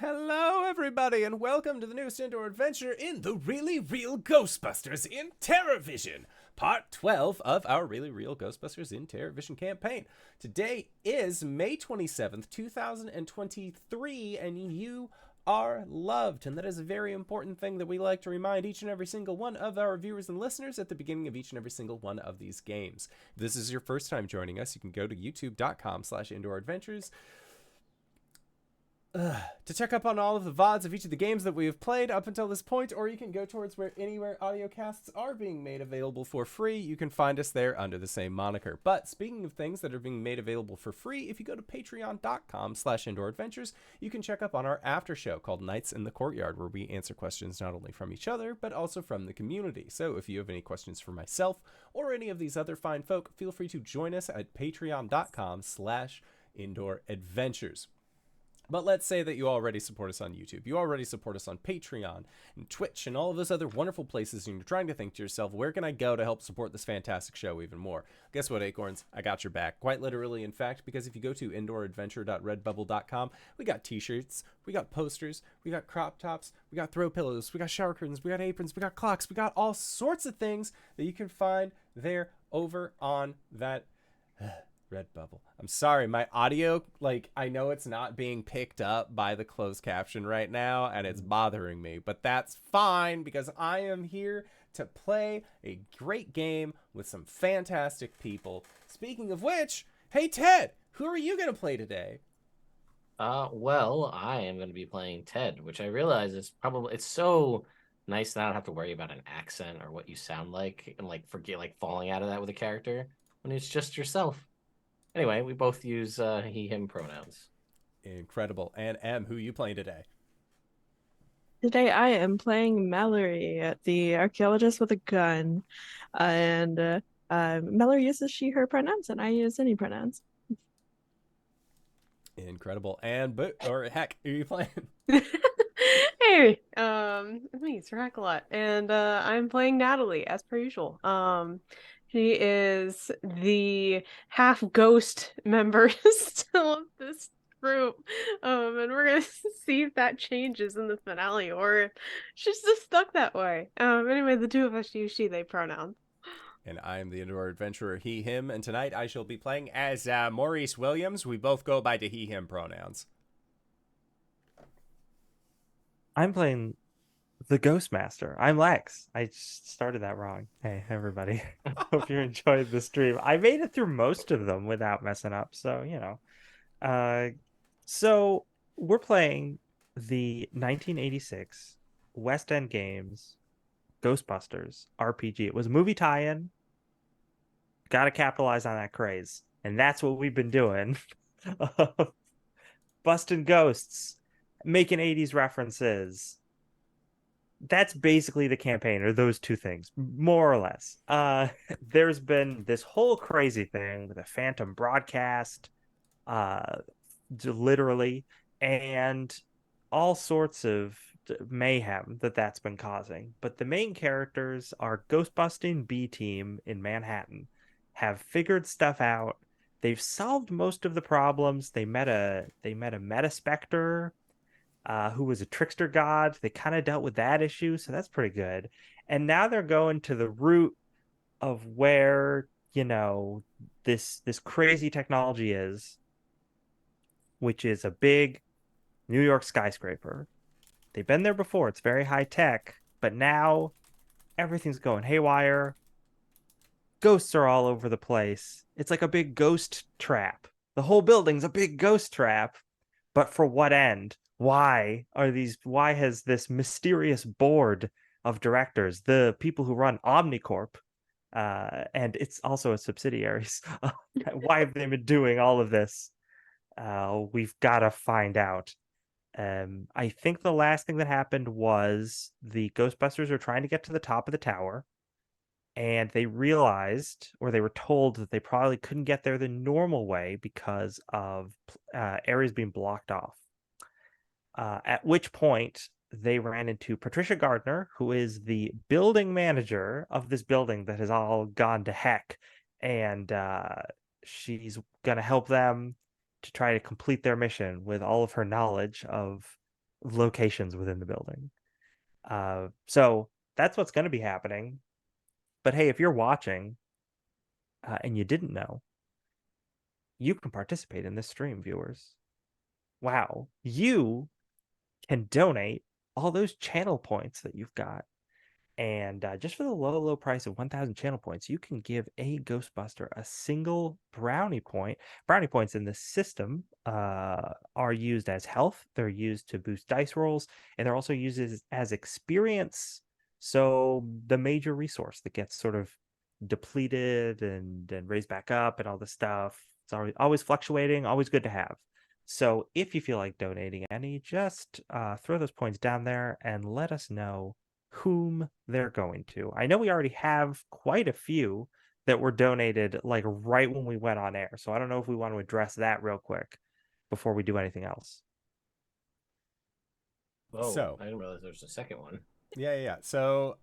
Hello, everybody, and welcome to the newest indoor adventure in the Really Real Ghostbusters in TerraVision, part 12 of our Really Real Ghostbusters in TerraVision campaign. Today is May 27th, 2023, and you are loved, and that is a very important thing that we like to remind each and every single one of our viewers and listeners at the beginning of each and every single one of these games. If this is your first time joining us, you can go to youtube.com/indooradventures to check up on all of the VODs of each of the games that we have played up until this point, or you can go towards anywhere audio casts are being made available for free. You can find us there under the same moniker. But speaking of things that are being made available for free, if you go to patreon.com/indooradventures, you can check up on our after show called Nights in the Courtyard, where we answer questions not only from each other, but also from the community. So if you have any questions for myself or any of these other fine folk, feel free to join us at patreon.com/indooradventures. But let's say that you already support us on YouTube. You already support us on Patreon and Twitch and all of those other wonderful places, and you're trying to think to yourself, where can I go to help support this fantastic show even more? Guess what, Acorns? I got your back. Quite literally, in fact, because if you go to indooradventure.redbubble.com, we got t-shirts, we got posters, we got crop tops, we got throw pillows, we got shower curtains, we got aprons, we got clocks, we got all sorts of things that you can find there over on that Redbubble. I'm sorry, my audio, I know it's not being picked up by the closed caption right now, and it's bothering me, but that's fine because I am here to play a great game with some fantastic people. Speaking of which, hey Ted, who are you going to play today? Well, I am going to be playing Ted, which I realize it's so nice not to have to worry about an accent or what you sound like and forget falling out of that with a character when it's just yourself. Anyway, we both use he, him pronouns. Incredible. And M, who are you playing today? Today I am playing Mallory, the archaeologist with a gun. And Mallory uses she, her pronouns, and I use any pronouns. Incredible. And heck, who are you playing? Hey, it's me, SirHeckalot, and I'm playing Natalie as per usual. She is the half ghost member still of this group. And we're gonna see if that changes in the finale or if she's just stuck that way. Anyway, the two of us use she, they pronouns. And I am the indoor adventurer, he, him, and tonight I shall be playing as Maurice Williams. We both go by the he, him pronouns. I'm playing the Ghostmaster. I'm Lex. I started that wrong. Hey, everybody. Hope you enjoyed the stream. I made it through most of them without messing up, so, you know. So we're playing the 1986 West End Games Ghostbusters RPG. It was a movie tie-in. Got to capitalize on that craze. And that's what we've been doing. Busting ghosts, making 80s references. That's basically the campaign, or those two things, more or less. There's been this whole crazy thing with a phantom broadcast, literally, and all sorts of mayhem that's been causing. But the main characters are Ghostbusting B team in Manhattan, have figured stuff out. They've solved most of the problems. They met a meta specter who was a trickster god. They kind of dealt with that issue, so that's pretty good. And now they're going to the root of where, this crazy technology is, which is a big New York skyscraper. They've been there before. It's very high tech, but now everything's going haywire. Ghosts are all over the place. It's like a big ghost trap. The whole building's a big ghost trap, but for what end? Why has this mysterious board of directors, the people who run Omnicorp, and it's also a subsidiaries, why have they been doing all of this? We've got to find out. I think the last thing that happened was the Ghostbusters were trying to get to the top of the tower, and they realized, or they were told, that they probably couldn't get there the normal way because of areas being blocked off. At which point they ran into Patricia Gardner, who is the building manager of this building that has all gone to heck, and she's going to help them to try to complete their mission with all of her knowledge of locations within the building. So that's what's going to be happening. But hey, if you're watching and you didn't know, you can participate in this stream, viewers. Wow, you can donate all those channel points that you've got. And just for the low price of 1,000 channel points, you can give a Ghostbuster a single brownie point. Brownie points in this system are used as health. They're used to boost dice rolls, and they're also used as experience. So the major resource that gets sort of depleted and raised back up and all this stuff. It's always fluctuating, always good to have. So if you feel like donating any, just throw those points down there and let us know whom they're going to. I know we already have quite a few that were donated like right when we went on air. So I don't know if we want to address that real quick before we do anything else. Oh, So- I didn't realize there was a second one. Yeah. So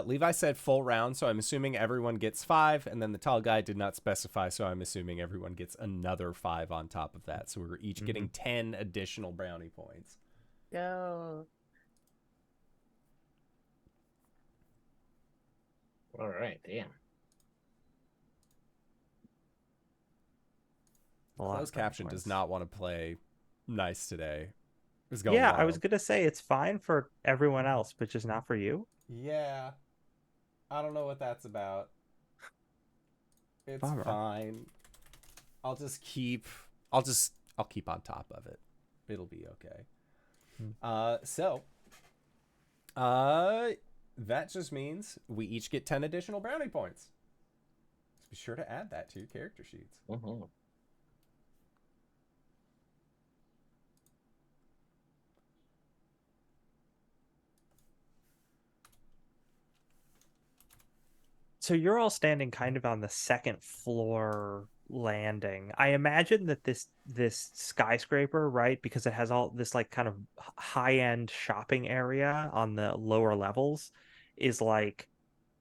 Levi said full round, so I'm assuming everyone gets 5, and then the tall guy did not specify, so I'm assuming everyone gets another 5 on top of that. So we're each getting 10 additional brownie points. Go. All right, damn. Closed caption does not want to play nice today. It's going Yeah, I wild. was gonna say it's fine for everyone else, but just not for you. Yeah. I don't know what that's about. It's Bummer. fine. I'll keep on top of it. It'll be okay. That just means we each get 10 additional brownie points. So be sure to add that to your character sheets. Mm-hmm. So you're all standing kind of on the second floor landing. I imagine that this skyscraper, right, because it has all this like kind of high-end shopping area on the lower levels, is like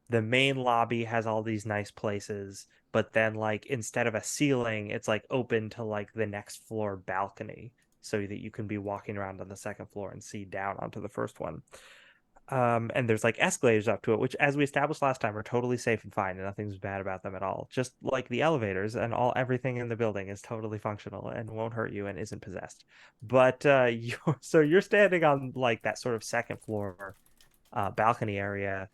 the main lobby has all these nice places, but then like instead of a ceiling, it's like open to like the next floor balcony so that you can be walking around on the second floor and see down onto the first one. And there's like escalators up to it, which, as we established last time, are totally safe and fine, and nothing's bad about them at all. Just like the elevators and everything in the building is totally functional and won't hurt you and isn't possessed. But you're standing on like that sort of second floor balcony area.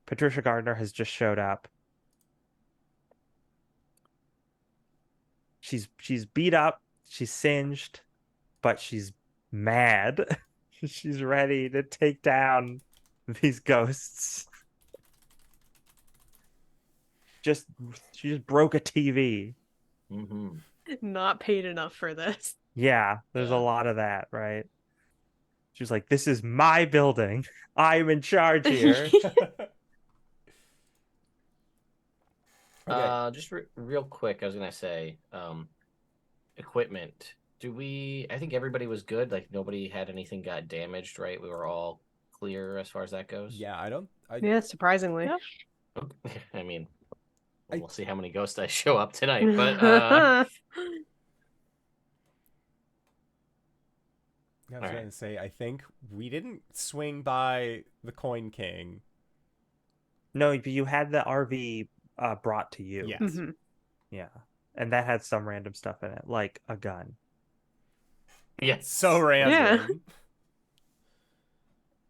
Patricia Gardner has just showed up. She's beat up, she's singed, but she's mad. She's ready to take down these ghosts. She just broke a TV. Mm-hmm. Not paid enough for this. Yeah, there's a Yeah. lot of that, right? She's like, "This is my building. I'm in charge here." Okay. Just real quick, I was gonna say, equipment. I think everybody was good. Like nobody had anything got damaged, right? We were all clear as far as that goes. Yeah, Yeah, surprisingly. Yep. Okay. I mean, I- we'll see how many ghosts I show up tonight. But I was All going right. to say, I think we didn't swing by the Coin King. No, you had the RV brought to you. Yes. Mhm. Yeah. And that had some random stuff in it, like a gun. yeah. So random.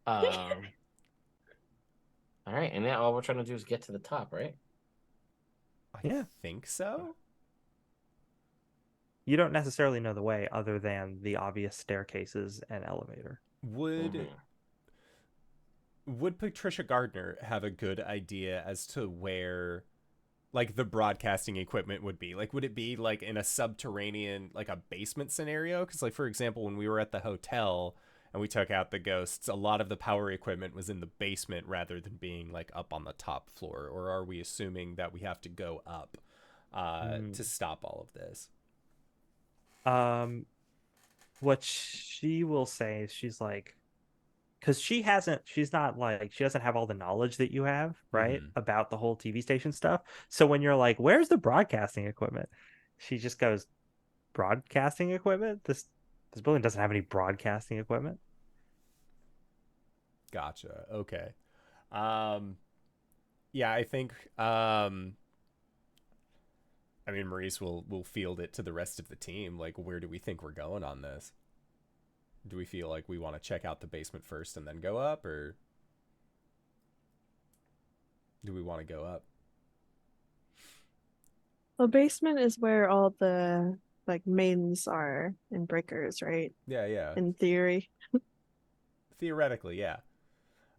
All right, and now all we're trying to do is get to the top, right? I think so. You don't necessarily know the way other than the obvious staircases and elevator. Would Patricia Gardner have a good idea as to where like the broadcasting equipment would be? Like would it be like in a subterranean, like a basement scenario? Because like for example, when we were at the hotel and we took out the ghosts, a lot of the power equipment was in the basement rather than being like up on the top floor. Or are we assuming that we have to go up to stop all of this? What she will say is she's like, because she doesn't have all the knowledge that you have, right, about the whole TV station stuff. So when you're like, where's the broadcasting equipment? She just goes, broadcasting equipment? This This building doesn't have any broadcasting equipment. Gotcha. Okay. Yeah, I think I mean, Maurice will field it to the rest of the team. Like, where do we think we're going on this? Do we feel like we want to check out the basement first and then go up, or do we want to go up? The basement is where all the like mains are and breakers, right? Yeah. In theory. Theoretically, yeah.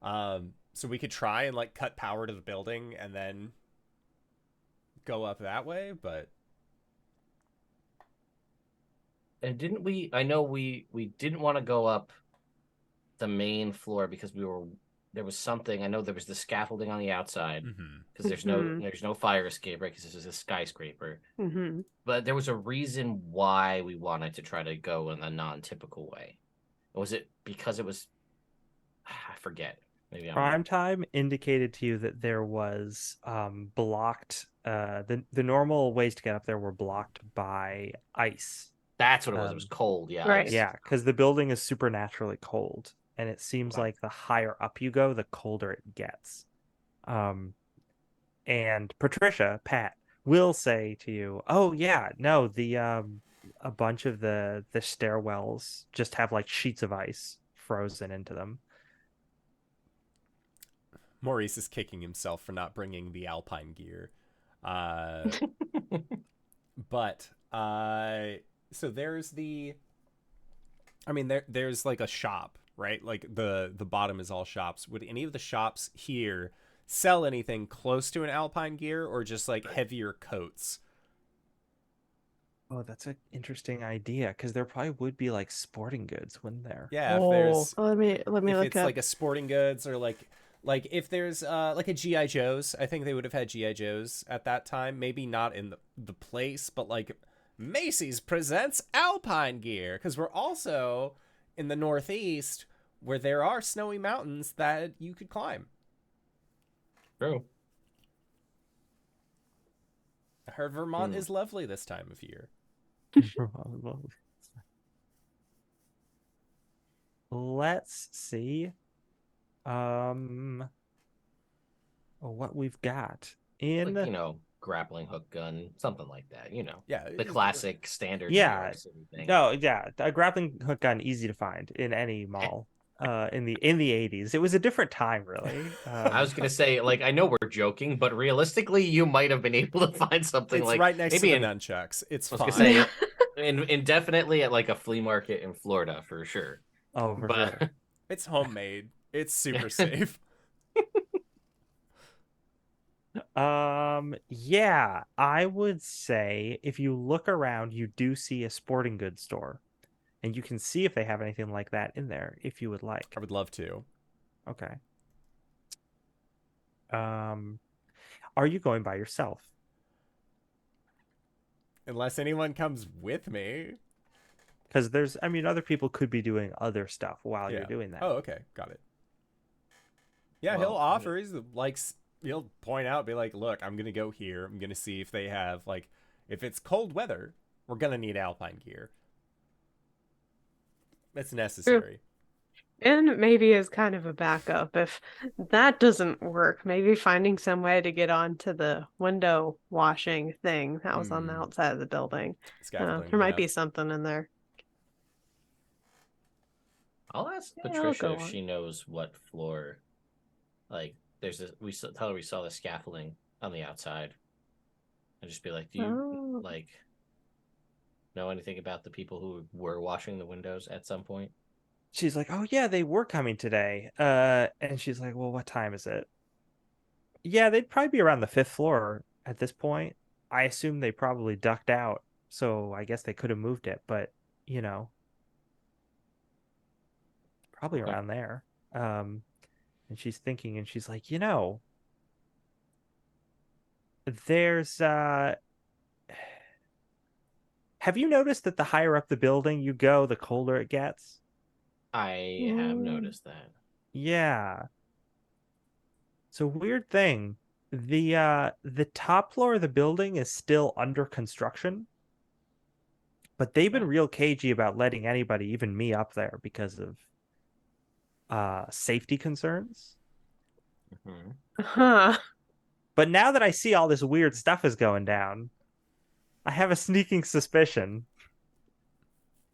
So we could try and like cut power to the building and then go up that way, but And didn't we? I know we didn't want to go up the main floor because there was something. I know there was the scaffolding on the outside because there's no fire escape, right? Because this is a skyscraper. But there was a reason why we wanted to try to go in a non-typical way. Was it because it was? I forget. Maybe Prime time indicated to you that there was blocked. The normal ways to get up there were blocked by ice. That's what it was. It was cold. Yeah. Right. Yeah, because the building is supernaturally cold, and it seems Wow. like the higher up you go, the colder it gets. And Pat, will say to you, "Oh yeah, no, the a bunch of the stairwells just have like sheets of ice frozen into them." Maurice is kicking himself for not bringing the alpine gear. But so there's there's like a shop, right? Like the bottom is all shops. Would any of the shops here sell anything close to an alpine gear, or just like heavier coats? Oh, that's an interesting idea, because there probably would be like sporting goods, wouldn't there? Yeah, if there's let me if look it's up. like a sporting goods, or like if there's like a GI Joe's, I think they would have had GI Joe's at that time. Maybe not in the place, but like Macy's presents alpine gear, because we're also in the Northeast where there are snowy mountains that you could climb. True. I heard Vermont is lovely this time of year. Let's see. What we've got in Like, grappling hook gun, something like that. Yeah, The classic standard. Yeah. New York City thing. No, yeah, a grappling hook gun easy to find in any mall. In the 80s, it was a different time, really. I was gonna say, like, I know we're joking, but realistically, you might have been able to find something it's like right next maybe to the nunchucks. It's I was fine. gonna say, indefinitely at like a flea market in Florida for sure. Oh, for But sure. It's homemade. It's super safe. Yeah, I would say if you look around, you do see a sporting goods store, and you can see if they have anything like that in there, if you would like. I would love to. Okay. Are you going by yourself? Unless anyone comes with me. Because other people could be doing other stuff while you're doing that. Oh, okay. Got it. Yeah, Well, he'll offer. He's like, he'll point out, be like, look, I'm going to go here. I'm going to see if they have, like, if it's cold weather, we're going to need alpine gear. That's necessary. And maybe as kind of a backup, if that doesn't work, maybe finding some way to get onto the window washing thing that was on the outside of the building. Scaffolding, There might be something in there. I'll ask Yeah, Patricia I'll if go on. she knows what floor. Like, tell her we saw the scaffolding on the outside, and just be like, do you like know anything about the people who were washing the windows at some point? She's like, oh yeah, they were coming today. And she's like, well, what time is it? Yeah, they'd probably be around the 5th floor at this point. I assume they probably ducked out, so I guess they could have moved it, but probably Okay. around there. And she's thinking, and she's like, there's have you noticed that the higher up the building you go, the colder it gets? I have noticed that. Yeah. So weird thing. The top floor of the building is still under construction. but they've been real cagey about letting anybody, even me, up there because of safety concerns. Mhm. Huh. But now that I see all this weird stuff is going down, I have a sneaking suspicion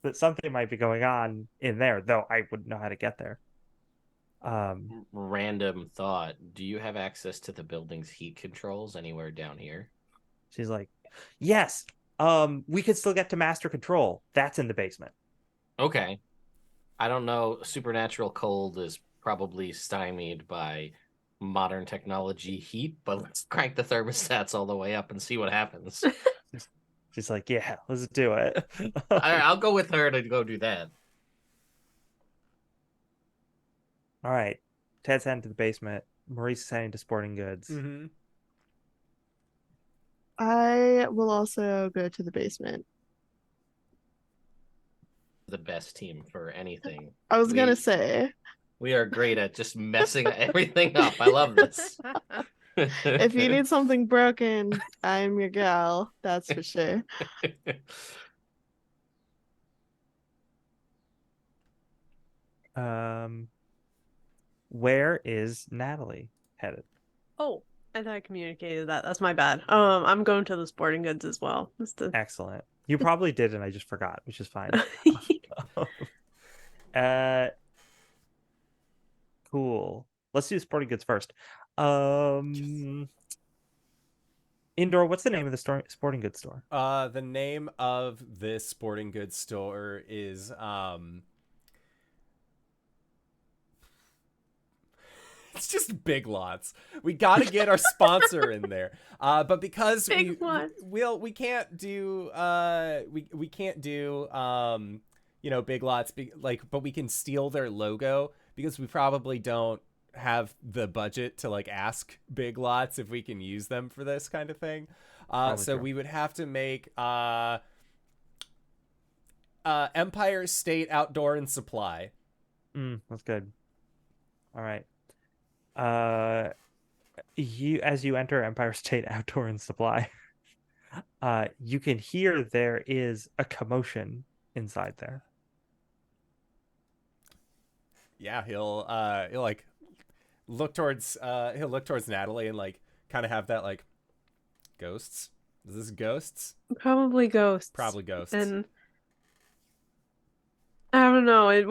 that something might be going on in there, though I wouldn't know how to get there. Random thought. Do you have access to the building's heat controls anywhere down here? She's like, yes, we could still get to master control. That's in the basement. Okay. I don't know. Supernatural cold is probably stymied by modern technology heat, but let's crank the thermostats all the way up and see what happens. She's like, yeah, let's do it. I'll go with her to go do that. All right. Ted's heading to the basement. Maurice is heading to Sporting Goods. Mm-hmm. I will also go to the basement. The best team for anything. I was gonna say, We are great at just messing everything up. I love this. if you need something broken, I'm your gal. That's for sure. Where is Natalie headed? Oh, I thought I communicated that. That's my bad. I'm going to the sporting goods as well. Just to... Excellent. You probably did, and I just forgot, which is fine. Cool. Let's do sporting goods first. Indoor, what's the name of the sporting goods store? The name of this sporting goods store is it's just Big Lots. We got to get our sponsor in there. But because Big Lots. we can't do we can't do Big Lots but we can steal their logo because we probably don't have the budget to like ask Big Lots if we can use them for this kind of thing. So we would have to make Empire State Outdoor and Supply. That's good. All right. As you enter Empire State Outdoor and Supply, you can hear there is a commotion inside there. Yeah, he'll like look towards Natalie and like kind of have that like ghosts. Is this ghosts? Probably ghosts. Probably ghosts. And I don't know. I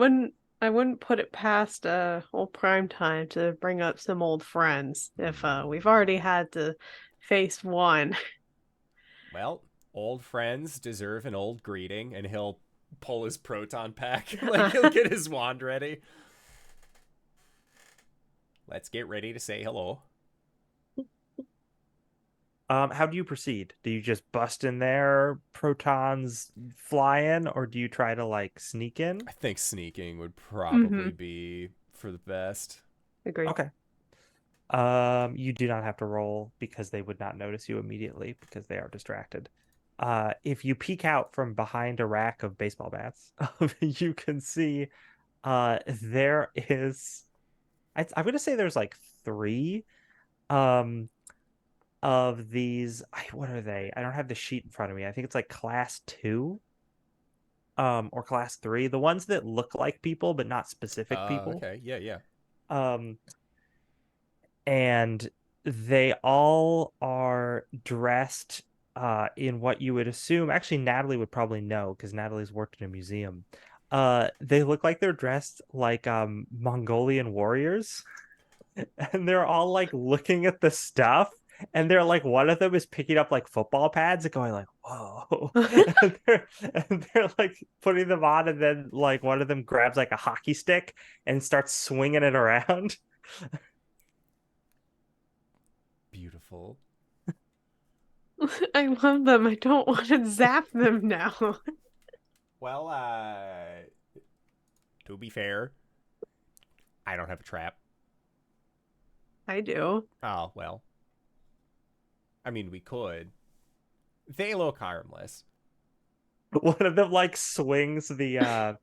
wouldn't put it past old prime time to bring up some old friends if we've already had to face one. Well, old friends deserve an old greeting, and he'll pull his proton pack. Like he'll get his wand ready. Let's get ready to say hello. How do you proceed? Do you just bust in there, protons flying, or do you try to like sneak in? I think sneaking would probably be for the best. Agreed. Okay. You do not have to roll because they would not notice you immediately because they are distracted. If you peek out from behind a rack of baseball bats, you can see there is I'm gonna say there's like 3 of these. What are they? I don't have the sheet in front of me. I think it's like class 2 or class 3, the ones that look like people but not specific people. Okay, yeah. And they all are dressed in what you would assume. Actually, Natalie would probably know because Natalie's worked in a museum. They look like they're dressed like Mongolian warriors, and they're all like looking at the stuff, and they're like, one of them is picking up like football pads and going like, whoa. and they're like putting them on, and then like one of them grabs like a hockey stick and starts swinging it around. Beautiful. I love them. I don't want to zap them now. Well, to be fair, I don't have a trap. I do. Oh, well. I mean, we could. They look harmless. One of them like swings the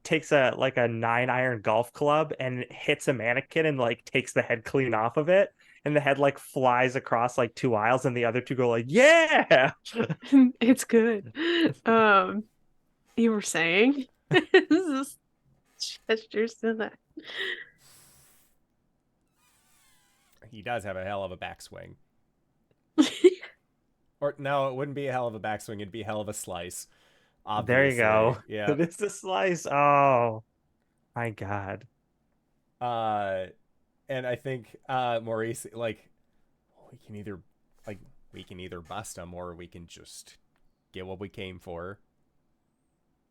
takes a 9-iron golf club and hits a mannequin and like takes the head clean off of it, and the head like flies across like 2 aisles, and the other two go like, "Yeah!" It's good. You were saying this gestures to that. He does have a hell of a backswing. Or no, it wouldn't be a hell of a backswing. It'd be a hell of a slice. There you Obviously. go. Yeah. It is the slice. Oh my god. And I think Maurice, like, we can either bust him or we can just get what we came for.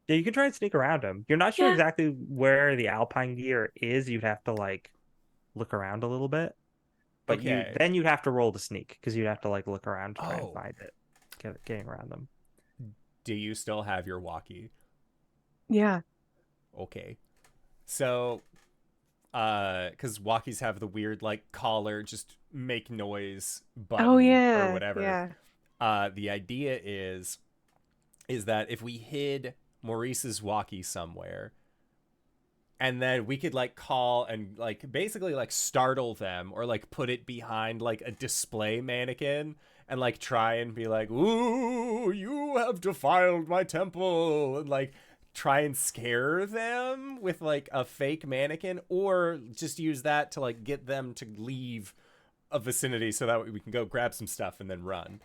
Yeah, you can try and sneak around him. You're not sure Yeah. exactly where the Alpine gear is. You'd have to like look around a little bit. But Okay. then you'd have to roll to sneak because you'd have to like look around to try Oh. and find it. Getting around them. Do you still have your walkie? Yeah. Okay. So, because walkies have the weird like collar, just make noise button Oh yeah. or whatever. Yeah. The idea is that if we hid Maurice's walkie somewhere, and then we could like call and like basically like startle them or like put it behind like a display mannequin and like try and be like, "Ooh, you have defiled my temple," and like try and scare them with like a fake mannequin, or just use that to like get them to leave a vicinity so that way we can go grab some stuff and then run.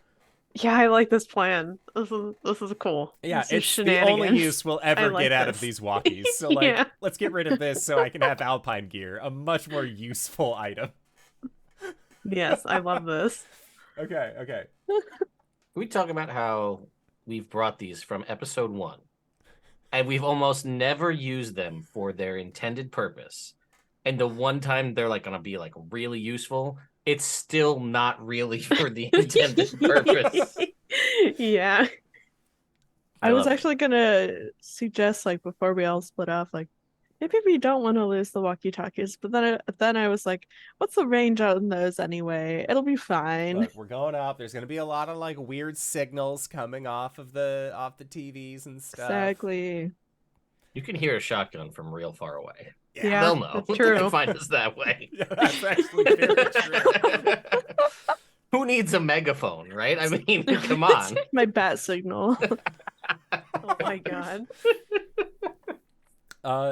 Yeah, I like this plan. This is cool. Yeah, This is it's the only shenanigans. use we'll I ever like get out of this. these walkies. So like, Yeah. let's get rid of this so I can have Alpine gear, a much more useful item. Yes, I love this. Okay. Can we talk about how we've brought these from episode 1, and we've almost never used them for their intended purpose, and the one time they're like gonna be like really useful, it's still not really for the intended purpose. Yeah. I was love it. actually gonna suggest, like, before we all split off, like, maybe we don't want to lose the walkie-talkies, but then I was like, what's the range on those anyway? It'll be fine. Look, we're going up. There's gonna be a lot of like weird signals coming off the TVs and stuff. Exactly. You can hear a shotgun from real far away. Yeah, They'll know. that's They true. can find us that way. Yeah, that's actually very true. Who needs a megaphone, right? I mean, come on. My bat signal. Oh my god.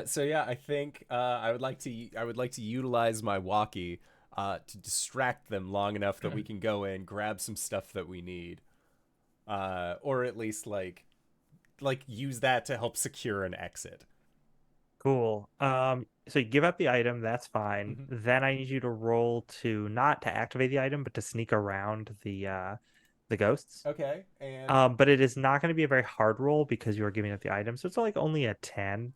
So yeah, I think I would like to utilize my walkie to distract them long enough that we can go in, grab some stuff that we need, or at least like use that to help secure an exit. Cool. So you give up the item, that's fine. Mhm. Then I need you to roll to not to activate the item, but to sneak around the ghosts. Okay, and But it is not going to be a very hard roll because you are giving up the item, so it's like only a 10.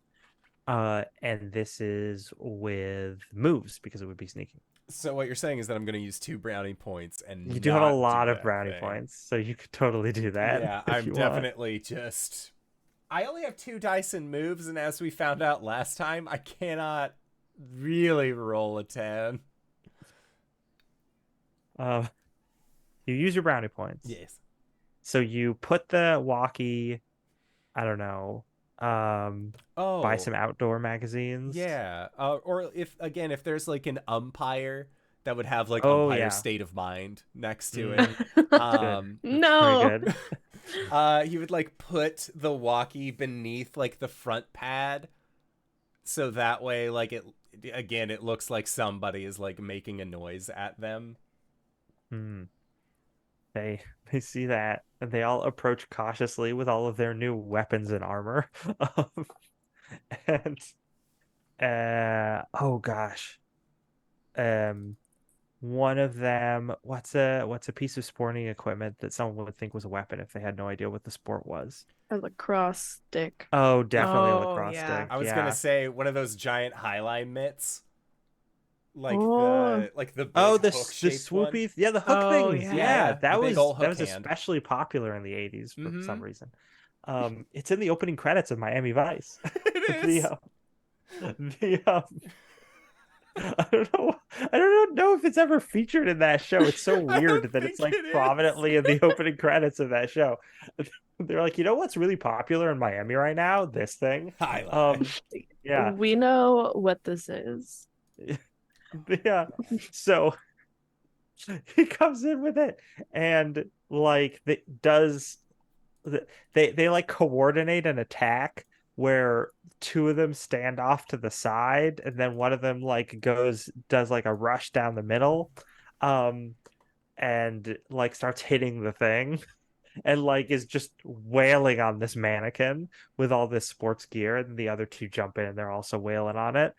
And this is with moves because it would be sneaking. so what you're saying is that I'm going to use 2 brownie points, and You do have a not lot do of that brownie thing. points, so you could totally do that. Yeah, if I'm you want. definitely just. I only have 2 dice and moves, and as we found out last time, I cannot really roll a 10. You use your brownie points. Yes. So you put the walkie, I don't know, Oh. buy some outdoor magazines. Yeah. Or if there's like an umpire that would have like Oh, umpire yeah. state of mind next to Mm. it. Um, No. Very good. he would like put the walkie beneath like the front pad, so that way like it looks like somebody is like making a noise at them. Hmm. They see that and they all approach cautiously with all of their new weapons and armor. And oh gosh. One of them, what's a piece of sporting equipment that someone would think was a weapon if they had no idea what the sport was? A lacrosse stick. Oh, definitely a Oh, lacrosse yeah. stick. I was yeah. gonna say one of those giant highline mitts, like Oh. the big Oh, the hook-shaped one. swoopy, yeah, the hook Oh, things. yeah. Yeah, Yeah, that the big was ol' that hook was hand. especially popular in the 80s for Mhm. some reason. It's in the opening credits of Miami Vice. It is. I don't know if it's ever featured in that show. It's so I weird don't that it's think like it is. prominently in the opening credits of that show. They're like, you know what's really popular in Miami right now? This thing. Highline. Yeah. We know what this is. Yeah. So he comes in with it, and like they like coordinate an attack where two of them stand off to the side, and then one of them like does like a rush down the middle, um, and like starts hitting the thing, and like is just wailing on this mannequin with all this sports gear, and the other two jump in and they're also wailing on it.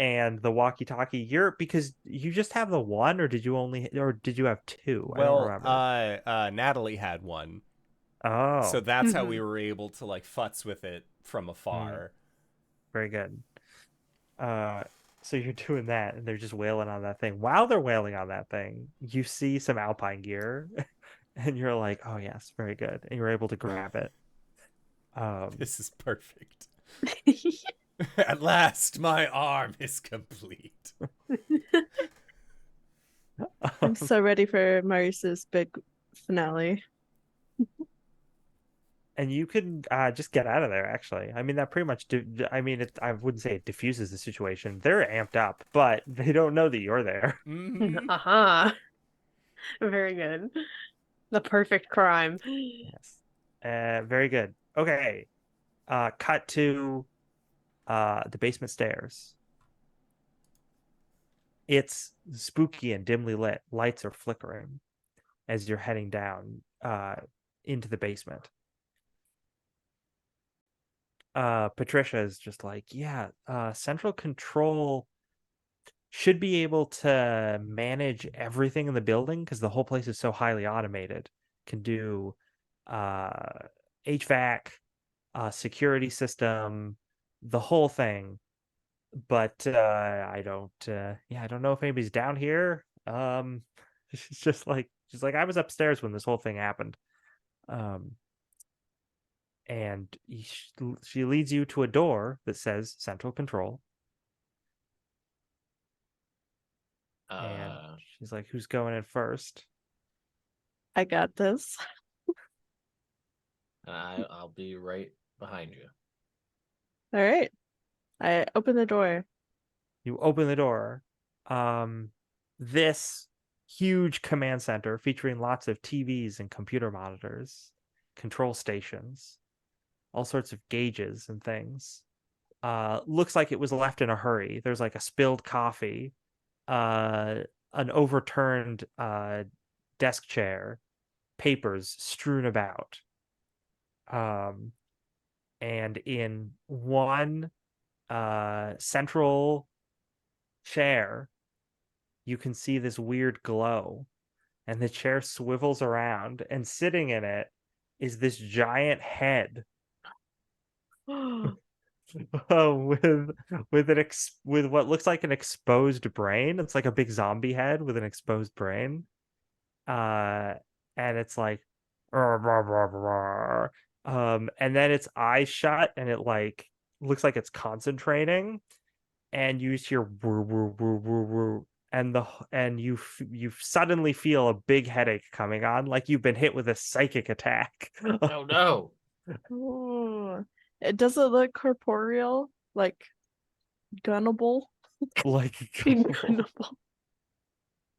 And the walkie-talkie, because you just have the one, or did you have two? I don't Well, remember. Natalie had one, so Oh, that's how we Mhm. were able to like futz with it from afar. very good. Uh, so you're doing that, and they're just wailing on that thing. While they're wailing on that thing, you see some alpine gear, and you're like, "Oh yes, very good," and you're able to grab it. Um, This is perfect. At last, my arm is complete. I'm so ready for Maurice's big finale. and you can just get out of there. Actually, I mean that pretty much. I wouldn't say it diffuses the situation. They're amped up, but they don't know that you're there. Mhm. Uh-huh. Very good. The perfect crime. Yes. Very good. Okay. Cut to the basement stairs. It's spooky and dimly lit. Lights are flickering as you're heading down into the basement. Patricia is just like, yeah, central control should be able to manage everything in the building because the whole place is so highly automated. Can do uh, HVAC, security system, the whole thing. But I don't know if anybody's down here. She's she's like, I was upstairs when this whole thing happened. Um, and she leads you to a door that says central control. And Uh, she's like, who's going in first? I got this. and I'll be right behind you. All right. I open the door. You open the door. This huge command center featuring lots of TVs and computer monitors, control stations, all sorts of gauges and things. Looks like it was left in a hurry. There's like a spilled coffee, an overturned desk chair, papers strewn about. Um, and in one central chair, you can see this weird glow, and the chair swivels around, and sitting in it is this giant head with with what looks like an exposed brain. It's like a big zombie head with an exposed brain. Uh, and it's like, "Rah, rah, rah, rah." And then its eyes shut, and it like looks like it's concentrating, and you hear woo, woo, woo, woo, woo, and you suddenly feel a big headache coming on, like you've been hit with a psychic attack. Oh no! Oh, it doesn't look corporeal, like gunnable. Like, Incredible.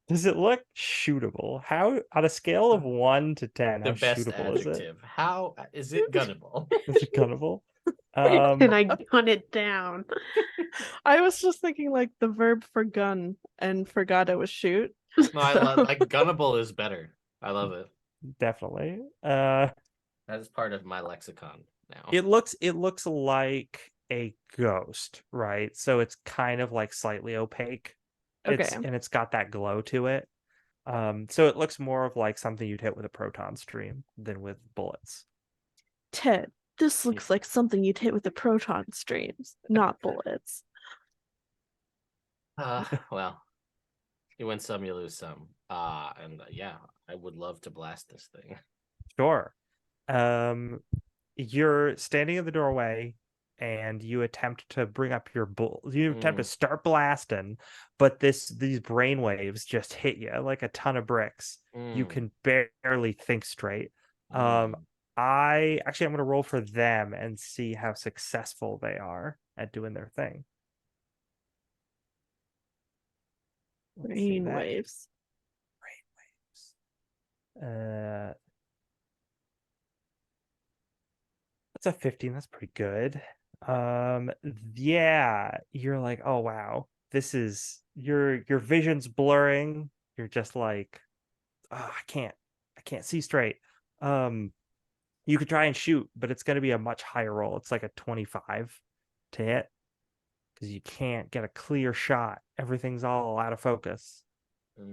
does it look shootable? How, on a scale of 1 to 10, The how best shootable is it? adjective. How is it gunnable? Is it gunnable? And I gun it down. I was just thinking like the verb for gun and forgot it was shoot. No, I love like gunnable is better. I love it. Definitely. That is part of my lexicon now. It looks like a ghost, right? So it's kind of like slightly opaque. Okay. It's got that glow to it. So it looks more of like something you'd hit with a proton stream than with bullets. Ted, this looks like something you'd hit with the proton streams, not bullets. Well, you win some, you lose some. And yeah, I would love to blast this thing. Sure. You're standing in the doorway, and you attempt to bring up you attempt to start blasting, but these brain waves just hit you like a ton of bricks. You can barely think straight. I'm going to roll for them and see how successful they are at doing their thing. Let's see that. Brainwaves. Brainwaves. That's a 15. That's pretty good. Yeah, you're like, oh wow, this is your vision's blurring. You're just like, oh, I can't see straight. You could try and shoot, but it's gonna be a much higher roll. It's like a 25 to hit because you can't get a clear shot. Everything's all out of focus. I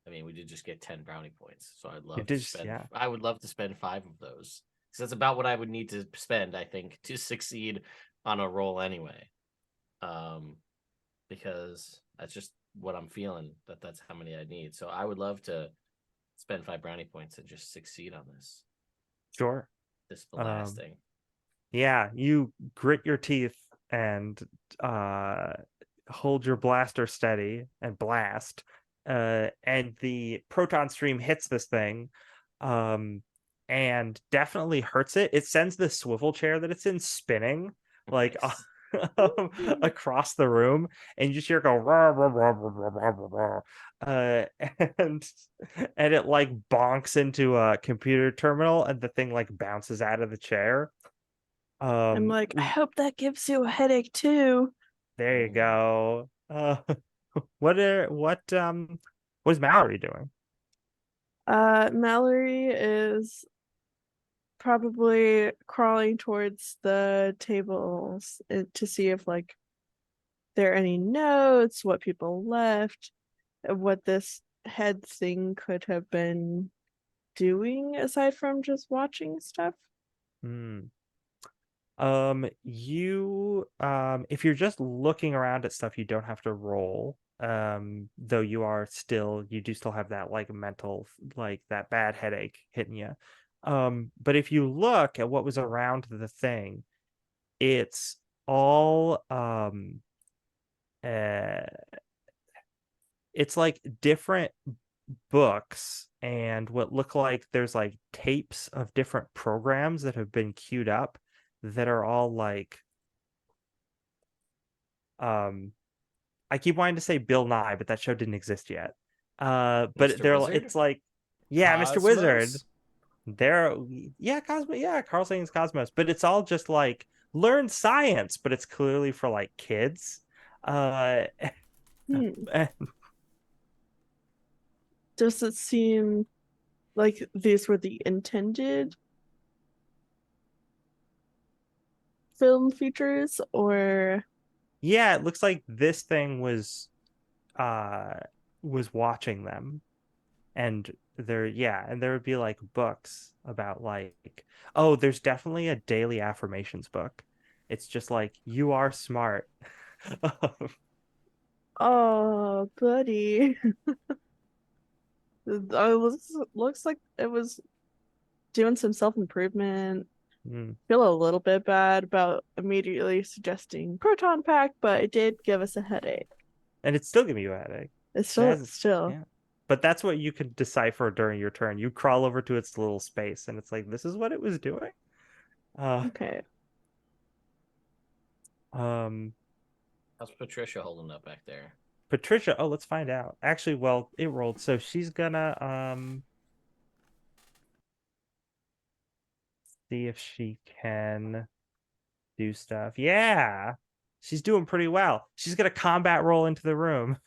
mean, we did just get 10 brownie points, so I'd You love to did, spend. yeah. I would love to spend 5 of those because that's about what I would need to spend, I think, to succeed on a roll anyway. Because that's just what I'm feeling. That's how many I need. So I would love to spend 5 brownie points and just succeed on this. Sure. This blasting. Yeah, you grit your teeth and hold your blaster steady and blast. And the proton stream hits this thing and definitely hurts it. It sends the swivel chair that it's in spinning like Nice. across the room, and you just hear it go rah, rah, rah, rah, rah, rah, rah. And it like bonks into a computer terminal, and the thing like bounces out of the chair. I'm like, I hope that gives you a headache too. There you go. What is Mallory doing? Mallory is probably crawling towards the tables to see if like there are any notes, what people left, what this head thing could have been doing aside from just watching stuff. If you're just looking around at stuff, you don't have to roll. Though you do still have that like mental, like that bad headache hitting you. But if you look at what was around the thing, it's all it's like different books and what look like there's like tapes of different programs that have been queued up that are all like I keep wanting to say Bill Nye, but that show didn't exist yet. But Mr. Wizard? it's like, yeah, Mr. Cosmos? Wizard. Carl Sagan's Cosmos, but it's all just like learn science, but it's clearly for like kids. Does it seem like these were the intended film features, or yeah, it looks like this thing was watching them, and there would be like books about like, oh, there's definitely a daily affirmations book. It's just like, you are smart. oh, buddy. Looks like it was doing some self-improvement. Feel a little bit bad about immediately suggesting proton pack, but it did give us a headache. And it's still giving you a headache. It's still. Yeah. But that's what you could decipher during your turn. You crawl over to its little space, and it's like, this is what it was doing. Okay. How's Patricia holding up back there? Patricia, oh, let's find out. Actually, well, it rolled, so she's gonna see if she can do stuff. Yeah, she's doing pretty well. She's gonna combat roll into the room.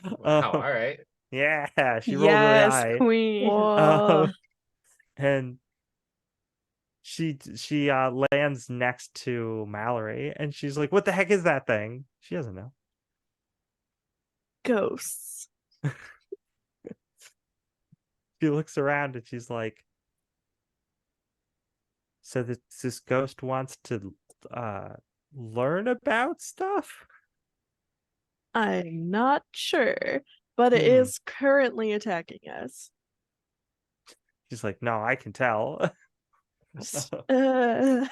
Wow, all right. Yeah, she rolled really high. Queen. And she lands next to Mallory, and she's like, "What the heck is that thing?" She doesn't know. Ghosts. She looks around and she's like, so this ghost wants to learn about stuff? I'm not sure, but it is currently attacking us. She's like, no, I can tell. Yeah.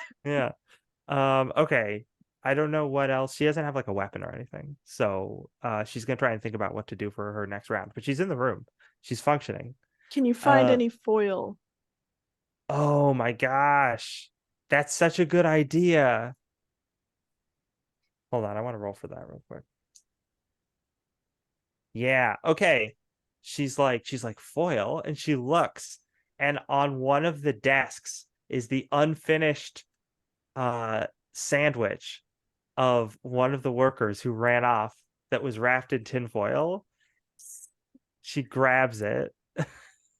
Okay. I don't know what else. She doesn't have like a weapon or anything. So she's gonna try and think about what to do for her next round. But she's in the room. She's functioning. Can you find any foil? Oh my gosh. That's such a good idea. Hold on, I want to roll for that real quick. Yeah, okay. She's like foil, and she looks, and on one of the desks is the unfinished sandwich of one of the workers who ran off that was wrapped in tinfoil. She grabs it.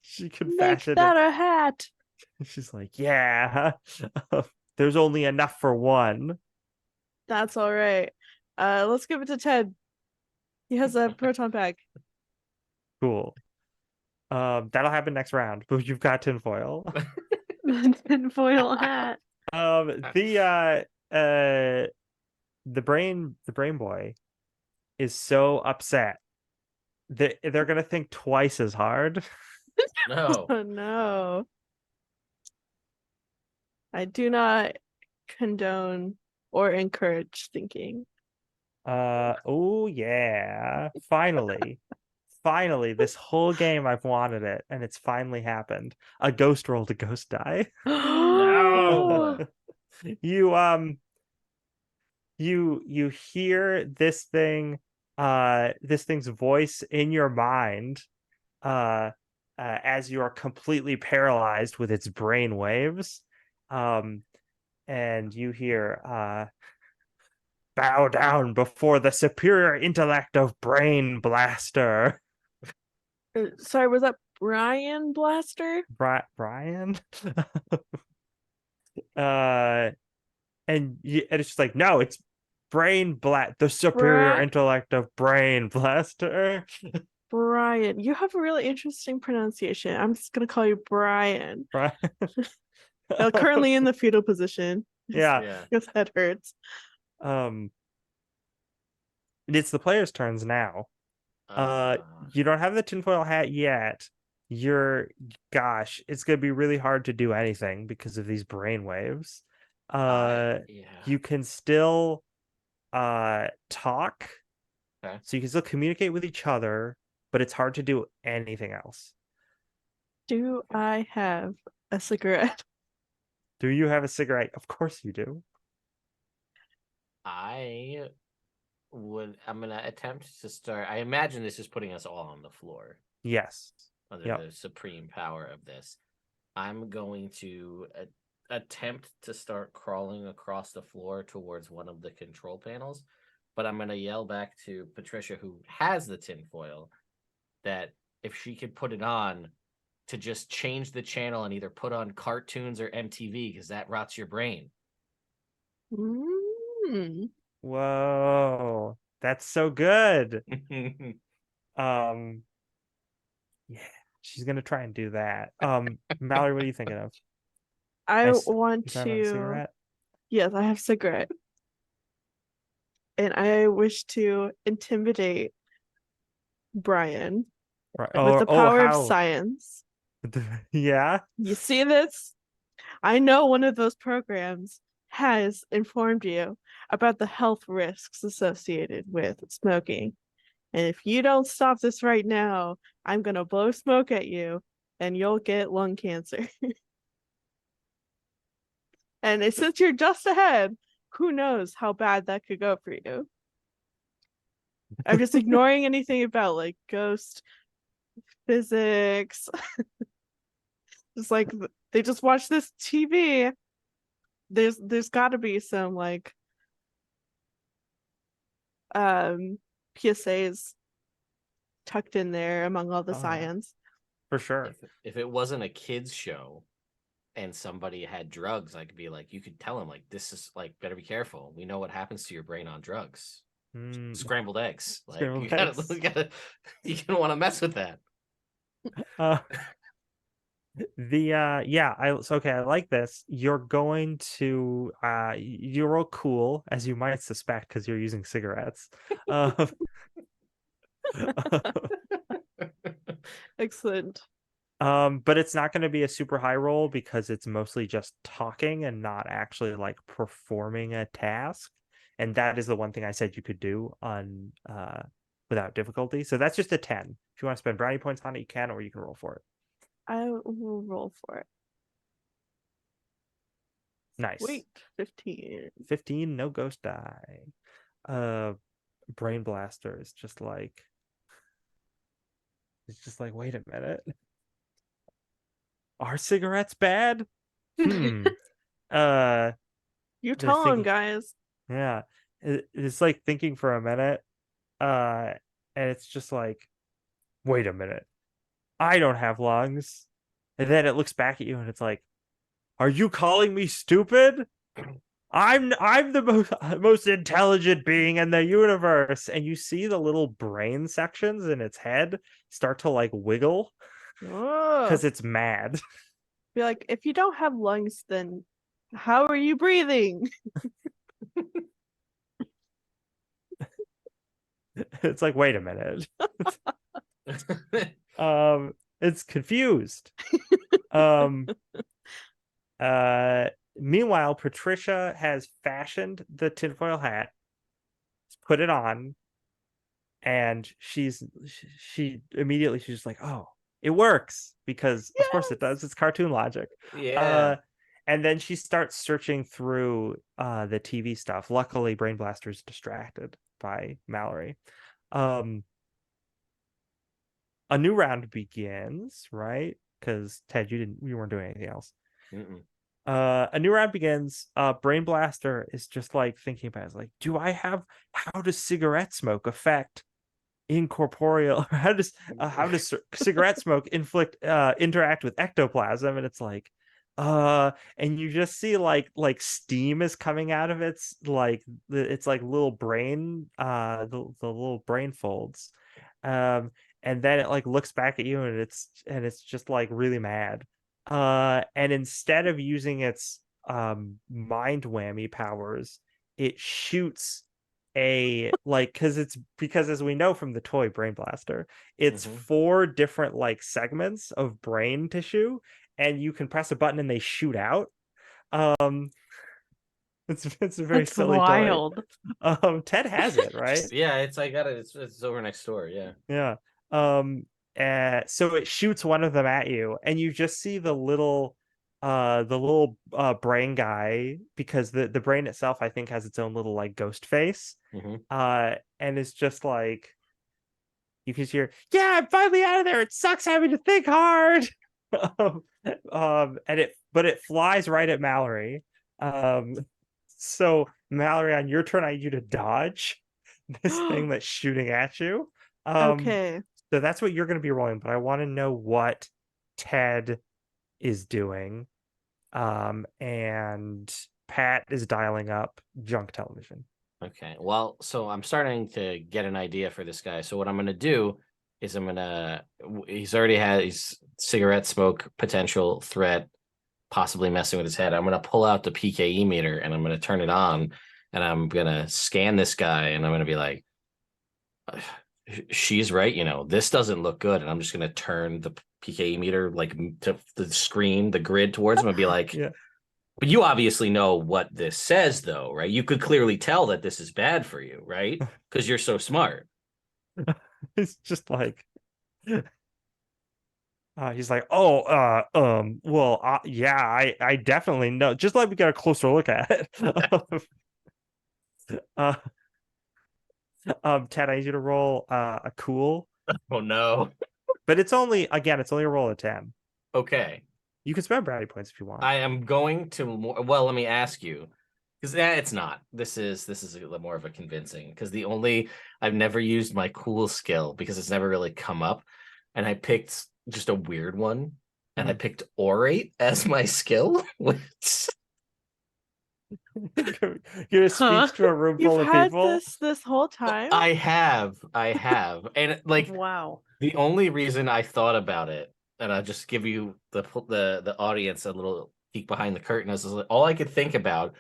She can Make fashion that it. a hat. She's like, yeah, there's only enough for one. That's all right. Let's give it to Ted. He has a proton pack. Cool. That'll happen next round, but you've got tinfoil. Tinfoil hat. The brain boy is so upset that they're gonna think twice as hard. No. Oh no. I do not condone or encourage thinking. Oh yeah. Finally, this whole game I've wanted it, and it's finally happened. A ghost roll to ghost die. No. You you hear this thing's voice in your mind as you are completely paralyzed with its brain waves. And you hear bow down before the superior intellect of Brain Blaster. Sorry, was that Brian Blaster? Brian? uh and it's just like, no, it's the superior intellect of Brain Blaster. Brian. You have a really interesting pronunciation. I'm just gonna call you Brian. Brian. Currently in the fetal position. Yeah. Yeah. His head hurts. It's the players' turns now. You don't have the tinfoil hat yet. It's gonna be really hard to do anything because of these brain waves. Yeah. You can still talk. Okay. So you can still communicate with each other, but it's hard to do anything else. Do I have a cigarette? Do you have a cigarette? Of course you do. I'm gonna attempt to start. I imagine this is putting us all on the floor Yes. under Yep. the supreme power of this. I'm going to attempt to start crawling across the floor towards one of the control panels, but I'm gonna yell back to Patricia, who has the tinfoil, that if she could put it on, to just change the channel and either put on cartoons or MTV, because that rots your brain. Whoa, that's so good. Yeah, she's gonna try and do that. Mallory, what are you thinking of? I want You talking about a to. cigarette? Yes, I have cigarette. And I wish to intimidate Brian Right. with the power of How? science. Yeah. You see this? I know one of those programs has informed you about the health risks associated with smoking. And if you don't stop this right now, I'm going to blow smoke at you and you'll get lung cancer. And since you're just ahead, who knows how bad that could go for you. I'm just ignoring anything about like ghost physics. Just like they just watch this TV. There's got to be some like PSAs tucked in there among all the science. For sure. If it wasn't a kids show and somebody had drugs, I could be like, you could tell them like, this is like, better be careful. We know what happens to your brain on drugs. Scrambled eggs. Like Scrambled you gotta you don't want to mess with that. Okay, I like this. You're going to you're all cool, as you might suspect, because you're using cigarettes. Excellent. But it's not going to be a super high roll because it's mostly just talking and not actually like performing a task. And that is the one thing I said you could do on without difficulty. So that's just a 10. If you want to spend brownie points on it, you can, or you can roll for it. I will roll for it. Nice. Wait, 15. 15, no ghost die. Brain Blaster is just like, it's just like, wait a minute, are cigarettes bad? Uh, You they're tell him, thinking, guys. yeah, it's like thinking for a minute, and it's just like, wait a minute, I don't have lungs. And then it looks back at you and it's like, are you calling me stupid? I'm the most intelligent being in the universe. And you see the little brain sections in its head start to like wiggle Oh, because it's mad. be like, if you don't have lungs, then how are you breathing? It's like, wait a minute. It's confused. Um Meanwhile, Patricia has fashioned the tinfoil hat, put it on, and she immediately she's like, oh, it works, because of course it does. It's cartoon logic. Yeah. And then she starts searching through the TV stuff. Luckily, Brain Blaster's distracted by Mallory. A new round begins, right? Because Ted, you weren't doing anything else. Mm-mm. A new round begins. Brain Blaster is just like thinking about it. It's like, how does cigarette smoke affect incorporeal? How does cigarette smoke interact with ectoplasm? And it's like, and you just see like steam is coming out of its like little brain, the little brain folds. And then it like looks back at you and it's just like really mad. And instead of using its mind whammy powers, it shoots because as we know from the toy Brain Blaster, it's 4 different like segments of brain tissue, and you can press a button and they shoot out. It's a very That's silly wild. toy. Ted has it, right? Yeah, I got it. It's over next door. Yeah. Yeah. So it shoots one of them at you, and you just see the little brain guy, because the brain itself I think has its own little like ghost face. And it's just like, you can hear, yeah, I'm finally out of there. It sucks having to think hard. But it flies right at Mallory. So Mallory, on your turn, I need you to dodge this thing that's shooting at you. Okay. So that's what you're going to be rolling, but I want to know what Ted is doing. And Pat is dialing up junk television. Okay. Well, so I'm starting to get an idea for this guy. So what I'm going to do is he's already had his cigarette smoke potential threat, possibly messing with his head. I'm going to pull out the PKE meter and I'm going to turn it on, and I'm going to scan this guy, and I'm going to be like, she's right, this doesn't look good. And I'm just going to turn the PKE meter like to the screen, the grid towards him, and be like, Yeah. But you obviously know what this says, though, right? You could clearly tell that this is bad for you, right? Because you're so smart. It's just like, he's like, yeah, I definitely know. Just let me get a closer look at it. Ted, I need you to roll a cool, Oh, no. but it's only a roll of 10. Okay. You can spend brownie points if you want. I am going to well, let me ask you, because it's not. This is a little more of a convincing, because I've never used my cool skill because it's never really come up, and I picked just a weird one, and I picked orate as my skill, which Give a speech to a room You've full of had people. this whole time? I have, and like Wow. the only reason I thought about it, and I'll just give you the audience a little peek behind the curtain, is all I could think about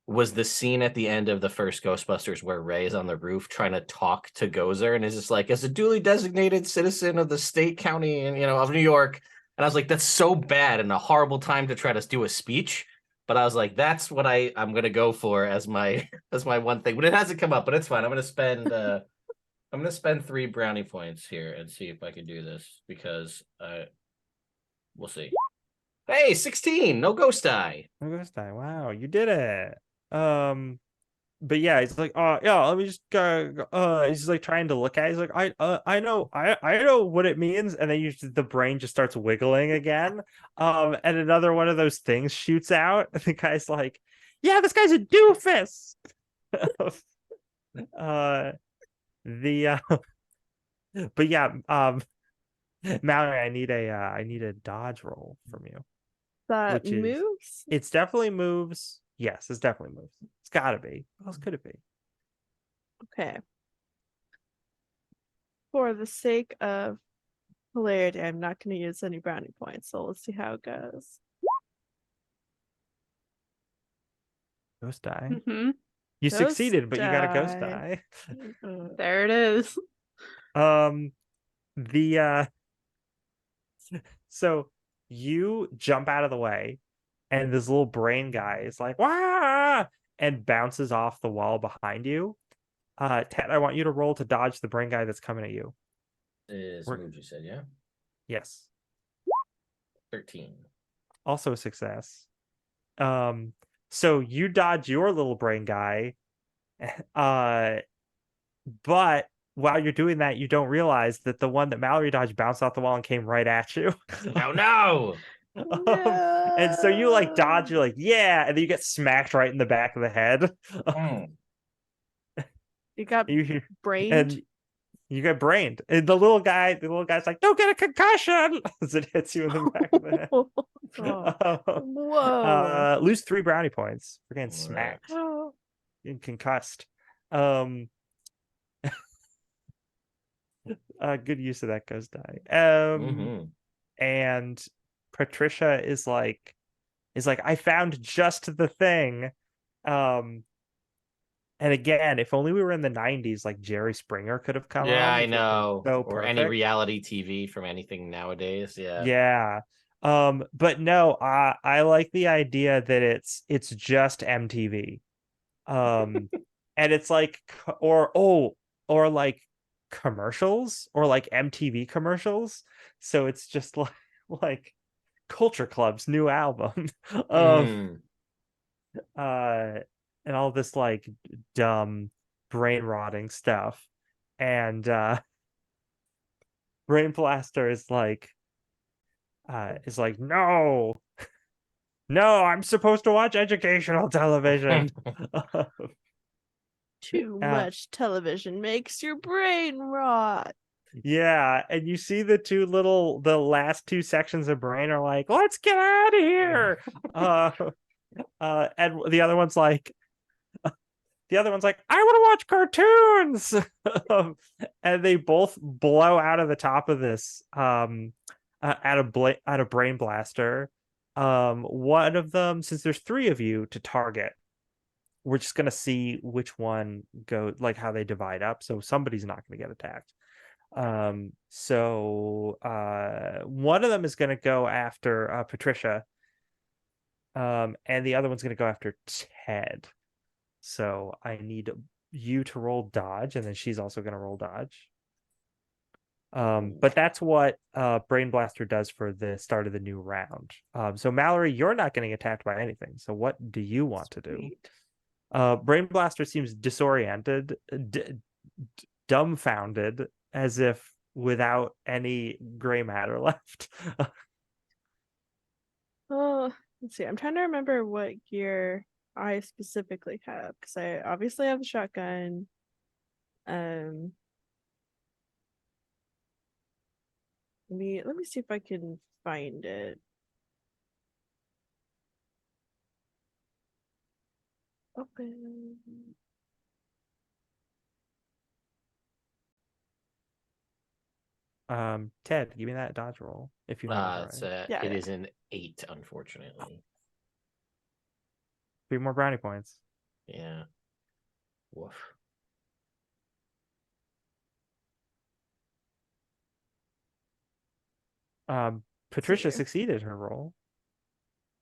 was the scene at the end of the first Ghostbusters where Ray is on the roof trying to talk to Gozer, and is just like, as a duly designated citizen of the state, county, and of New York. And I was like, that's so bad and a horrible time to try to do a speech. But I was like, that's what I'm gonna go for as my one thing. But it hasn't come up, but it's fine. I'm gonna spend 3 brownie points here and see if I can do this, because we'll see. Hey, 16, no ghost eye. No ghost eye. Wow, you did it. but yeah, he's like, oh yeah, let me just he's like trying to look at it. He's like, I know, I know what it means, and then the brain just starts wiggling again. And another one of those things shoots out, and the guy's like, yeah, this guy's a doofus. The but yeah, Mallory, I need a dodge roll from you. That Which is moves? it's definitely moves. Yes, it's definitely moves. It's gotta be. What else could it be? Okay. For the sake of hilarity, I'm not going to use any brownie points, so let's see how it goes. Ghost die. Mm-hmm. You Ghost succeeded, but you got a ghost die. die. There it is. The so you jump out of the way, and this little brain guy is like, "Wah!" and bounces off the wall behind you. Ted, I want you to roll to dodge the brain guy that's coming at you. Is moves you said, yeah? Yes. 13. Also a success. So you dodge your little brain guy, but while you're doing that, you don't realize that the one that Mallory dodged bounced off the wall and came right at you. Oh no! And so you like dodge, you're like, yeah, and then you get smacked right in the back of the head. You got You brained? and you get brained. And the little guy's like, don't get a concussion as it hits you in the back of the head. Whoa. Lose 3 brownie points for getting All smacked Oh. and concussed. Good use of that ghost die. And Patricia is like, I found just the thing. And again, if only we were in the 90s, like Jerry Springer could have come Yeah, on. I which would've been know. so Or any perfect. reality TV from anything nowadays. Yeah. Yeah. But no, I like the idea that it's just MTV. And it's like or like commercials or like MTV commercials. So it's just like Culture Club's new album. Mhm. And all this like dumb brain rotting stuff. And Brain Blaster is like no, I'm supposed to watch educational television. Too much television makes your brain rot. Yeah, and you see the last 2 sections of brain are like, let's get out of here. And the other one's like, I want to watch cartoons. And they both blow out of the top of this at a brain blaster. One of them, since there's 3 of you to target, we're just gonna see which one go, like how they divide up. So somebody's not gonna get attacked. So one of them is gonna go after Patricia. And the other one's gonna go after Ted. So I need you to roll dodge, and then she's also gonna roll dodge. But that's what Brain Blaster does for the start of the new round. So Mallory, you're not getting attacked by anything. So what do you want to do? Brain Blaster seems disoriented, dumbfounded, as if without any gray matter left. Oh, let's see. I'm trying to remember what gear I specifically have because I obviously have a shotgun. Let me see if I can find it. Open. Ted, give me that dodge roll if you have it. Yeah, It yeah. is an 8, unfortunately. 3 more brownie points. Yeah. Woof. Patricia See. succeeded her roll.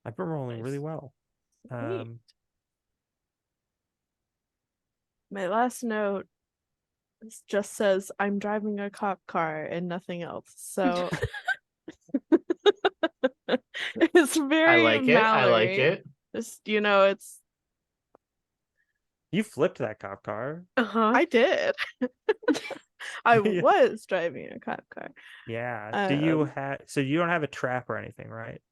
I've been rolling really Nice. well. Sweet. My last note just says I'm driving a cop car and nothing else. So it's very I like it. I like Mallory. it. Just it's You flipped that cop car. Uh-huh. I did. I Yeah. was driving a cop car. Yeah. Do you Um, have? So you don't have a trap or anything, right?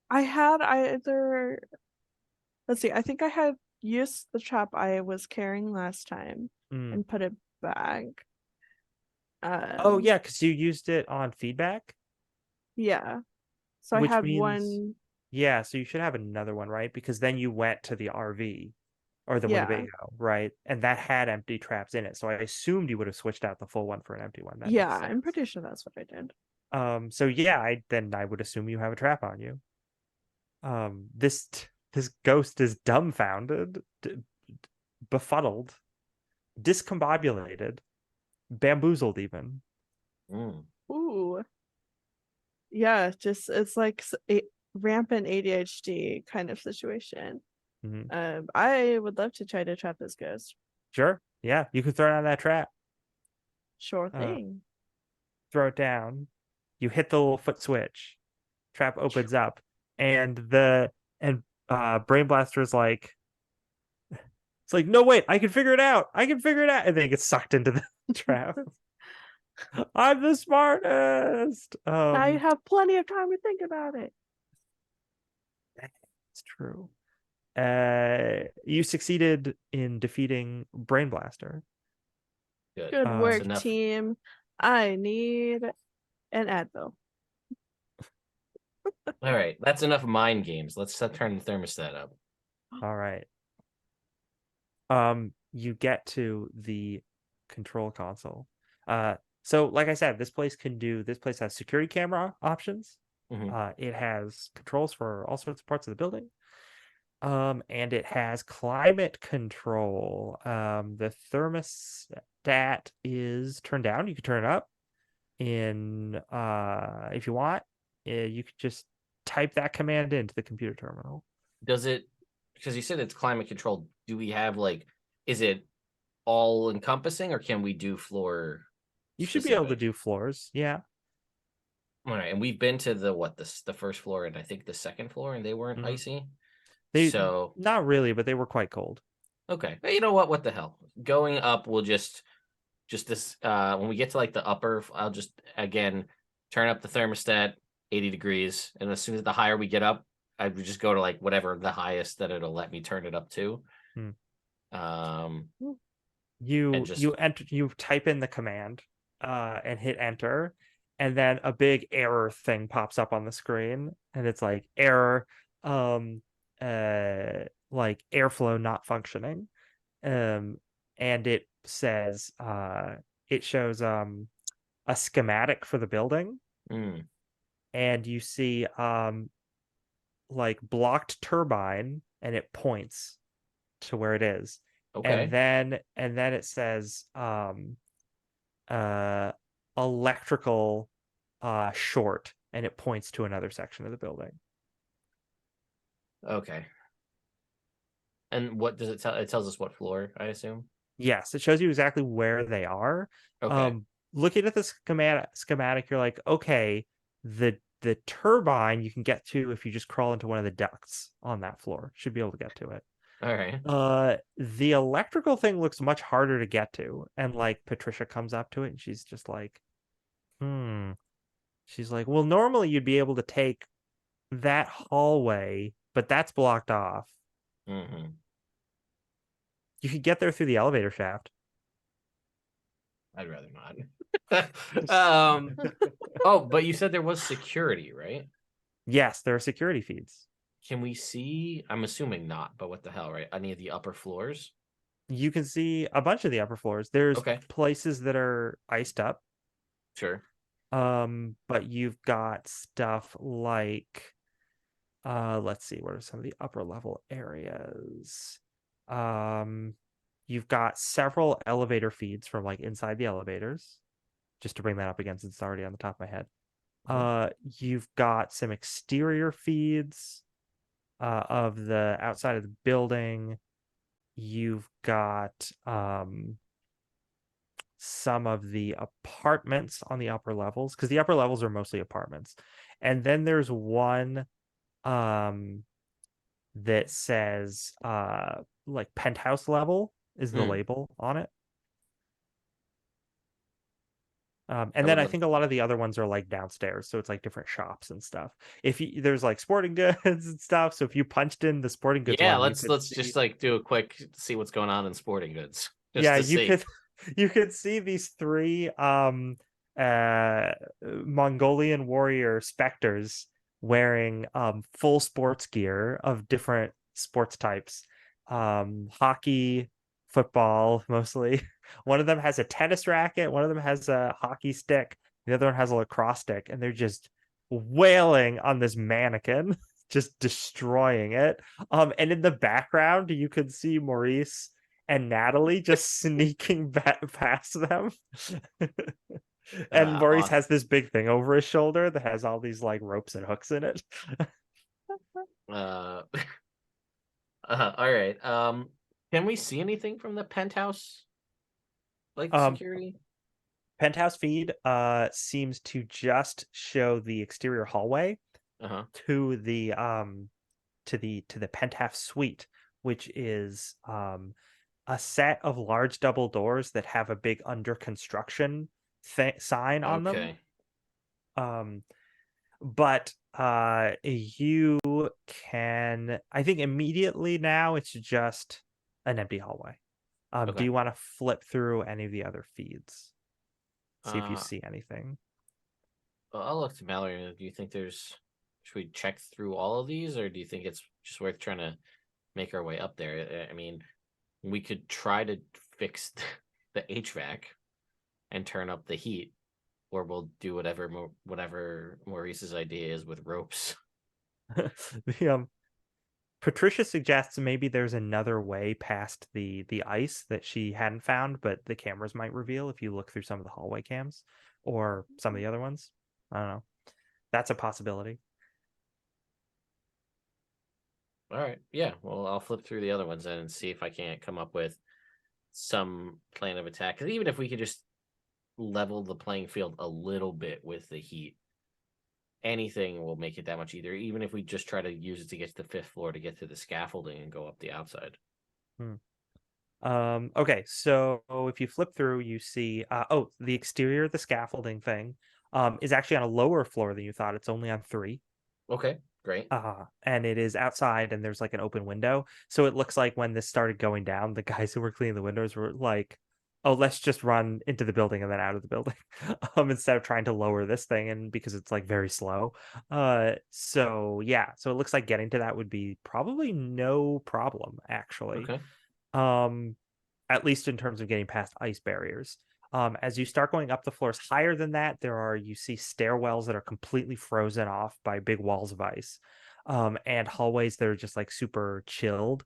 I had either, let's see, I think I had used the trap I was carrying last time Mm. and put it back. Oh yeah, because you used it on feedback, Yeah. So I which had means one. yeah. So you should have another one, right? Because then you went to the RV or the Yeah. Winnebago, right? And that had empty traps in it. So I assumed you would have switched out the full one for an empty one. That Yeah, makes I'm sense. pretty sure that's what I did. So yeah, I would assume you have a trap on you. This ghost is dumbfounded, befuddled, discombobulated, bamboozled even. Mm. Ooh. Yeah, just it's like a rampant ADHD kind of situation. Mhm. I would love to try to trap this ghost. Sure. Yeah, you could throw down that trap. Sure Uh, thing. throw it down. You hit the little foot switch. Trap opens up, and Brain Blaster's like, it's like, no wait, I can figure it out. I can figure it out, and then it gets sucked into the trap. I'm the smartest. Now you have plenty of time to think about it. It's true. You succeeded in defeating Brain Blaster. Good. Good That's work, enough. team. I need an Advil. All right, that's enough mind games. Let's turn the thermostat up. All right. You get to the control console. So like I said, this place has security camera options. Mhm. It has controls for all sorts of parts of the building. And it has climate control. The thermostat is turned down. You can turn it up if you want. You could just type that command into the computer terminal. Does it, because you said it's climate controlled, do we have is it all encompassing or can we do floor You should be able to specific? do floors. Yeah. All right, and we've been to the first floor and I think the second floor, and they weren't Mhm. icy. They So not really, but they were quite cold. okay, you know what? What the hell? Going up, we'll just this when we get to the upper, I'll just again turn up the thermostat 80 degrees, and as soon as the higher we get up, I would just go to whatever the highest that it'll let me turn it up to. Hmm. And You just you type in the command and hit enter, and then a big error thing pops up on the screen, and it's like error like airflow not functioning. And it says it shows a schematic for the building, and you see blocked turbine, and it points to where it is. okay. And then it says electrical short, and it points to another section of the building. Okay. And what does it tell? It tells us what floor, I assume. Yes, it shows you exactly where they are. Okay. Looking at the schematic, you're like, okay, the turbine you can get to if you just crawl into one of the ducts on that floor. Should be able to get to it. All right. The electrical thing looks much harder to get to, and Patricia comes up to it, and she's just like, she's like, well, normally you'd be able to take that hallway, but that's blocked off. Mm-hmm. You could get there through the elevator shaft. I'd rather not. Oh, but you said there was security, right? Yes, there are security feeds. Can we see? I'm assuming not, but what the hell, right? Any of the upper floors? You can see a bunch of the upper floors. There's Okay. places that are iced up. Sure. But you've got stuff like let's see, what are some of the upper level areas? You've got several elevator feeds from inside the elevators, just to bring that up again since it's already on the top of my head. You've got some exterior feeds of the outside of the building. You've got some of the apartments on the upper levels, because the upper levels are mostly apartments. And then there's one that says penthouse level, is the Hmm. label on it. And I then would I love. think a lot of the other ones are like downstairs, so it's like different shops and stuff. If you there's like sporting goods and stuff, so if you punched in the sporting goods Yeah, one, you let's could let's see, just like do a quick see what's going on in sporting goods, just yeah, to you see. could you could see these three Mongolian warrior specters wearing full sports gear of different sports types. Hockey, football mostly. One of them has a tennis racket, one of them has a hockey stick, the other one has a lacrosse stick, and they're just wailing on this mannequin, just destroying it. And in the background, you could see Maurice and Natalie just sneaking back past them. And Maurice Awesome. has this big thing over his shoulder that has all these like ropes and hooks in it. Uh, all right. Can we see anything from the penthouse, like Um, security? Penthouse feed seems to just show the exterior hallway Uh-huh. to the penthouse suite, which is a set of large double doors that have a big under construction sign on them. Okay. But you can, I think immediately now it's just an empty hallway. Do Okay. you want to flip through any of the other feeds? See if you Uh, see anything. well, I'll look to Mallory. Do you think should we check through all of these, or do you think it's just worth trying to make our way up there? I mean, we could try to fix the HVAC and turn up the heat, or we'll do whatever Maurice's idea is with ropes. the Patricia suggests maybe there's another way past the ice that she hadn't found, but the cameras might reveal if you look through some of the hallway cams or some of the other ones. I don't know. That's a possibility. All right. Yeah. Well, I'll flip through the other ones then and see if I can't come up with some plan of attack. Because even if we could just level the playing field a little bit with the heat, anything will make it that much easier. Even if we just try to use it to get to the 5th floor to get to the scaffolding and go up the outside. Okay, so if you flip through, you see the exterior of the scaffolding thing is actually on a lower floor than you thought. It's only on 3. Okay. Great. And it is outside and there's like an open window. So it looks like when this started going down, the guys who were cleaning the windows were like, oh, let's just run into the building and then out of the building. Instead of trying to lower this thing, and because it's like very slow. So yeah, so it looks like getting to that would be probably no problem, actually. Okay. At least in terms of getting past ice barriers. As you start going up the floors higher than that, you see stairwells that are completely frozen off by big walls of ice, and hallways that are just like super chilled.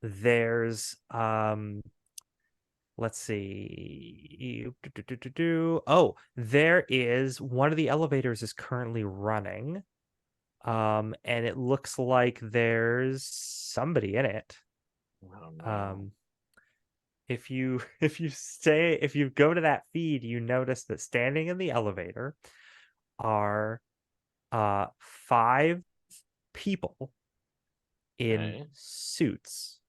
There's let's see. Oh, there is one of the elevators is currently running, and it looks like there's somebody in it. Oh, no. If you go to that feed, you notice that standing in the elevator are 5 people in Okay. suits,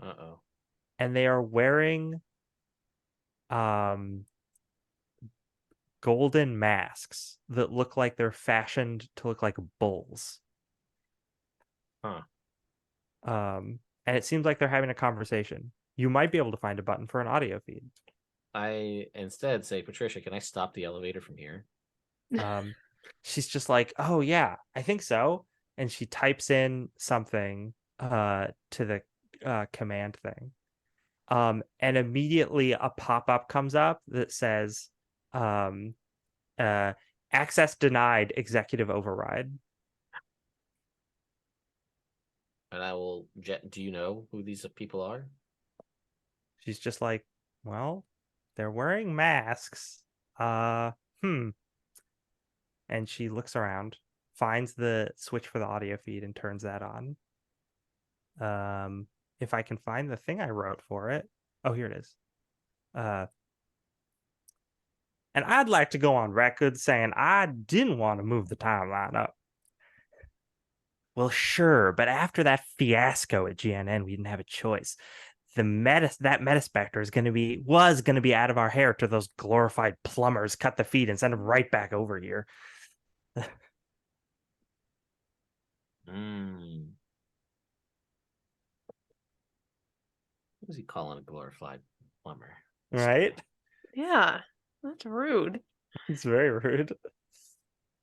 Uh-oh. and they are wearing golden masks that look like they're fashioned to look like bulls. Huh. And it seems like they're having a conversation. You might be able to find a button for an audio feed. I instead say, Patricia, can I stop the elevator from here? She's just like, oh yeah, I think so. And she types in something to the command thing. And immediately a pop-up comes up that says access denied, executive override. And I will do you know who these people are? She's just like, well, they're wearing masks. And she looks around, finds the switch for the audio feed and turns that on. If I can find the thing I wrote for it. Oh, here it is. And I'd like to go on record saying I didn't want to move the timeline up. Well, sure, but after that fiasco at GNN, we didn't have a choice. That Metaspectre was gonna be out of our hair till those glorified plumbers cut the feed and send them right back over here. What was he calling a glorified plumber? Right? Yeah, that's rude. It's very rude.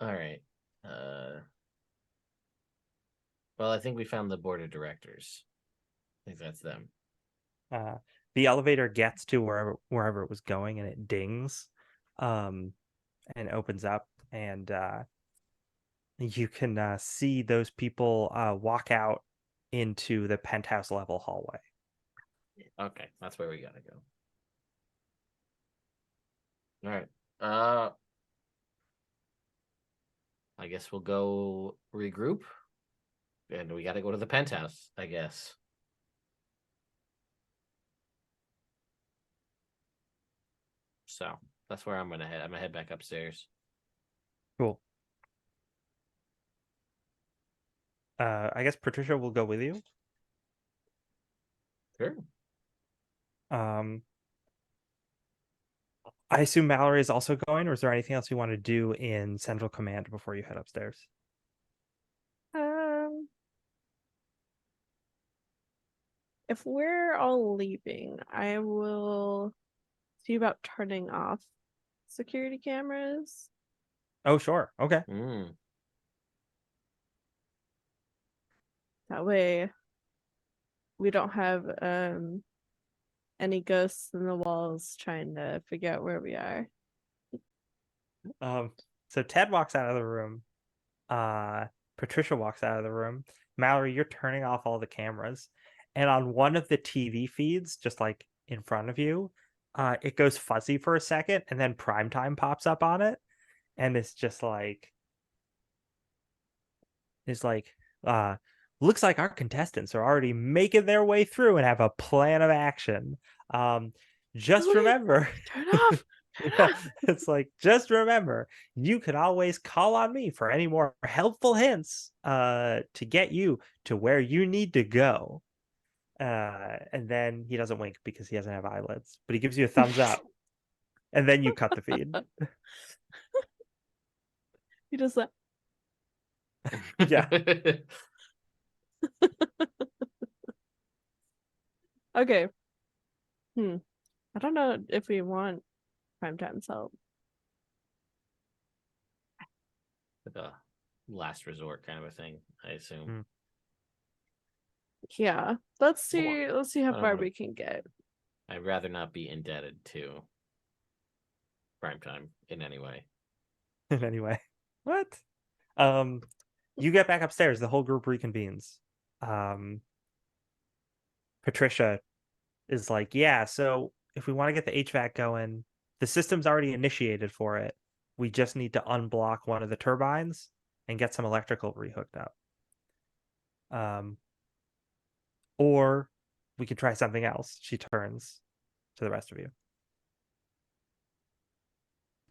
All right. Well, I think we found the board of directors. I think that's them. The elevator gets to wherever it was going, and it dings, and opens up, and you can see those people walk out into the penthouse level hallway. Okay, that's where we gotta go. All right. I guess we'll go regroup, and we gotta go to the penthouse, I guess. So that's where I'm gonna head. I'm gonna head back upstairs. Cool. I guess Patricia will go with you. Sure. I assume Mallory is also going, or is there anything else you want to do in Central Command before you head upstairs? If we're all leaving, I will see about turning off security cameras. Oh, sure. Okay. That way we don't have any ghosts in the walls trying to figure out where we are. So Ted walks out of the room. Patricia walks out of the room. Mallory, you're turning off all the cameras. And on one of the TV feeds, just like in front of you, it goes fuzzy for a second, and then primetime pops up on it. And it's just like, looks like our contestants are already making their way through and have a plan of action. Just remember, turn off. It's like, just remember, you can always call on me for any more helpful hints to get you to where you need to go. And then he doesn't wink because he doesn't have eyelids, but he gives you a thumbs up. And then you cut the feed. He does that. Yeah. Okay. I don't know if we want Primetime's help. The last resort kind of a thing, I assume. Yeah. Let's see how far we can get. I'd rather not be indebted to Primetime in any way. Anyway, what? You get back upstairs. The whole group reconvenes. Patricia is like, yeah, so if we want to get the HVAC going, the system's already initiated for it. We just need to unblock one of the turbines and get some electrical rehooked up. Or we could try something else. She turns to the rest of you.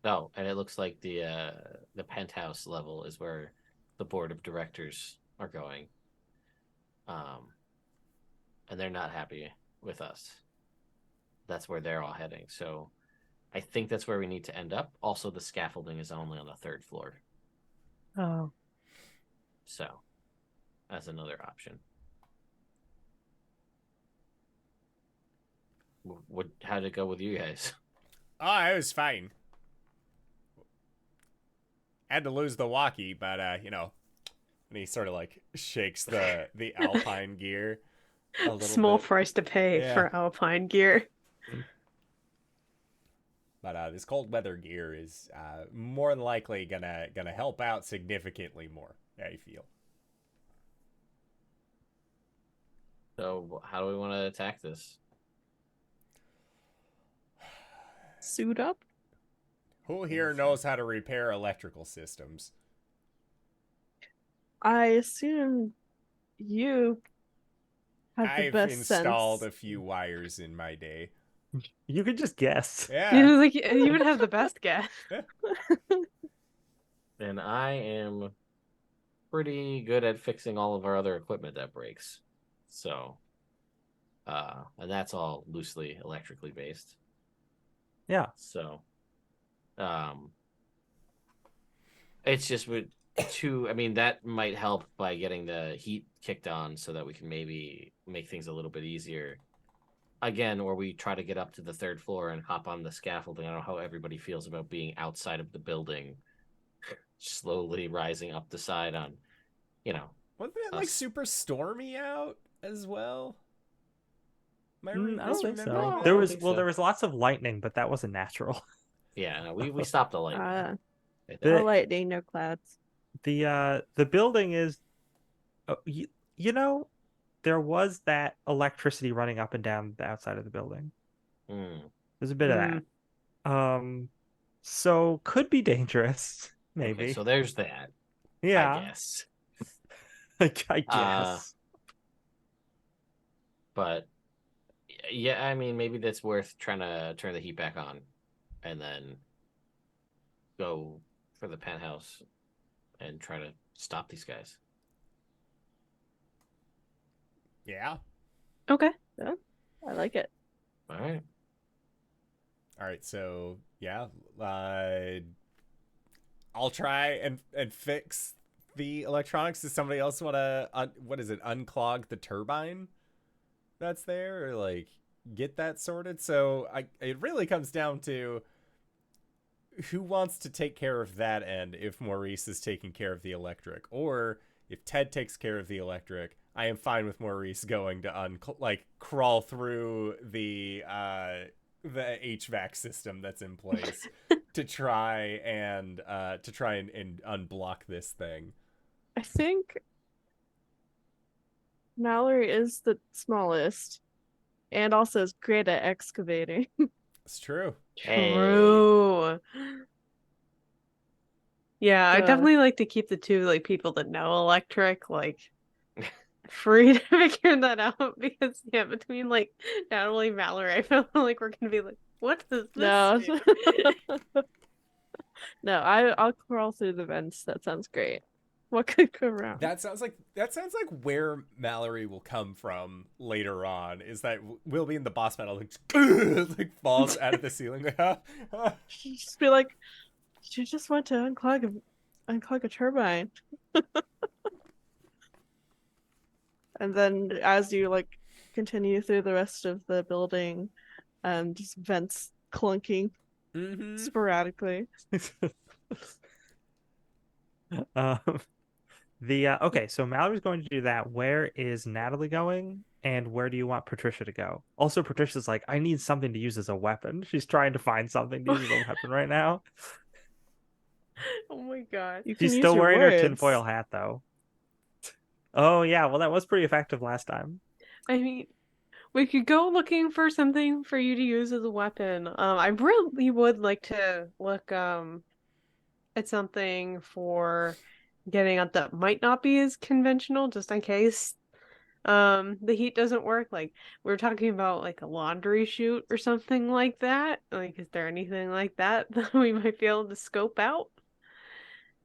Oh, and it looks like the penthouse level is where the board of directors are going. And they're not happy with us. That's where they're all heading. So I think that's where we need to end up. Also, the scaffolding is only on the 3rd floor. Oh. So, as another option. How did it go with you guys? Oh, it was fine. Had to lose the walkie, but and he sort of like shakes the alpine gear a little Small bit. price to pay for alpine gear. But this cold weather gear is more than likely gonna help out significantly more, I feel. So how do we want to attack this? Suit up? Who here knows how to repair electrical systems? I assume you have the I've best installed sense. a few wires in my day. You could just guess. Yeah. It was like you would have the best guess. And I am pretty good at fixing all of our other equipment that breaks. So, and that's all loosely electrically based. Yeah. So, it's just I mean, that might help by getting the heat kicked on so that we can maybe make things a little bit easier. Again, or we try to get up to the 3rd floor and hop on the scaffolding. I don't know how everybody feels about being outside of the building, slowly rising up the side on, Wasn't it like super stormy out as well? Am I I don't think misremembering so. that? There I was think so. there was lots of lightning, but that wasn't natural. Yeah, no, we stopped the lightning. I think. The- No lightning, no clouds. The building is, you know, there was that electricity running up and down the outside of the building. There's a bit of that. So could be dangerous, maybe. Okay, so there's that. Yeah, I guess. I guess. But yeah, I mean, maybe that's worth trying to turn the heat back on, and then go for the penthouse and try to stop these guys. Yeah. Okay. I like it. All right. All right. So yeah, I'll try and fix the electronics. Does somebody else want to unclog the turbine that's there, or like get that sorted? So it really comes down to who wants to take care of that end. If Maurice is taking care of the electric, or if Ted takes care of the electric, I am fine with Maurice going to crawl through the HVAC system that's in place to try and unblock this thing. I think Mallory is the smallest and also is great at excavating. It's true. True. Yeah, I So- definitely like to keep the two like people that know electric free to figure that out, because between like Natalie and Mallory, I feel like we're gonna be like, what does this No. do? No, I'll crawl through the vents. That sounds great. What could go wrong? That sounds like where Mallory will come from later on. Is that we'll be in the boss battle, like falls out of the ceiling. She'll just be like, she just went to unclog a turbine. And then as you continue through the rest of the building, just vents clunking sporadically. Okay, so Mallory's going to do that. Where is Natalie going? And where do you want Patricia to go? Also, Patricia's like, I need something to use as a weapon. She's trying to find something to use as a weapon right now. Oh my god. You can She's use still your wearing her words. tinfoil hat, though. Oh, yeah. Well, that was pretty effective last time. I mean, we could go looking for something for you to use as a weapon. I really would like to look at something for getting out that might not be as conventional, just in case the heat doesn't work. Like we were talking about like a laundry chute or something like that. Like, is there anything like that that we might be able to scope out?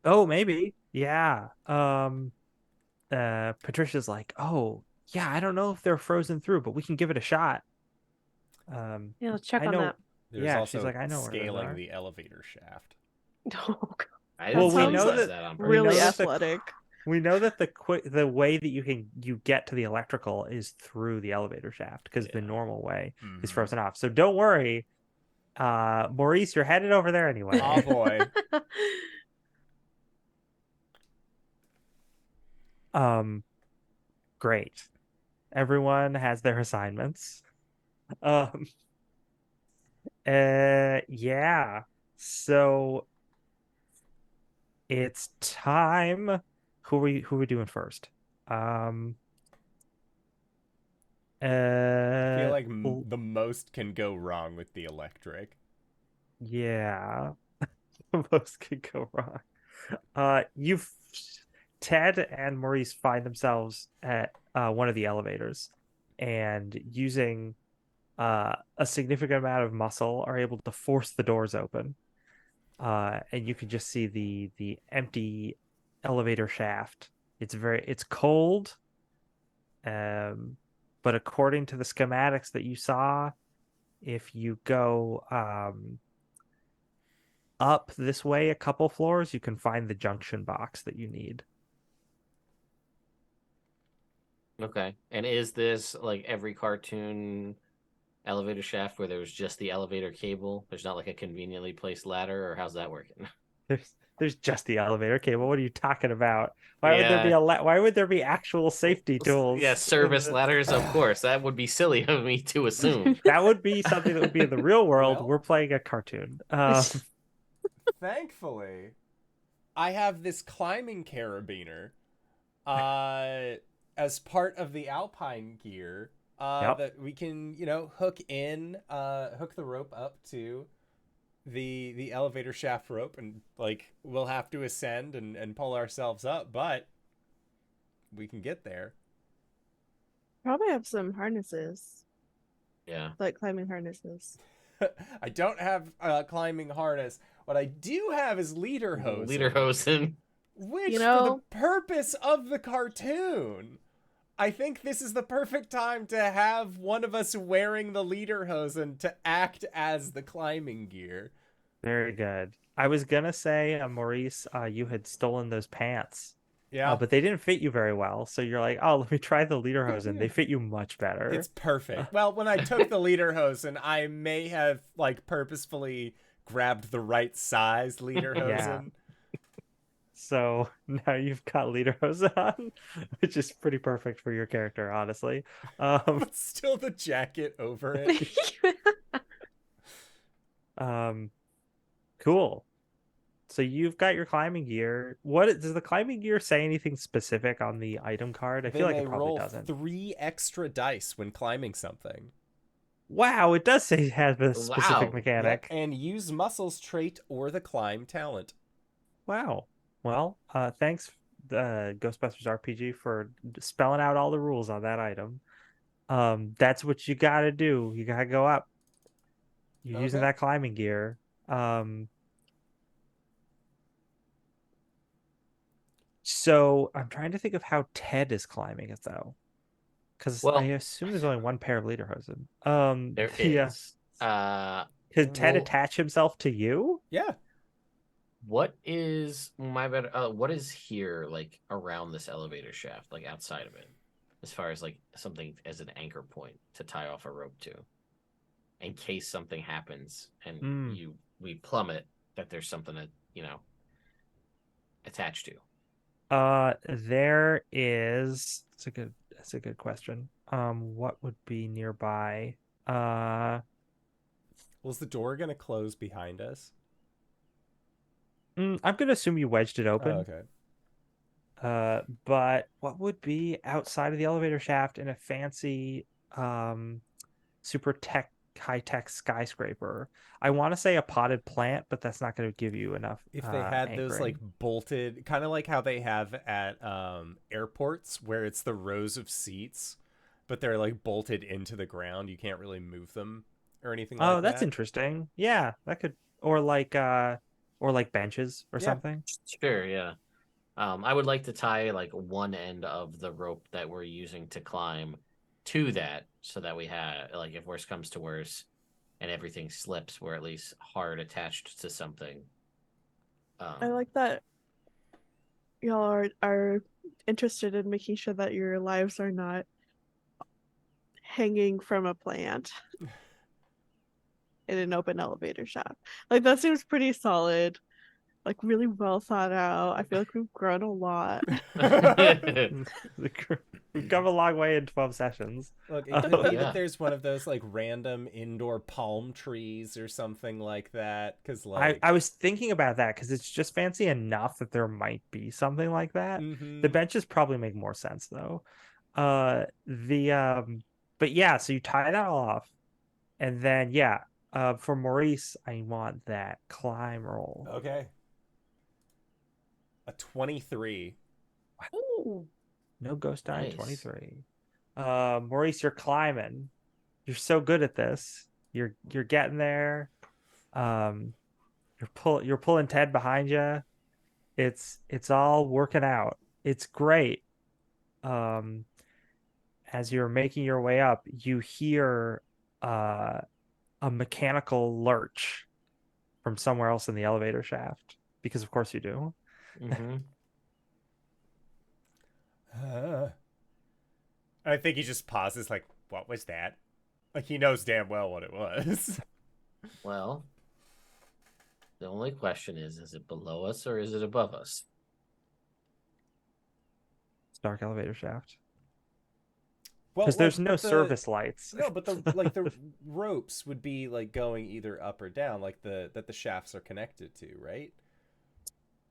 Oh, maybe. Yeah. Patricia's like, oh, yeah, I don't know if they're frozen through, but we can give it a shot. Yeah, let's check I on know. that. There's Yeah, also she's like, I know where those scaling are. the elevator shaft. Oh god. I Well, didn't we know realize that- on we Really know that the- athletic. We know that the way that you get to the electrical is through the elevator shaft, because the normal way is frozen off. So don't worry, Maurice, you're headed over there anyway. Oh boy. Great. Everyone has their assignments. Yeah. So it's time. Who are we doing first? I feel like well, the most can go wrong with the electric. yeah. The most could go wrong. Ted and Maurice find themselves at one of the elevators, and using a significant amount of muscle are able to force the doors open. And you can just see the empty elevator shaft It's cold. But according to the schematics that you saw, if you go up this way a couple floors, you can find the junction box that you need. Okay. And is this like every cartoon elevator shaft where there was just the elevator cable? There's not like a conveniently placed ladder, or how's that working? There's just the elevator cable. What are you talking about? Why would there be Yeah. why would there be actual safety tools? Yeah, service ladders, of course. That would be silly of me to assume. That would be something that would be in the real world. Well- We're playing a cartoon. Thankfully, I have this climbing carabiner as part of the alpine gear Yep. that we can, hook the rope up to the elevator shaft rope, and like we'll have to ascend and pull ourselves up, but we can get there. Probably have some harnesses, Yeah. like climbing harnesses. I don't have a climbing harness. What I do have is lederhosen. Lederhosen. Which, You for know- the purpose of the cartoon, I think this is the perfect time to have one of us wearing the lederhosen to act as the climbing gear. Very good. I was gonna say, Maurice, you had stolen those pants. Yeah, But they didn't fit you very well. So you're like, oh, let me try the lederhosen. They fit you much better. it's perfect. Well, when I took the lederhosen, I may have like purposefully grabbed the right size lederhosen. So now you've got lederhosen on, which is pretty perfect for your character, honestly. But still the jacket over it. Cool. So you've got your climbing gear. Does the climbing gear say anything specific on the item card? I They feel like may it probably roll doesn't. 3 extra dice when climbing something. Wow, it does say it has a specific Wow. mechanic. Yep, and use muscles trait or the climb talent. Wow. Well, thanks, Ghostbusters RPG, for spelling out all the rules on that item. That's what you gotta do. You gotta go up. You're using Okay. that climbing gear. So I'm trying to think of how Ted is climbing it though, because Well- I assume there's only one pair of lederhosen. There Yeah. is. Could Ted well- attach himself to you? Yeah. What is what is here like around this elevator shaft, like outside of it, as far as like something as an anchor point to tie off a rope to, in case something happens and we plummet, that there's something to attached to. There is. That's a good question. What would be nearby? Was the door gonna close behind us? I'm gonna assume you wedged it open. Oh, okay. But what would be outside of the elevator shaft in a fancy, super high tech skyscraper? I want to say a potted plant, but that's not going to give you enough. If they had those anchoring. like bolted, kind of like how they have at airports, where it's the rows of seats, but they're like bolted into the ground. You can't really move them or anything like that. Oh, that's interesting. Yeah, that could, or like benches or Yeah. something. Sure, yeah. I would like to tie like one end of the rope that we're using to climb to that, so that we have, like, if worse comes to worse and everything slips, we're at least hard attached to something. I like that y'all are interested in making sure that your lives are not hanging from a plant in an open elevator shaft. Like that seems pretty solid. Like really well thought out. I feel like we've grown a lot. We've come a long way in 12 sessions. Look, it could be Yeah. that there's one of those like random indoor palm trees or something like that. Because like, I was thinking about that because it's just fancy enough that there might be something like that. Mhm. The benches probably make more sense though. But yeah, so you tie that all off, and then for Maurice, I want that climb roll. Okay. A 23. Ooh. No ghost die Nice. 23. Maurice, you're climbing. You're so good at this. You're getting there. You're pulling Ted behind you. It's all working out. it's great. Um, as you're making your way up, you hear uh, a mechanical lurch from somewhere else in the elevator shaft, because of course you do. Mm-hmm. I think he just pauses, like, what was that? Like, he knows damn well what it was. Well, the only question is it below us or is it above us? It's dark elevator shaft. Well, Because there's no but service lights. No, but the ropes would be like going either up or down, like that the shafts are connected to, right?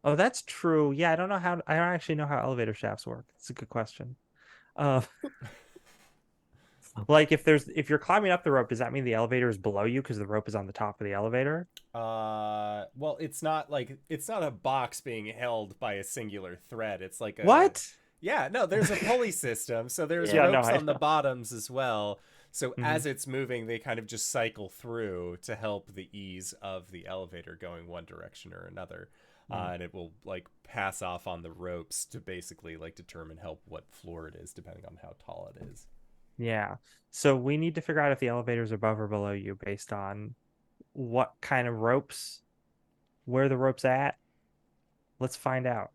Oh, that's true. Yeah, I don't actually know how elevator shafts work. It's a good question. Uh, like if you're climbing up the rope, does that mean the elevator is below you because the rope is on the top of the elevator? Well, it's not a box being held by a singular thread. It's like a What? Yeah, no, there's a pulley system, so there's Yeah, ropes no, I on the know. bottoms as well. So Mhm. as it's moving, they kind of just cycle through to help the ease of the elevator going one direction or another. And it will like pass off on the ropes to basically like determine what floor it is depending on how tall it is. Yeah. So we need to figure out if the elevator is above or below you based on what kind of ropes, where the rope's at. Let's find out.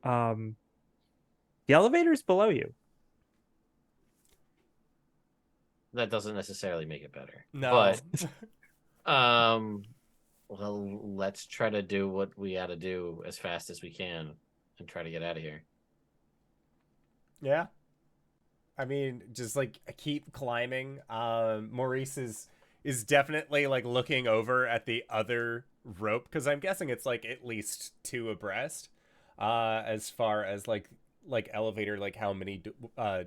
Um, the elevator's below you. That doesn't necessarily make it better. No. But well, let's try to do what we got to do as fast as we can and try to get out of here. Yeah. I mean, just like keep climbing. Maurice is definitely like looking over at the other rope because I'm guessing it's like at least two abreast. As far as like elevator, like how many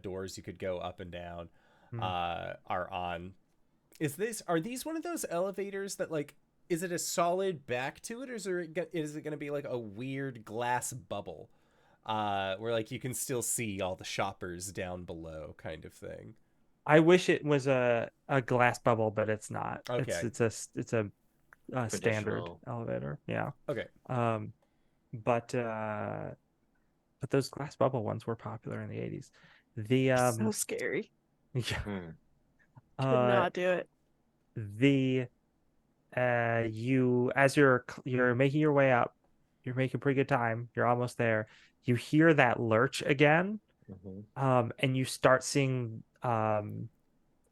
doors you could go up and down, Hmm. are on. Are these one of those elevators that like? Is it a solid back to it, or is it going to be like a weird glass bubble? Where like you can still see all the shoppers down below, kind of thing. I wish it was a glass bubble, but it's not. Okay. It's a standard Traditional. elevator. Yeah. Okay. Um, but those glass bubble ones were popular in the 80s. The So scary. yeah. Hmm. Could not do it. The you as you're making your way up, you're making pretty good time. You're almost there. You hear that lurch again, Mm-hmm. and you start seeing or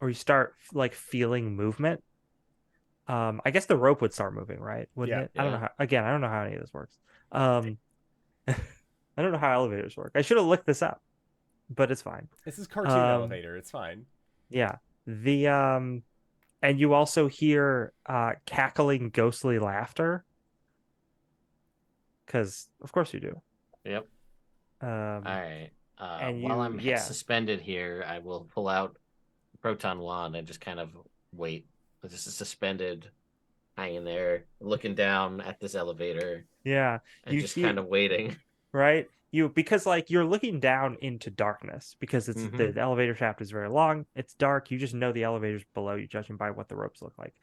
you start like feeling movement. I guess the rope would start moving, right? Wouldn't Yeah. it? I don't know Yeah. how. Again, I don't know how any of this works. Um, I don't know how elevators work. I should have looked this up, but it's fine. This is cartoon Um, elevator. It's fine. yeah. The and you also hear cackling ghostly laughter, because of course you do. Yep. Um, All right. and While you, I'm yeah, suspended here, I will pull out the proton wand and just kind of wait. Just suspended, hanging there, looking down at this elevator yeah, and you just hear, kind of waiting. right? Because like you're looking down into darkness because it's Mhm. the elevator shaft is very long. It's dark. You just know the elevator's below you, judging by what the ropes look like.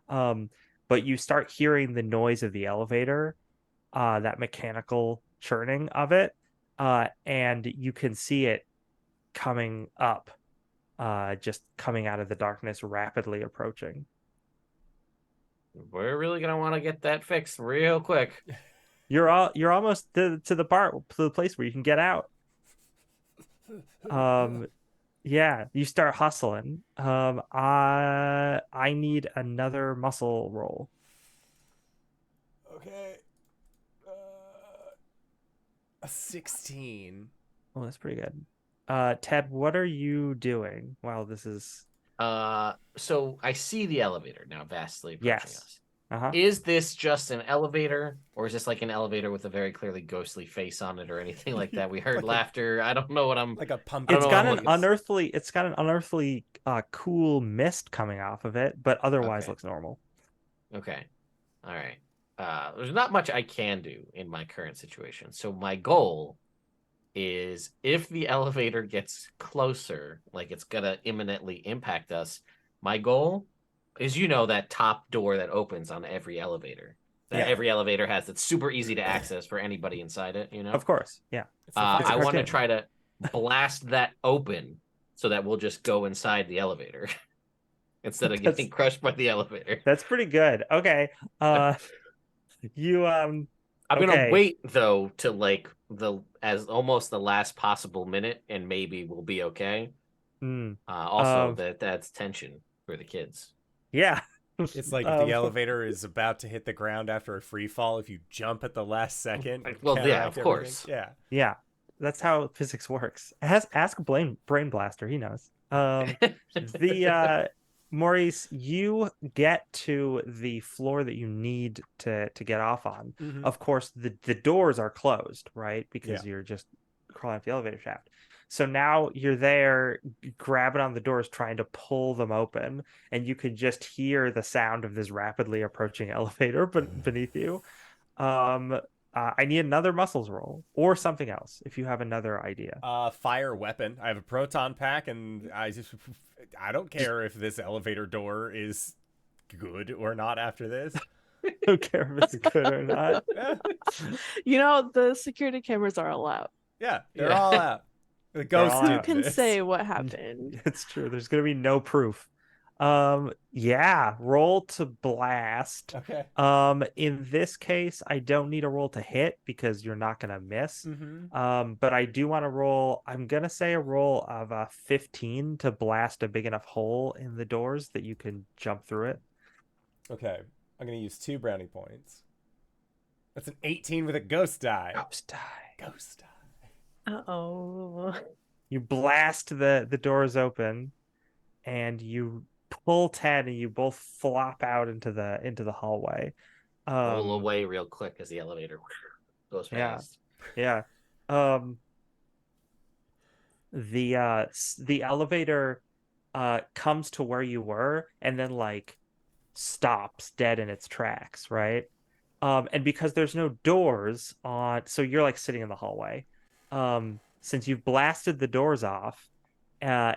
Um, but you start hearing the noise of the elevator, that mechanical churning of it, and you can see it coming up, just coming out of the darkness, rapidly approaching. We're really gonna want to get that fixed real quick. You're almost to the place where you can get out. Yeah, you start hustling. I need another muscle roll. Okay. A 16. Oh, that's pretty good. Ted, what are you doing while this is? So I see the elevator now vastly approaching Yes. us. Uh-huh. Is this just an elevator, or is this like an elevator with a very clearly ghostly face on it, or anything like that? We heard Like a- laughter. I don't know what I'm. Like a I pumpkin. don't It's know got what an I'm looking. unearthly, cool mist coming off of it, but otherwise Okay. looks normal. Okay. All right. There's not much I can do in my current situation. So my goal is if the elevator gets closer, like it's gonna imminently impact us, my goal is that top door that opens on every elevator. that Yeah. every elevator has. That's super easy to access for anybody inside it. You know. Of course, yeah. It's the fire I want to cartoon. try to blast that open so that we'll just go inside the elevator instead of getting crushed by the elevator. That's pretty good. Okay. You I'm gonna okay. wait though to like as almost the last possible minute, and maybe we'll be okay. Mm, Also, that's tension for the kids. yeah. It's like if the elevator is about to hit the ground after a free fall, if you jump at the last second, Well, yeah, counteract of everything. course. Yeah. Yeah. That's how physics works. Ask Brain Blaster, he knows. Maurice, you get to the floor that you need to get off on. Mhm. Of course, the doors are closed, right? Because Yeah. you're just crawling up the elevator shaft. So now you're there grabbing on the doors, trying to pull them open, and you could just hear the sound of this rapidly approaching elevator beneath you. I need another muscles roll or something else if you have another idea. Fire weapon. I have a proton pack, and I don't care if this elevator door is good or not after this. I don't care if it's good or not. Yeah, You know, the security cameras are allowed. yeah, they're Yeah. all out. The ghost all Who did out. can this. say what happened? It's true. There's gonna be no proof. Yeah, roll to blast. Okay. In this case, I don't need a roll to hit because you're not gonna miss. Mm-hmm. But I do want to roll. I'm gonna say a roll of 15 to blast a big enough hole in the doors that you can jump through it. Okay. I'm gonna use 2 brownie points. That's an 18 with a ghost die. Ghost die. Ghost die. Uh-oh. You blast the doors open, and you pull Ted, and you both flop out into the hallway. Roll away real quick as the elevator goes Yeah. past. Yeah. The elevator comes to where you were and then like stops dead in its tracks, right? And because there's no doors on, so you're like sitting in the hallway. Since you've blasted the doors off, and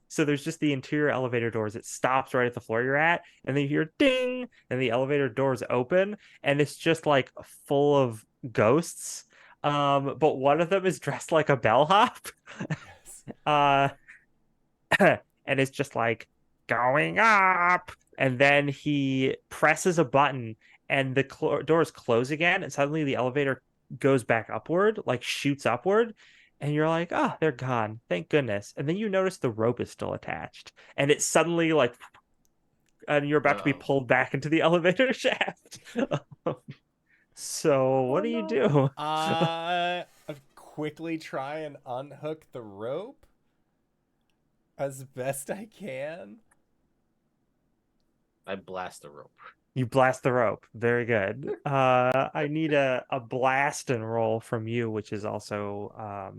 so there's just the interior elevator doors. It stops right at the floor you're at, and then you hear ding, and the elevator doors open, and it's just like full of ghosts. But one of them is dressed like a bellhop. Yes. And it's just like going up, and then he presses a button, and the doors close again, and suddenly the elevator goes back upward, like shoots upward, and you're like, oh, they're gone, thank goodness. And then you notice the rope is still attached, and it's suddenly like, and you're about to be pulled back into the elevator shaft. So what do you do? I quickly try and unhook the rope as best I can. I blast the rope. You blast the rope. Very good. I need a blast and roll from you, which is also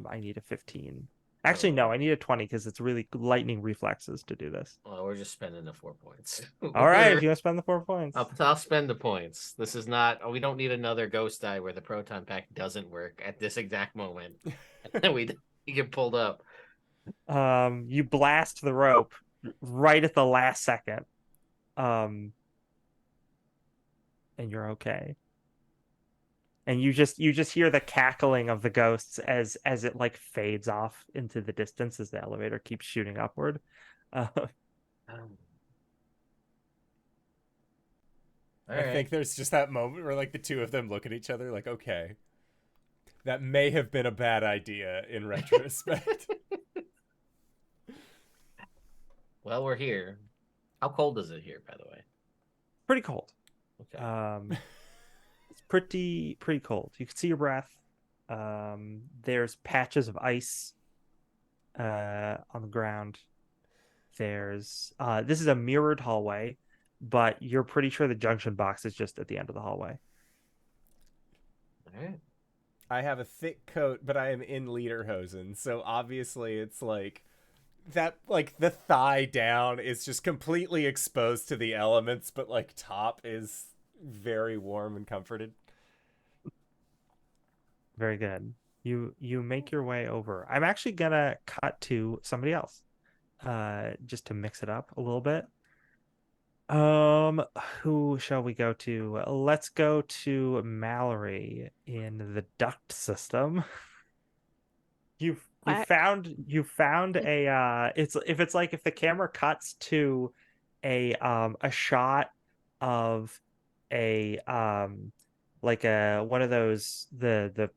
I need a 15. Actually, no, I need a 20 because it's really lightning reflexes to do this. Well, we're just spending the 4 points. All right, if you want to spend the 4 points. I'll spend the points. This is not. We don't need another ghost die where the proton pack doesn't work at this exact moment, and we get pulled up. You blast the rope right at the last second. And you're okay. And you just hear the cackling of the ghosts as it like fades off into the distance as the elevator keeps shooting upward. I think there's just that moment where like the two of them look at each other like, okay, that may have been a bad idea in retrospect. Well, we're here. How cold is it here, by the way? Pretty cold. Okay. It's pretty cold. You can see your breath. There's patches of ice on the ground. There's this is a mirrored hallway, but you're pretty sure the junction box is just at the end of the hallway. All right. I have a thick coat, but I am in lederhosen, so obviously it's like that, like the thigh down is just completely exposed to the elements, but like top is very warm and comforted. Very good. You make your way over. I'm actually gonna cut to somebody else, just to mix it up a little bit. Who shall we go to? Let's go to Mallory in the duct system. I You found a it's like if the camera cuts to a shot of a like a one of those the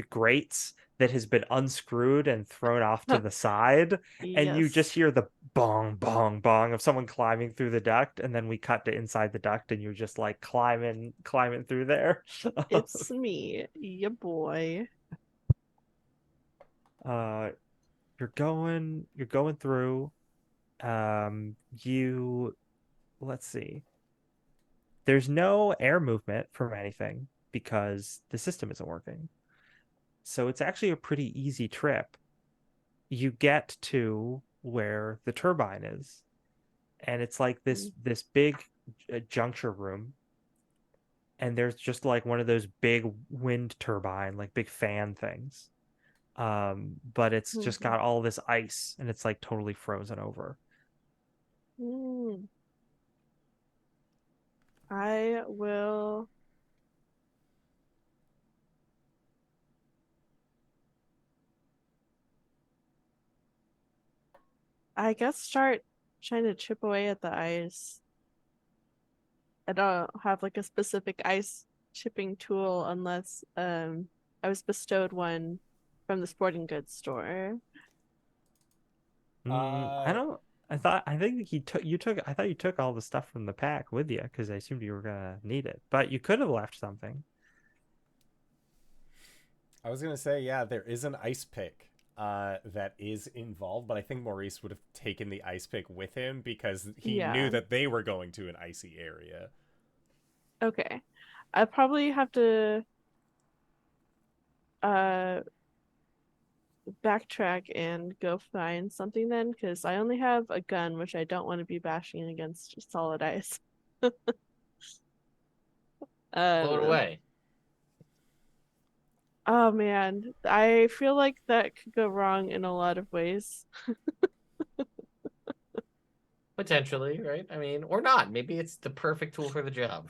grates that has been unscrewed and thrown off to the side, and you just yes, hear the bong bong bong of someone climbing through the duct, and then we cut to inside the duct and you're just like climbing through there. it's me, ya boy. uh you're going through. You let's see. There's no air movement from anything because the system isn't working. So it's actually a pretty easy trip. You get to where the turbine is, and it's like this big juncture room, and there's just like one of those big wind turbine, like big fan things. But it's just Mhm. got all this ice and it's like totally frozen over. Mm. I will. I guess start trying to chip away at the ice. I don't have like a specific ice chipping tool unless I was bestowed one from the sporting goods store. I don't. I think he took you took. I thought you took all the stuff from the pack with you because I assumed you were gonna need it. But you could have left something. I was gonna say, yeah, there is an ice pick that is involved, but I think Maurice would have taken the ice pick with him because he knew Yeah. that they were going to an icy area. Okay. I probably have to uh backtrack and go find something then, because I only have a gun, which I don't want to be bashing against solid ice. Blow it Uh, away. oh man, I feel like that could go wrong in a lot of ways. Potentially, right? I mean, or not. Maybe it's the perfect tool for the job.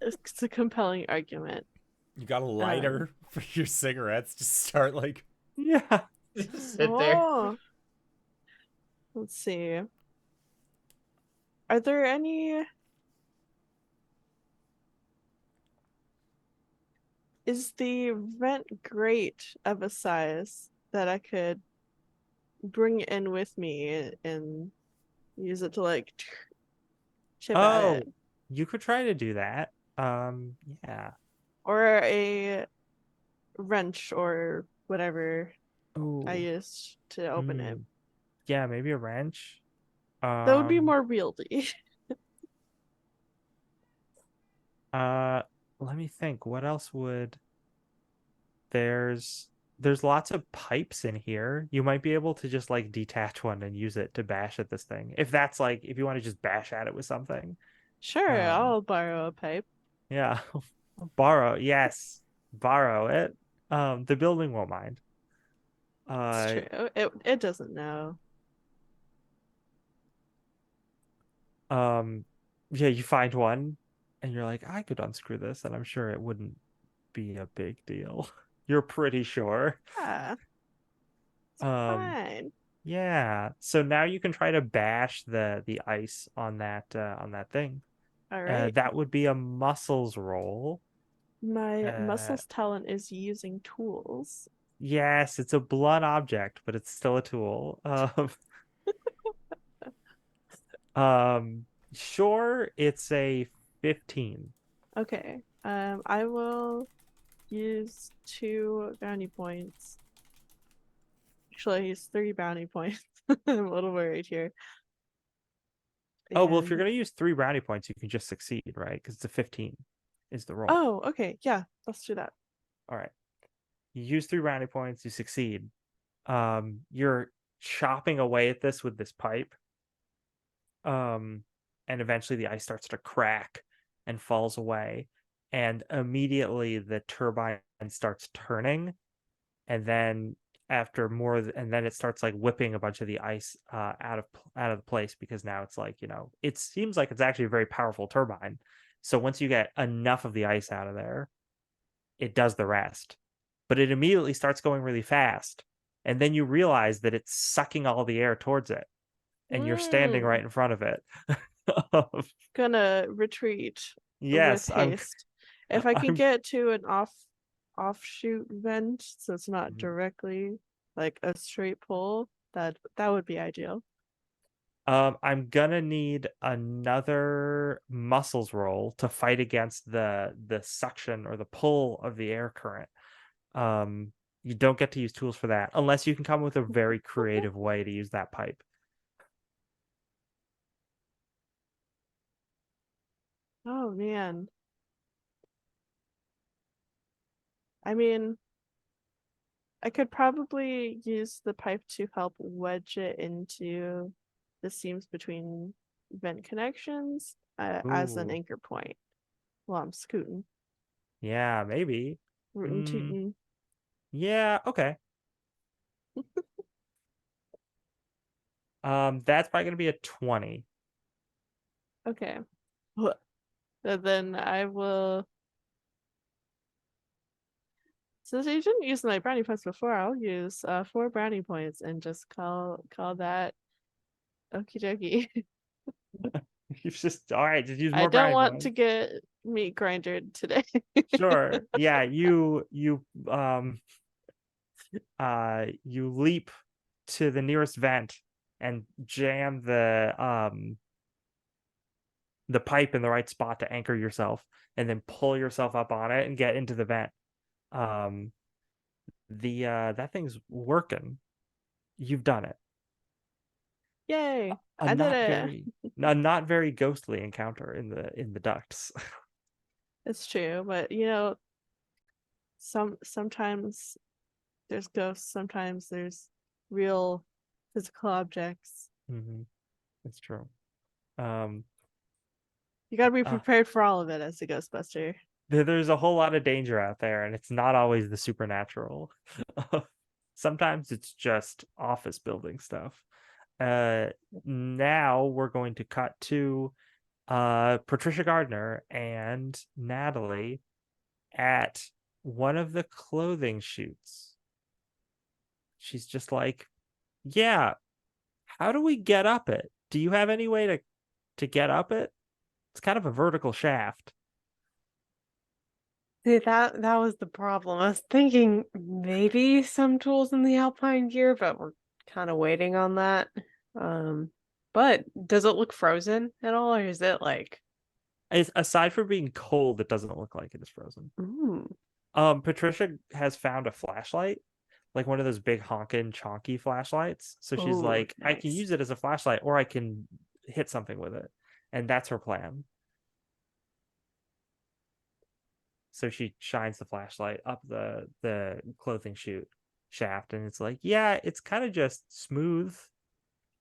It's a compelling argument. You got a Um, lighter for your cigarettes. Just start like Yeah. Just sit there. oh, let's see. Are there any? Is the vent grate of a size that I could bring in with me and use it to like chip at it? Oh, you could try to do that. Yeah. Or a wrench or whatever I Oh. used to open it. Yeah, maybe a wrench. That would be Um. more wieldy. Uh. Let me think. What else would there's lots of pipes in here. You might be able to just like detach one and use it to bash at this thing. If that's like if you want to just bash at it with something. Sure, Um, I'll borrow a pipe. yeah. Borrow. Yes. Borrow it. The building won't mind. It's Uh, true. It doesn't know. um, yeah, you find one and you're like, I could unscrew this, and I'm sure it wouldn't be a big deal. You're pretty sure. Yeah, it's Um, fine. yeah. So now you can try to bash the ice on that thing. All right. That would be a muscles roll. My Uh, muscles talent is using tools. yes, it's a blunt object, but it's still a tool. Sure, it's a 15. Okay. I will use 2 bounty points. Actually, I use 3 bounty points. I'm a little worried here. Oh, well, if you're And gonna use 3 brownie points, you can just succeed, right? Because it's a 15 is the roll. oh, okay, yeah, let's do that. All right. You use 3 brownie points, you succeed. You're chopping away at this with this pipe. Um, and eventually the ice starts to crack and falls away. And immediately the turbine starts turning. And then after more, and then it starts like whipping a bunch of the ice out of the place, because now it's like, it seems like it's actually a very powerful turbine. So once you get enough of the ice out of there, it does the rest. But it immediately starts going really fast, and then you realize that it's sucking all the air towards it, and you're standing right in front of it. Gonna retreat Yes, with haste. If I can I'm- get to an offshoot vent, so it's not Mhm. directly like a straight pull, that would be ideal. I'm gonna need another muscles roll to fight against the suction or the pull of the air current. You don't get to use tools for that unless you can come with a very creative way to use that pipe. Oh man. I mean, I could probably use the pipe to help wedge it into the seams between vent connections as an Ooh. anchor point while I'm scooting, Yeah, maybe. rootin' tootin'. Yeah, okay. That's probably gonna be a 20. Okay. And then I will. Since I didn't use my brownie points before, I'll use 4 brownie points and just call that okie dokie. You just all right, just use I more don't brownie want points. to get meat grindered today. Sure. Yeah, you you leap to the nearest vent and jam the pipe in the right spot to anchor yourself, and then pull yourself up on it and get into the vent. Um that thing's working. You've done it. Yay! A I did not very ghostly encounter in the ducts. It's true, but sometimes there's ghosts, sometimes there's real physical objects. It's true. Um You gotta be uh, prepared for all of it as a Ghostbuster. there's a whole lot of danger out there, and it's not always the supernatural. Sometimes it's just office building stuff. Now we're going to cut to Patricia Gardner and Natalie at one of the clothing shoots. She's just like, yeah, how do we get up it? Do you have any way to get up it? It's kind of a vertical shaft. See, that was the problem. I was thinking maybe some tools in the Alpine gear, but we're kind of waiting on that. But does it look frozen at all, or is it like? Aside from being cold, it doesn't look like it is frozen. Ooh. Patricia has found a flashlight, like one of those big honkin' chonky flashlights. So she's Ooh, like, I can nice. use it as a flashlight, or I can hit something with it, and that's her plan. So she shines the flashlight up the clothing chute shaft, and it's like, yeah, it's kind of just smooth,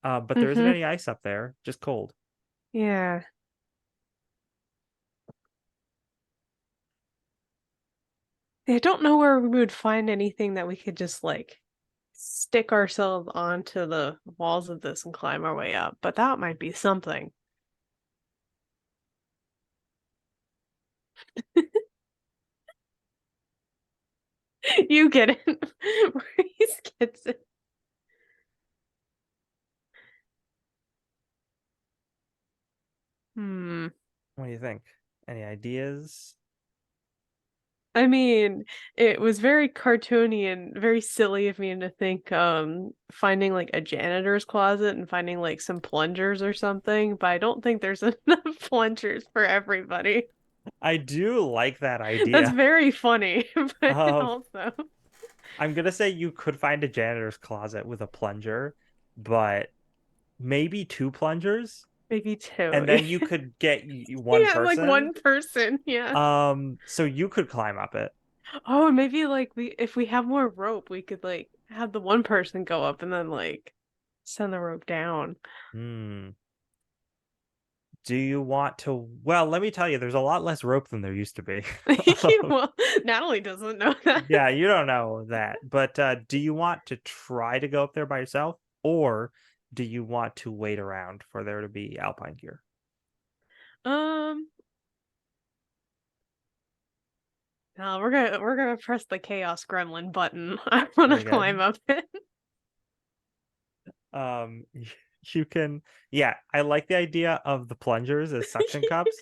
but there isn't any ice up there, just cold. Yeah. I don't know where we would find anything that we could just like stick ourselves onto the walls of this and climb our way up, but that might be something. You get it. Reese gets it. What do you think? Any ideas? I mean, it was very cartoony and very silly of me to think finding like a janitor's closet and finding like some plungers or something, but I don't think there's enough plungers for everybody. I do like that idea. That's very funny, but also I'm gonna say you could find a janitor's closet with a plunger, but maybe 2 plungers, maybe 2. and then you could get one Yeah, like person. one person, yeah. So you could climb up it. Oh, maybe like if we have more rope, we could like have the one person go up and then like send the rope down. Do you want to? Well, let me tell you, there's a lot less rope than there used to be. Well, Natalie doesn't know that. Yeah, you don't know that. But do you want to try to go up there by yourself, or do you want to wait around for there to be alpine gear? Um, no, we're gonna press the chaos gremlin button. I want Very to good. climb up it. Um, you can. Yeah, I like the idea of the plungers as suction cups.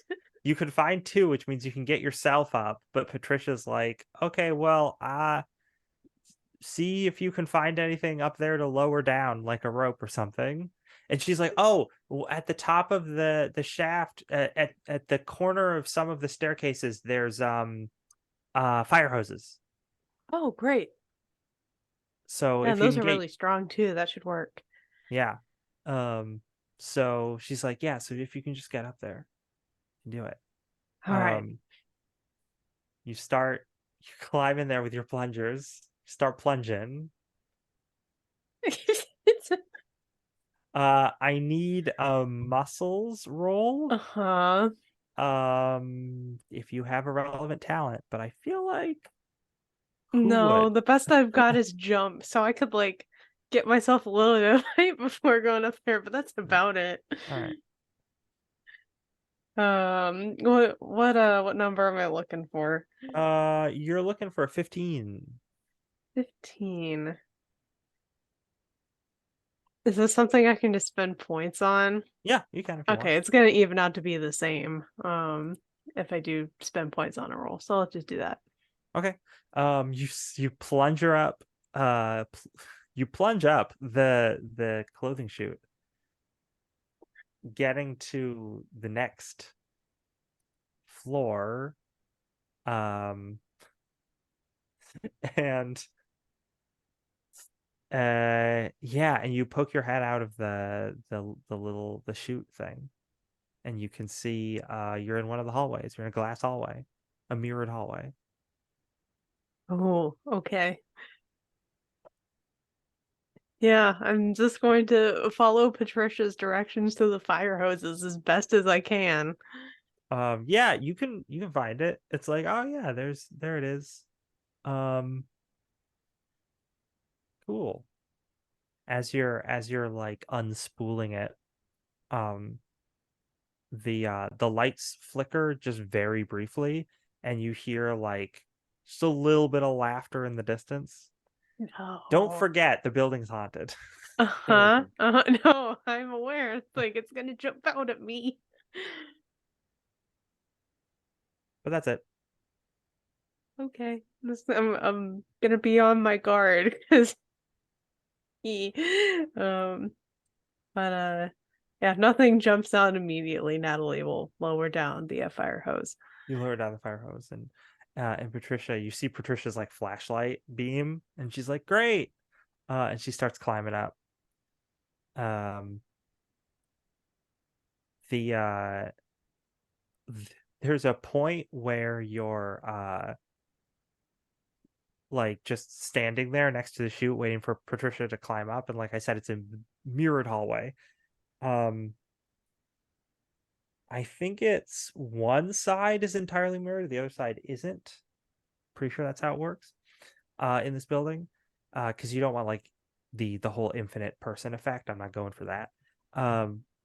You could find two, which means you can get yourself up. But Patricia's like, okay, well, see if you can find anything up there to lower down, like a rope or something. And she's like, oh, at the top of the shaft, at the corner of some of the staircases, there's fire hoses. Oh, great. So Yeah, if you those can are get, really strong too. That should work. yeah. So she's like, yeah, so if you can just get up there and do it. All right. You climb in there with your plungers, start plunging. I need a muscles roll. Uh-huh. If you have a relevant talent, but I feel like No, would? the best I've got is jump, so I could like get myself a little bit of height before going up there, but that's about it. All right. What number am I looking for? You're looking for a 15. 15. Is this something I can just spend points on? Yeah, you can if you Okay, it's gonna even out to be the same. If I do spend points on a roll, so let's just do that. want. Okay. You plunge her up. You plunge up the clothing chute, getting to the next floor. And yeah, and you poke your head out of the chute thing, and you can see you're in one of the hallways. You're in a glass hallway, a mirrored hallway. Oh, okay. Yeah, I'm just going to follow Patricia's directions to the fire hoses as best as I can. Yeah, you can find it. It's like, oh yeah, there it is. Cool. As you're like unspooling it, the lights flicker just very briefly, and you hear like just a little bit of laughter in the distance. Don't No. forget the building's haunted. Uh-huh. No, I'm aware. It's like it's gonna jump out at me. But that's it. Okay. I'm gonna be on my guard because he but yeah, if nothing jumps out immediately, Natalie will lower down the fire hose. You lower down the fire hose, and Patricia, you see Patricia's like flashlight beam, and she's like, great. And she starts climbing up. The there's a point where you're like just standing there next to the chute waiting for Patricia to climb up, and like I said, it's a mirrored hallway. I think it's one side is entirely mirrored, the other side isn't. Pretty sure that's how it works in this building, because you don't want like the whole infinite person effect. I'm not going for that.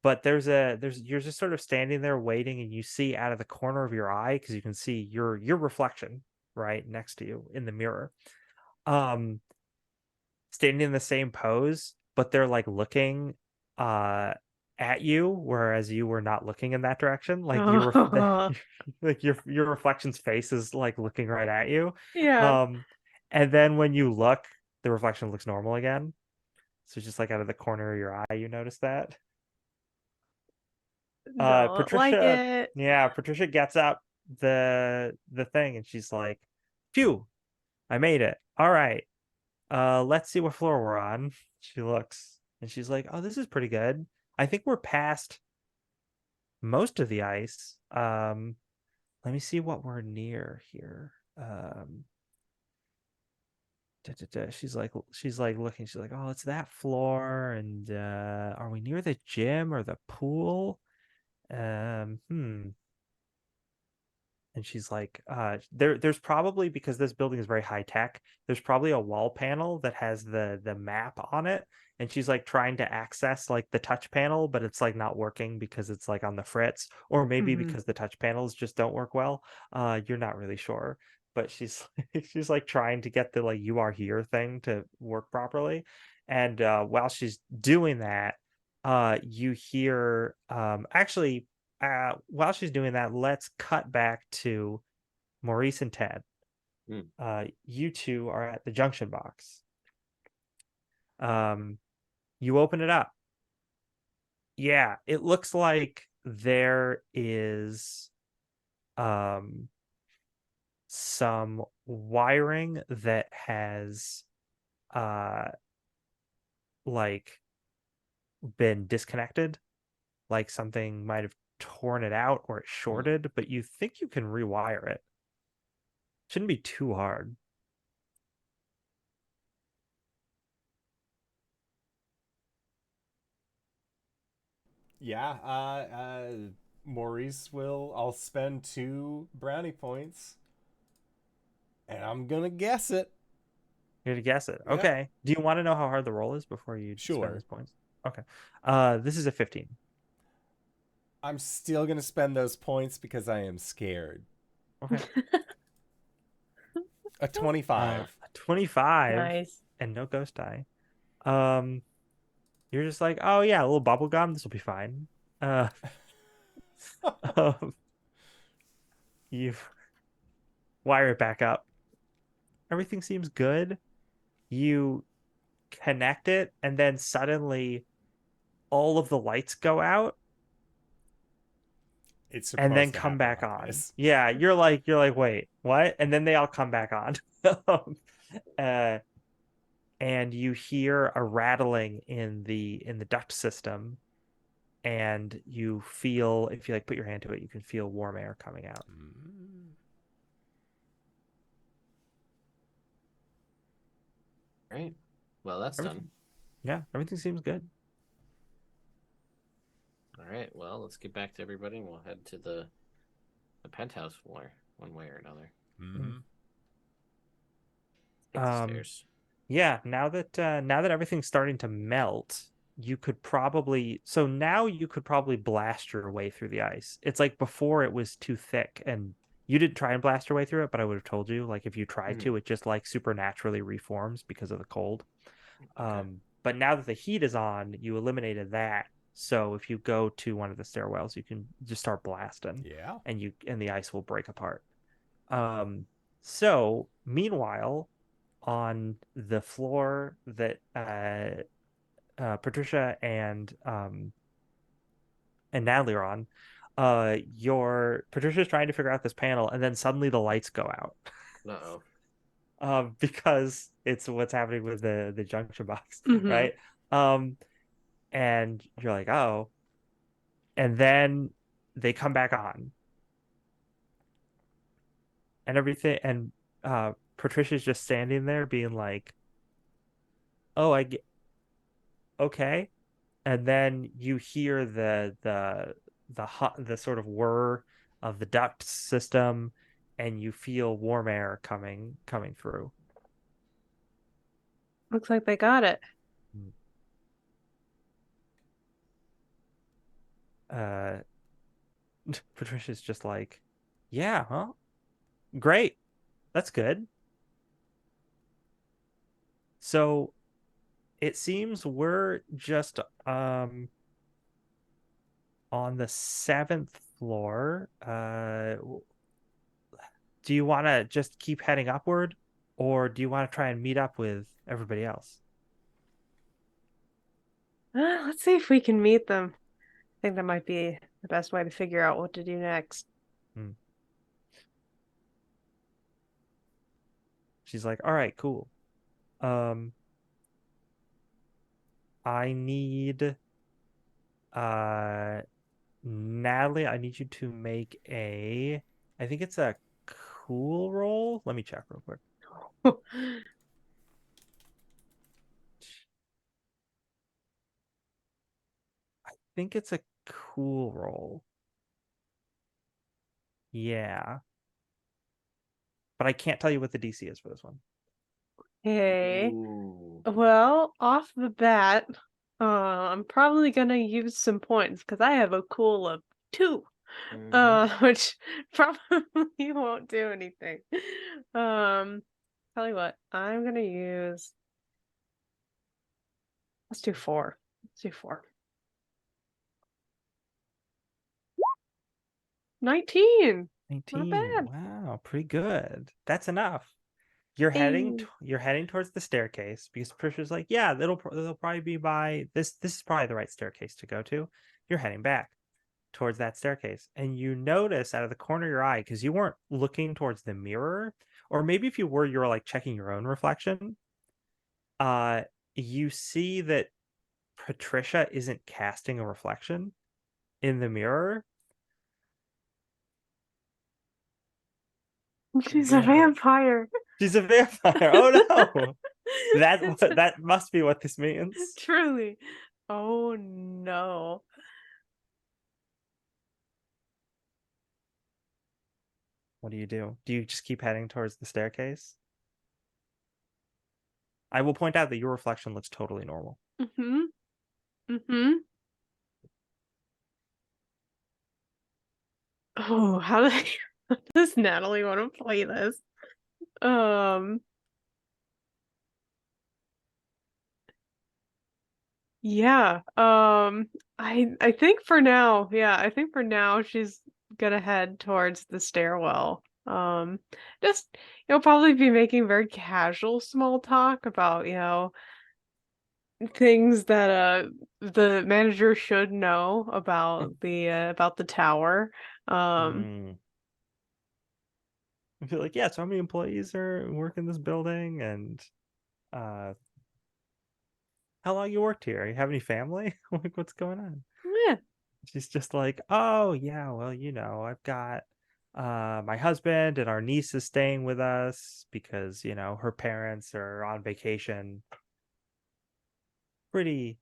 But there's you're just sort of standing there waiting, and you see out of the corner of your eye, because you can see your reflection right next to you in the mirror, standing in the same pose, but they're like looking at you, whereas you were not looking in that direction. Like like your reflection's face is like looking right at you. Yeah. And then when you look, the reflection looks normal again. So just like out of the corner of your eye, you notice that. Don't like Patricia, it. yeah, Patricia gets up the thing, and she's like, phew, I made it. All right. Let's see what floor we're on. She looks, and she's like, oh, this is pretty good. I think we're past most of the ice. Let me see what we're near here. She's like looking. She's like, oh, it's that floor, and are we near the gym or the pool? Hmm. And she's like, there's probably, because this building is very high tech, there's probably a wall panel that has the map on it. And she's like trying to access like the touch panel, but it's like not working because it's like on the fritz, or maybe Mhm. because the touch panels just don't work well. You're not really sure. But she's she's like trying to get the like "you are here" thing to work properly. And while she's doing that, you hear actually while she's doing that, let's cut back to Maurice and Ted. Hmm. You two are at the junction box. You open it up. Yeah, it looks like there is some wiring that has uh like been disconnected, like something might have torn it out or it shorted, but you think you can rewire it. Shouldn't be too hard. Yeah, Maurice will. I'll spend 2 brownie points, and I'm gonna guess it. You're to guess it. Yep. Okay. Do you want to know how hard the roll is before you spend Sure. those points? Okay. This is a 15. I'm still gonna spend those points because I am scared. Okay. A 25. A 25 Nice. and no ghost die. Um, you're just like, oh yeah, a little bubble gum. This will be fine. Uh, um, you wire it back up. Everything seems good. You connect it, and then suddenly all of the lights go out It's and then supposed to come happen back like on. this. Yeah, you're like, wait, what? And then they all come back on. uh, and you hear a rattling in the duct system, and you feel, if you like put your hand to it, you can feel warm air coming out. Mm. Right. Well, that's Everything, done. yeah, everything seems good. All right. Well, let's get back to everybody, and we'll head to the penthouse floor, one way or another. Mm-hmm. Take the Um, stairs. yeah, now that everything's starting to melt, you could probably, so now you could probably blast your way through the ice. It's like before it was too thick, and you didn't try and blast your way through it, but I would have told you, like if you tried to, it just like supernaturally reforms because of the cold. Okay. But now that the heat is on, you eliminated that. So if you go to one of the stairwells, you can just start blasting, Yeah. and the ice will break apart. Um, so meanwhile, on the floor that Patricia and Natalie are on, your Patricia's trying to figure out this panel, and then suddenly the lights go out. Uh-oh. Because it's what's happening with the junction box, Mhm. right? Um, and you're like, oh, and then they come back on, and everything, and Patricia's just standing there being like, oh, I get, okay. And then you hear the sort of whir of the duct system, and you feel warm air coming through. Looks like they got it. uh Patricia's just like, yeah, huh, great, that's good. So it seems we're just on the 7th floor. Do you want to just keep heading upward, or do you want to try and meet up with everybody else? Let's see if we can meet them. I think that might be the best way to figure out what to do next. Hmm. She's like, all right, cool. um I need uh Natalie, I need you to make a, I think it's a cool roll. Let me check real quick. I think it's a cool roll. Yeah. But I can't tell you what the DC is for this one. Okay. Ooh. Well, off the bat, I'm probably gonna use some points because I have a cool of 2, which probably won't do anything. Tell you what, I'm gonna use. Let's do 4. Let's do 4. 19. Not 19. bad. Wow, pretty good. That's enough. You're heading Hey. you're heading towards the staircase because Priscilla's like, yeah, they'll probably be by this. This is probably the right staircase to go to. You're heading back towards that staircase, and you notice out of the corner of your eye, because you weren't looking towards the mirror, or maybe if you were, you were like checking your own reflection. You see that Patricia isn't casting a reflection in the mirror. She's a vampire. She's a vampire. Oh no. That must be what this means. Truly. Oh no. What do you do? Do you just keep heading towards the staircase? I will point out that your reflection looks totally normal. Mm-hmm. Mm-hmm. Oh, how does Natalie want to play this? Yeah. I think for now, I think for now she's gonna head towards the stairwell. Just probably be making very casual small talk about, things that the manager should know about the tower. I feel like, yeah, so how many employees are work in this building, and how long you worked here? You have any family? Like, what's going on? Yeah. She's just like, oh yeah, well, I've got my husband and our niece is staying with us because, her parents are on vacation. Pretty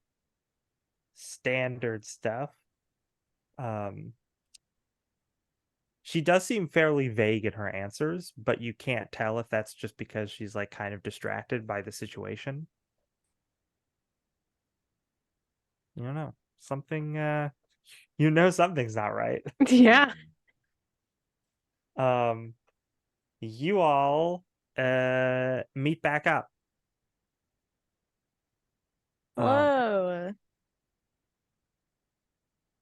standard stuff. She does seem fairly vague in her answers, but you can't tell if that's just because she's like kind of distracted by the situation. You don't know. Something something's not right. Yeah. You all meet back up. Whoa.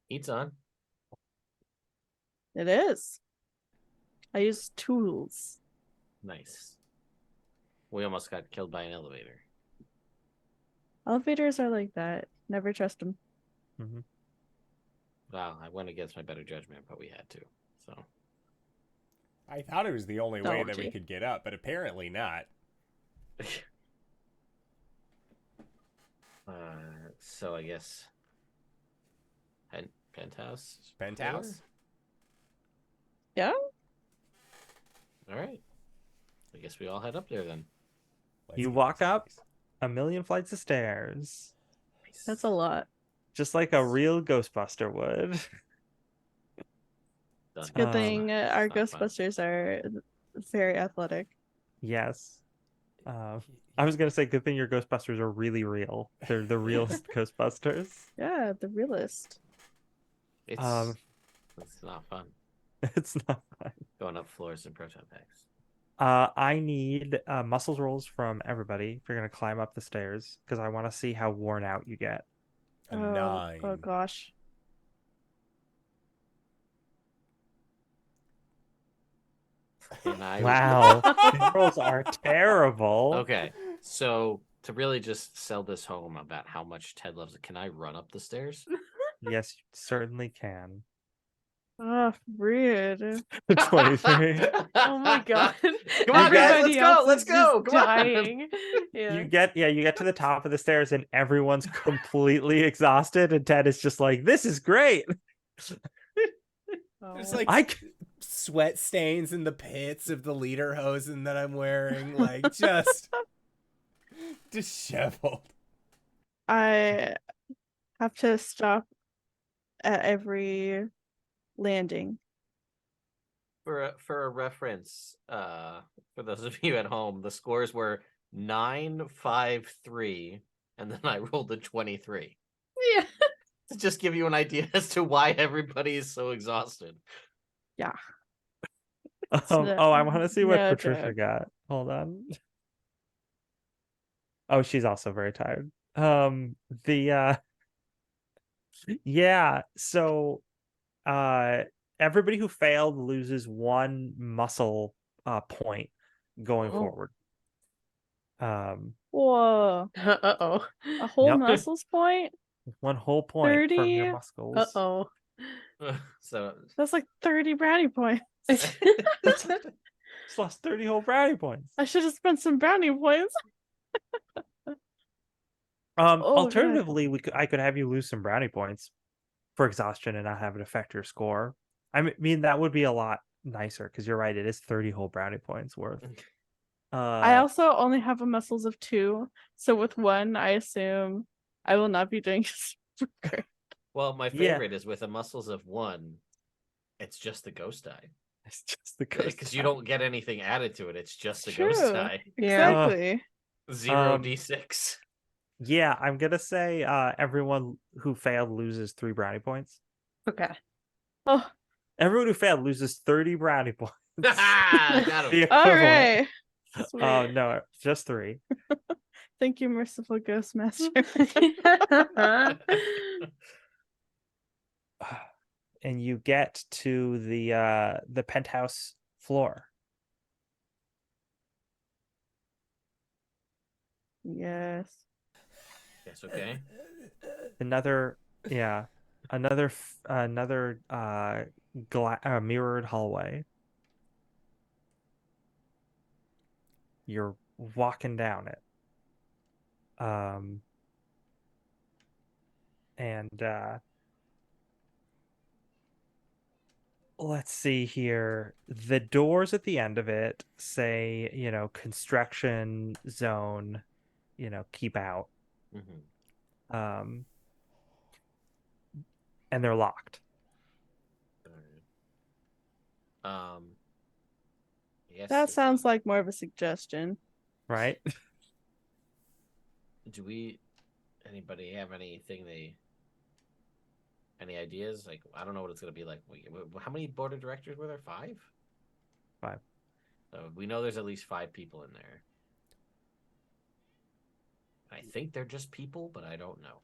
Heat's on. It is. I use tools. Nice. We almost got killed by an elevator. Elevators are like that. Never trust them. Mm-hmm. Wow, I went against my better judgment, but we had to. So I thought it was the only way that we Technology. could get up, but apparently not. so I guess penthouse. Penthouse? Yeah? All right. I guess we all head up there then. Let's You get walk this up place. a million flights of stairs, Nice. That's a lot. just like a real Ghostbuster would. Done. Good thing our It's not fun. Ghostbusters are very athletic. Yes. I was gonna say, good thing your Ghostbusters are really real. They're the realest Ghostbusters. Yeah, the realist. It's not fun. It's not fun. Going up floors in proton packs. I need muscles rolls from everybody if you're gonna climb up the stairs, because I want to see how worn out you get. A Oh 9. gosh. And I Wow, these rolls are terrible. Okay, so to really just sell this home about how much Ted loves it, can I run up the stairs? Yes, you certainly can. Oh, rude. 23. Oh my god. Come on, guys, let's Everybody go, else let's is go, just come on. dying. Yeah. You get to the top of the stairs and everyone's completely exhausted, and Ted is just like, this is great. There's Oh. like sweat stains in the pits of the lederhosen that I'm wearing, like just disheveled. I have to stop at every landing. For a reference, for those of you at home, the scores were 9, 5, 3, and then I rolled a 23. Yeah. To just give you an idea as to why everybody is so exhausted. Yeah. I want to see what no Patricia joke. got. Hold on. Oh, she's also very tired. The yeah, so everybody who failed loses 1 muscle point going Oh. forward. Whoa. Uh-oh. A whole Yep. muscles point? 1 whole point from your 30? muscles. Uh-oh. So That's like 30 brownie points. Just lost 30 whole brownie points. I should have spent some brownie points. God. Alternatively, I could have you lose some brownie points for exhaustion and not have it affect your score. I mean, that would be a lot nicer because you're right, it is 30 whole brownie points worth. I also only have a muscles of 2, so with 1, I assume I will not be doing super great. Well, my Yeah. favorite is with a muscles of 1, it's just the ghost die. It's just the ghost Because you die. don't get anything added to it. It's just the True. ghost die. Yeah. Exactly. 0 d6. Yeah, I'm gonna say everyone who failed loses 3 brownie points. Okay. Oh, Everyone who failed loses 30 brownie points. Got The him. all equivalent. right. Sweet. Oh no, just 3. Thank you, merciful Ghostmaster. And you get to the penthouse floor. Yes. Yes, okay. Another mirrored hallway. You're walking down it. And let's see here. The doors at the end of it say, construction zone, keep out. Mm-hmm. And they're locked. Yes. That sounds like more of a suggestion. Right? Do anybody have any ideas? Like, I don't know what it's going to be like. How many board of directors were there? 5? 5. So we know there's at least 5 people in there. I think they're just people, but I don't know.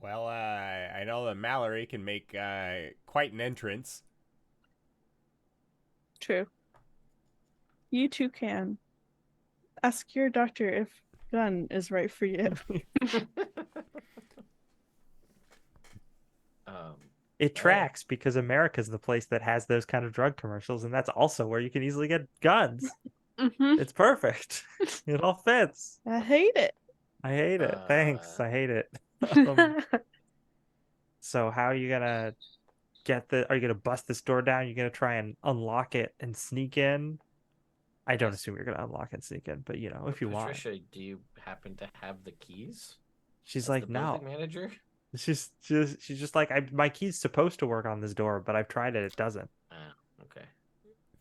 Well, I know that Mallory can make quite an entrance. True. You too can. Ask your doctor if gun is right for you. It tracks because America's the place that has those kind of drug commercials, and that's also where you can easily get guns. Mm-hmm. It's perfect. It all fits. I hate it. I hate it. Thanks. I hate it. So how are you gonna are you gonna bust this door down? You're gonna try and unlock it and sneak in? I don't assume you're gonna unlock and sneak in, but if you want. Patricia, do you happen to have the keys? She's as like, the no. building manager? She's just like, my key's supposed to work on this door, but I've tried it doesn't. Okay.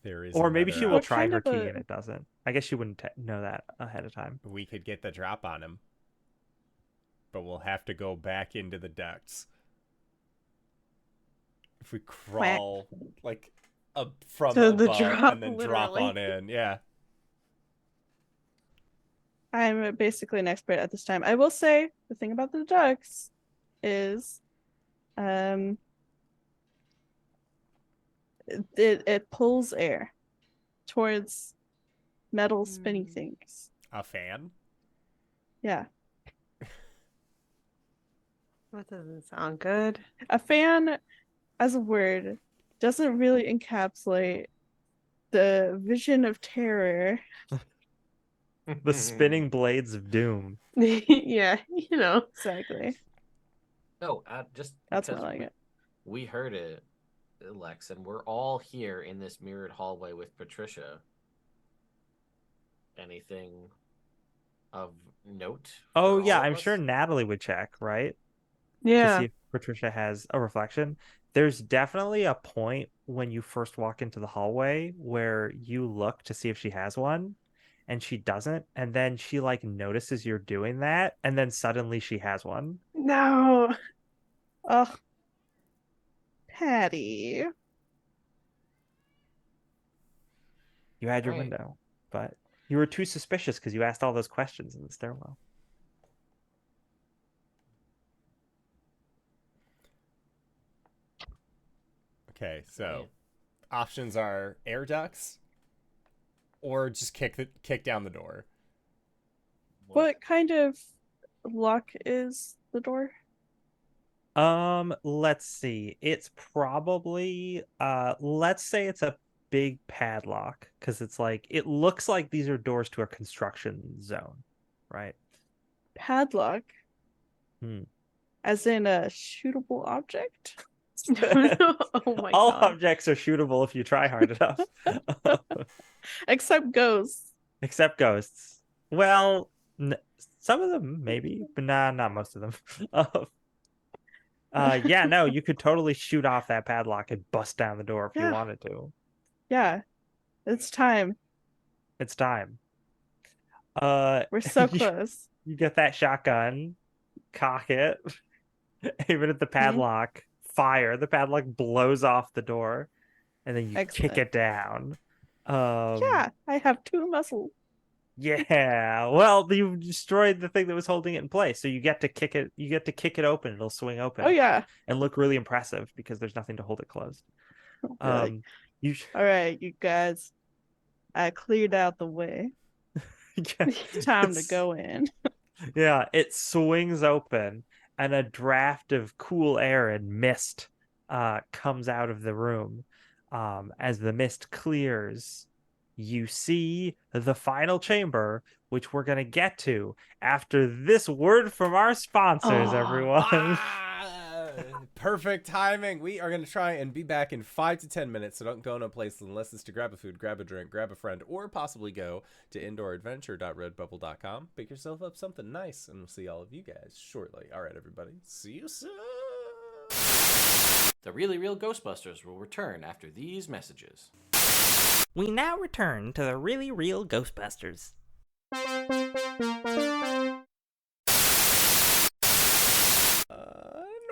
There is Or maybe she will What try kind her of key a- and it doesn't. I guess she wouldn't know that ahead of time. We could get the drop on him, but we'll have to go back into the ducts. If we crawl like up from So the above drop, and then drop literally. on in, yeah. I'm basically an expert at this time. I will say the thing about the ducks is it pulls air towards metal spinny things. A fan? Yeah. That doesn't sound good. A fan as a word doesn't really encapsulate the vision of terror. The spinning blades of doom. Yeah, Exactly. No, just That's because more like it. we heard it, Lex, and we're all here in this mirrored hallway with Patricia. Anything of note? Oh for yeah, all of I'm us? sure Natalie would check, right? To Yeah. see if Patricia has a reflection. There's definitely a point when you first walk into the hallway where you look to see if she has one, and she doesn't, and then she like notices you're doing that, and then suddenly she has one. No. Oh, Patty. You had your Right. window, but you were too suspicious because you asked all those questions in the stairwell. Okay, so options are air ducts or just kick down the door. What kind of lock is the door? Let's see. It's probably let's say it's a big padlock because it's like it looks like these are doors to a construction zone, right? Padlock? Hmm. As in a shootable object? Oh my All god. objects are shootable if you try hard enough. Except ghosts. Except ghosts. Well, some of them maybe, but nah, not most of them. Yeah, no, you could totally shoot off that padlock and bust down the door if you Yeah. wanted to. Yeah, it's time. It's time. We're so you, close. you get that shotgun, cock it, aim it at the padlock, fire. The padlock blows off the door, and then you kick Excellent. it down. Yeah, I have 2 muscles. Yeah. Well, you destroyed the thing that was holding it in place, so you get to kick it. You get to kick it open. It'll swing open. Oh yeah. And look really impressive because there's nothing to hold it closed. Like, You all right, you guys. I cleared out the way. yeah, It's time to go in. Yeah, it swings open, and a draft of cool air and mist comes out of the room. As the mist clears, you see the final chamber, which we're going to get to after this word from our sponsors, Oh. everyone. Perfect timing. We are going to try and be back in 5 to 10 minutes, so don't go no place unless it's to grab a food, grab a drink, grab a friend, or possibly go to indooradventure.redbubble.com. Pick yourself up something nice, and we'll see all of you guys shortly. All right, everybody. See you soon. The Really Real Ghostbusters will return after these messages. We now return to the Really Real Ghostbusters. And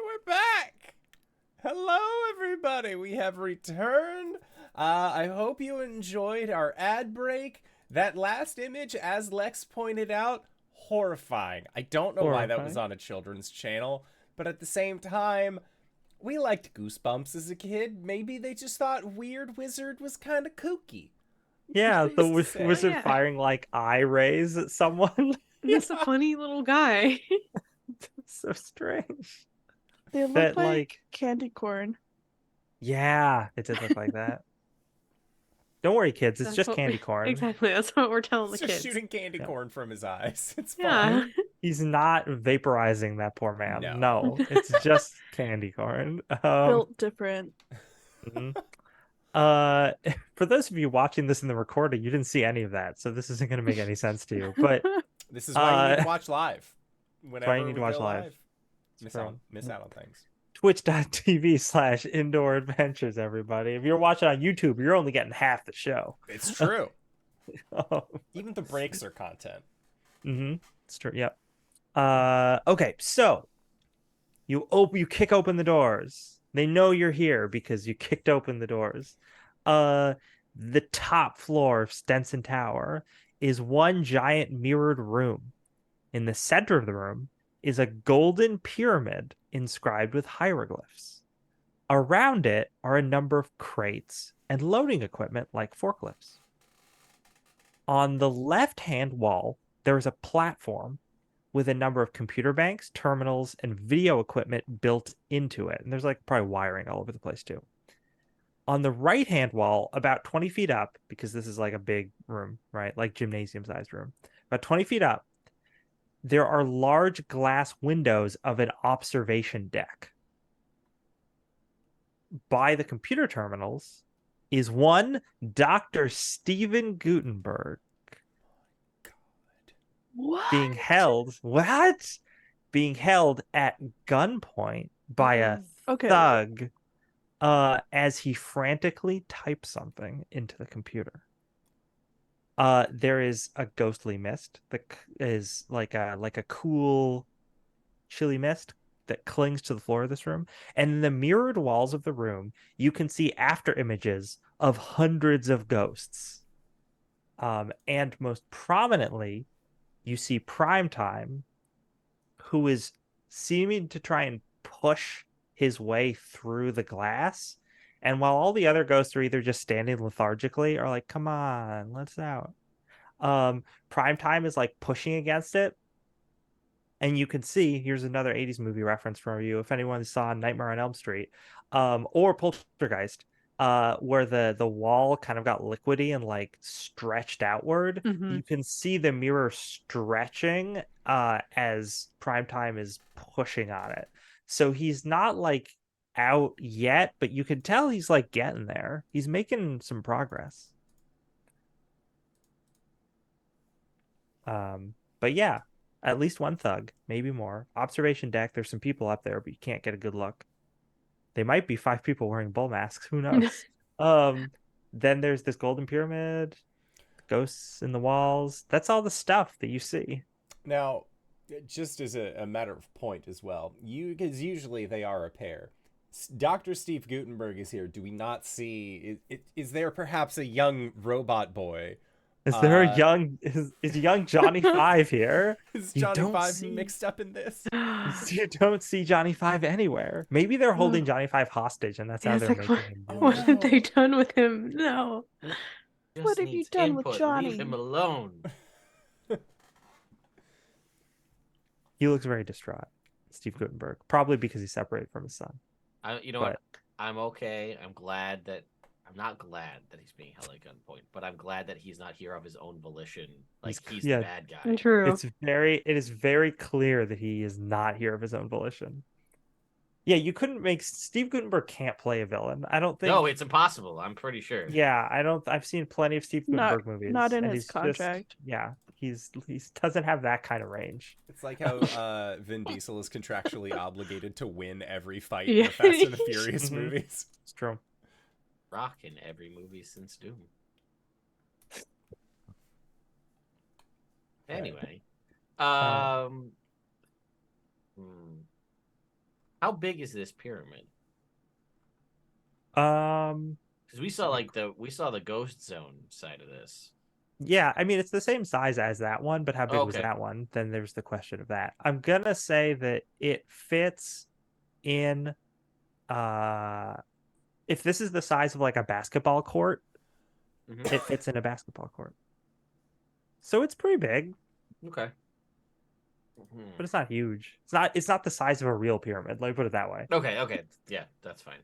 we're back. Hello, everybody. We have returned. I hope you enjoyed our ad break. That last image, as Lex pointed out, horrifying. I don't know why that was on a children's channel, but at the same time, we liked Goosebumps as a kid. Maybe they just thought Weird Wizard was kind of kooky. Yeah, the Who's to say? wizard Yeah. firing like eye rays at someone. He's a funny little guy. So strange. They look That, like candy corn. Yeah, it did look like that. Don't worry, kids. It's That's just what candy we- corn. Exactly. That's what we're telling He's the just kids. shooting candy Yeah. corn from his eyes. It's Yeah. fine. He's not vaporizing that poor man. No. No, it's just candy corn. Built different. Mhm. For those of you watching this in the recording, you didn't see any of that, so this isn't going to make any sense to you. But This is why you need to watch live. Whenever you need to we watch go live. Miss So- out on things. twitch.tv/indoor adventures, everybody. If you're watching on YouTube, you're only getting half the show. It's true. Oh. Even the breaks are content. It's true. Yep. Okay, so you kick open the doors. They know you're here because you kicked open the doors. The top floor of Stenson Tower is one giant mirrored room. In the center of the room is a golden pyramid inscribed with hieroglyphs. Around it are a number of crates and loading equipment like forklifts. On the left-hand wall, there is a platform with a number of computer banks, terminals, and video equipment built into it. And there's like probably wiring all over the place too. On the right-hand wall, about 20 feet up, because this is like a big room, right? Like gymnasium-sized room. About 20 feet up, there are large glass windows of an observation deck. By the computer terminals is one Dr. Steven Gutenberg What? being held at gunpoint by a Okay. thug as he frantically types something into the computer. There is a ghostly mist that is like a cool, chilly mist that clings to the floor of this room. And in the mirrored walls of the room, you can see after images of hundreds of ghosts. And most prominently, you see Primetime, who is seeming to try and push his way through the glass. And while all the other ghosts are either just standing lethargically or like, come on, let's out. Primetime is like pushing against it. And you can see, here's another 80s movie reference for you. If anyone saw Nightmare on Elm Street, or Poltergeist, where the wall kind of got liquidy and like stretched outward, you can see the mirror stretching as Primetime is pushing on it. So he's not like out yet, but you can tell he's like getting there. He's making some progress. But yeah, at least one thug, maybe more. Observation deck, there's some people up there, but you can't get a good look. They might be 5 people wearing bull masks, who knows? Then there's this golden pyramid, ghosts in the walls. That's all the stuff that you see. Now, just as a matter of point as well, because usually they are a pair. Dr. Steve Gutenberg is here. Do we not see? Is there perhaps a young robot boy? Is there a young is young Johnny Five here? Is Johnny Five mixed up in this? You don't see Johnny Five anywhere. Maybe they're holding Johnny Five hostage, and that's how they're making him. What have they done with him? No. What have you done with Johnny? Leave him alone. He looks very distraught, Steve Gutenberg, probably because he's separated from his son. You know what? I'm okay. I'm not glad that he's being held at gunpoint, but I'm glad that he's not here of his own volition. Like he's the bad guy. True. It is very clear that he is not here of his own volition. Yeah, you couldn't make Steve Gutenberg can't play a villain. I don't think. No, it's impossible. I'm pretty sure. Yeah, I've seen plenty of Steve Gutenberg movies. Not in his contract. He doesn't have that kind of range. It's like how Vin Diesel is contractually obligated to win every fight in the Fast and the Furious movies. It's true. Rock in every movie since Doom. Anyway, how big is this pyramid? Because we saw the ghost zone side of this. Yeah, I mean it's the same size as that one, but how big was that one? Then there's the question of that. I'm gonna say that it fits in. If this is the size of like a basketball court, it fits in a basketball court. So it's pretty big. Okay. But it's not huge. It's not the size of a real pyramid. Let me put it that way. Okay. Yeah, that's fine.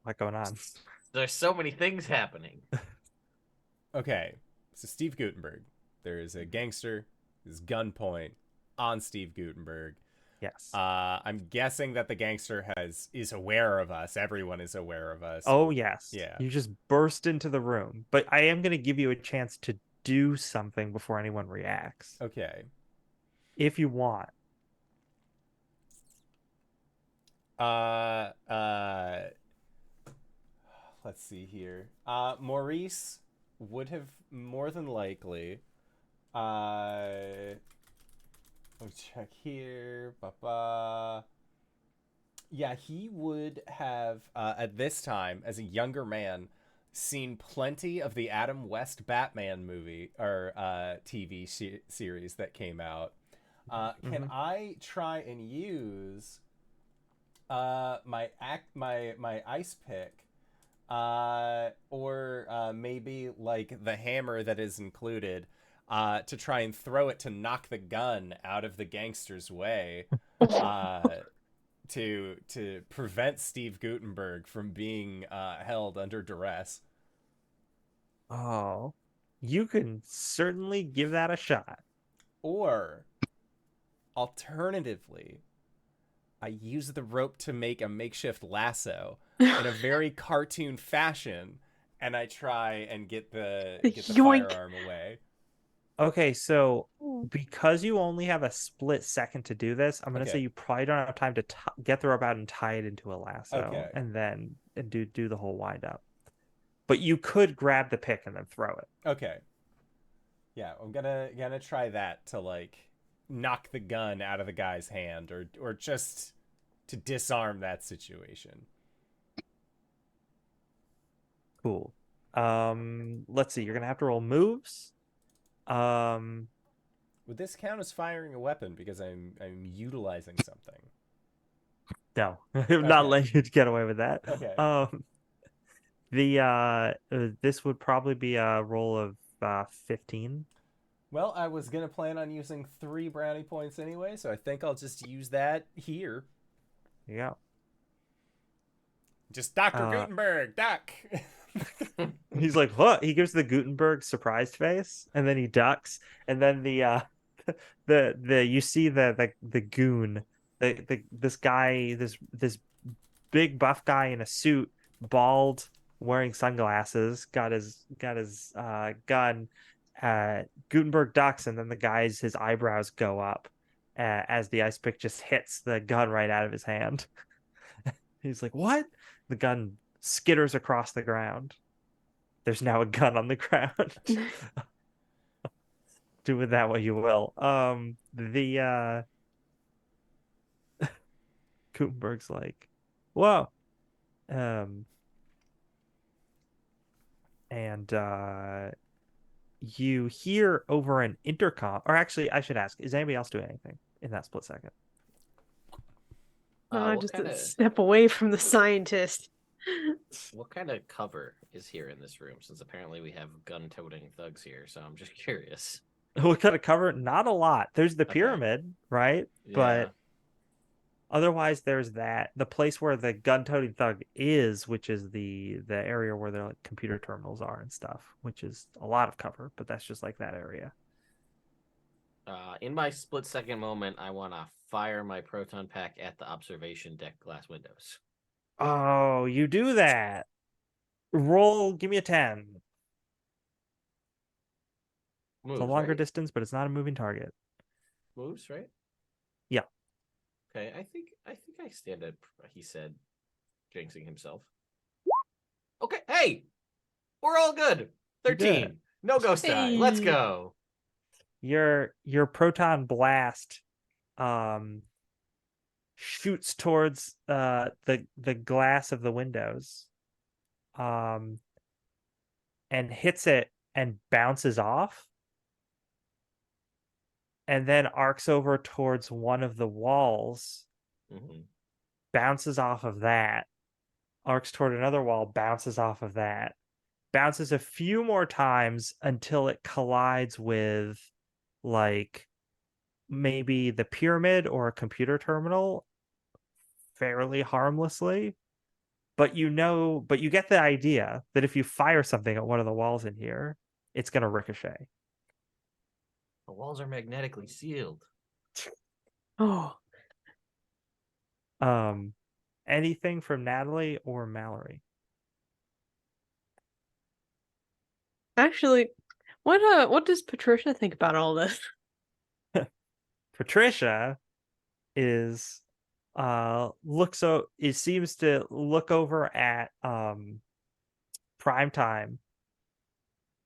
What's going on? There's so many things happening. Okay, so Steve Gutenberg. There is a gangster. There's gunpoint on Steve Gutenberg. Yes. I'm guessing that the gangster is aware of us. Everyone is aware of us. Oh yes. Yeah. You just burst into the room, but I am going to give you a chance to do something before anyone reacts. Okay. If you want. Let's see here. Maurice would have more than likely. Let me check here. Yeah, he would have, at this time, as a younger man, seen plenty of the Adam West Batman movie or TV series that came out. Can I try and use my ice pick, or maybe like the hammer that is included, to try and throw it to knock the gun out of the gangster's way, to prevent Steve Gutenberg from being held under duress? Oh, you can certainly give that a shot. Or, alternatively, I use the rope to make a makeshift lasso in a very cartoon fashion, and I try and get the Yoink. firearm away. Okay, so Hmm. because you only have a split second to do this, I'm gonna say Okay. you probably don't have time to get the rope out and tie it into a lasso, Okay. and then do the whole wind up. But you could grab the pick and then throw it. Okay. Yeah, I'm gonna try that to like knock the gun out of the guy's hand, or just to disarm that situation. Cool. Let's see. You're gonna have to roll moves. Um, Would this count as firing a weapon because I'm utilizing something? no, I'm not Okay. letting you get away with that. Okay. This would probably be a roll of 15. Well, I was gonna plan on using 3 brownie points anyway, so I think I'll just use that here. Yeah. Just Dr. Uh, Gutenberg, Doc. He's like, what? He gives the Gutenberg surprised face, and then he ducks, and then the you see the goon, this guy, this big buff guy in a suit, bald, wearing sunglasses, got his gun. Gutenberg ducks, and then his eyebrows go up as the ice pick just hits the gun right out of his hand. He's like, what? The gun skitters across the ground. There's now a gun on the ground. Do with that what you will. The Gutenberg's like, whoa. And you hear over an intercom, or actually, I should ask, is anybody else doing anything in that split second? What Just kind a of step away from the scientist. cover is here in this room? Since apparently we have gun-toting thugs here, so I'm just curious. What kind of cover? Not a lot. There's the Okay. pyramid, right? Yeah. But otherwise, there's the place where the gun-toting thug is, which is the area where their like computer terminals are and stuff, which is a lot of cover, but that's just like that area. In my split-second moment, I want to fire my proton pack at the observation deck glass windows. Oh, you do that. Roll, give me a 10. Moves, It's a longer right? distance, but it's not a moving target. Moves, right? Yeah. Okay, I think I stand up. He said, jinxing himself. Okay, hey, we're all good. You're 13. good. No ghost die. Let's Hey. go. Your proton blast shoots towards the glass of the windows and hits it and bounces off and then arcs over towards one of the walls, Mm-hmm. bounces off of that, arcs toward another wall, bounces off of that, bounces a few more times until it collides with like maybe the pyramid or a computer terminal fairly harmlessly. But you get the idea that if you fire something at one of the walls in here, it's going to ricochet. The walls are magnetically sealed. Oh, Anything from Natalie or Mallory? actually, what does Patricia think about all this? Patricia is seems to look over at prime time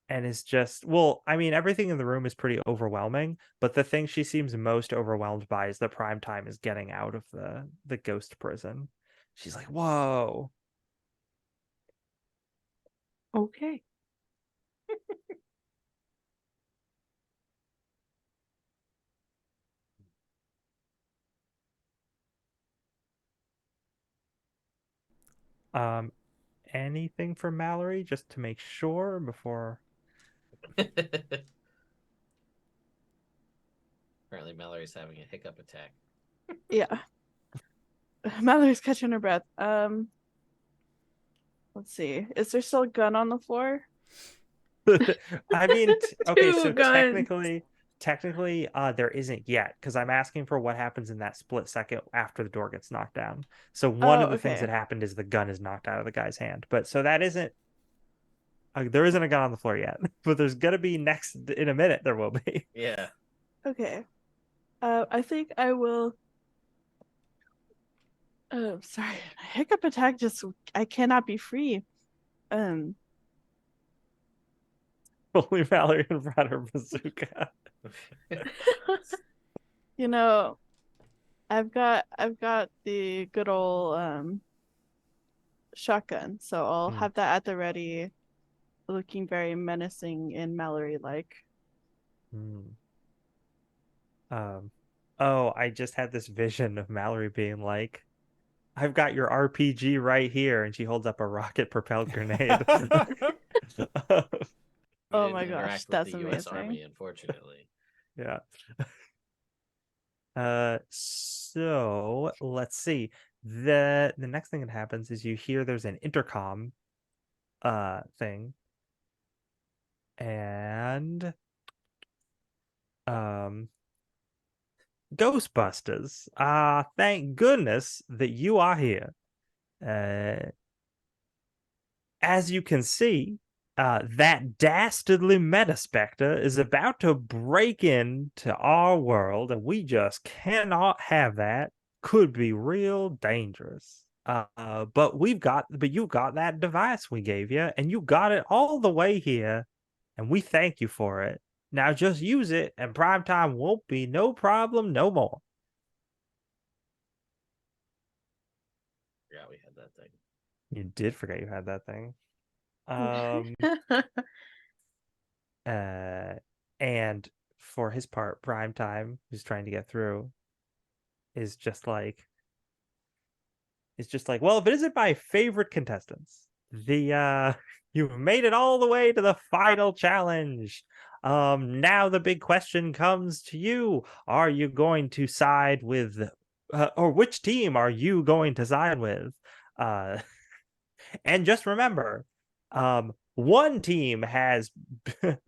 and is just, well, I mean, everything in the room is pretty overwhelming, but the thing she seems most overwhelmed by is that prime time is getting out of the ghost prison. She's like, whoa. Okay. Anything for Mallory just to make sure before? Apparently, Mallory's having a hiccup attack. Yeah. Mallory's catching her breath. Let's see. Is there still a gun on the floor? I mean, okay, so Two guns. technically, there isn't yet because I'm asking for what happens in that split second after the door gets knocked down. So one Oh, of the things okay. that happened is the gun is knocked out of the guy's hand, but so that isn't There isn't a gun on the floor yet, but there's gonna be next in a minute. There will be. Yeah. Okay. I think I will. Oh, sorry. Hiccup attack. Just I cannot be free. Um. Only Mallory brought her bazooka. You know, I've got the good old shotgun, so I'll Hmm. have that at the ready, looking very menacing and Mallory like. Hmm. Oh, I just had this vision of Mallory being like, "I've got your RPG right here," and she holds up a rocket-propelled grenade. We Oh didn't my gosh, interact with that's the U.S. amazing. Army, unfortunately. Yeah. So let's see. The next thing that happens is you hear there's an intercom thing, and um Ghostbusters. Thank goodness that you are here. As you can see, that dastardly Metaspectre is about to break into our world, and we just cannot have that. Could be real dangerous. But you got that device we gave you, and you got it all the way here, and we thank you for it. Now just use it, and prime time won't be no problem no more. Forgot we had that thing. You did forget you had that thing. Um, and for his part, prime time, who's trying to get through, is just like, well, if it isn't my favorite contestants, you've made it all the way to the final challenge. Now the big question comes to you: Are you going to side with, or which team are you going to side with? And just remember, one team has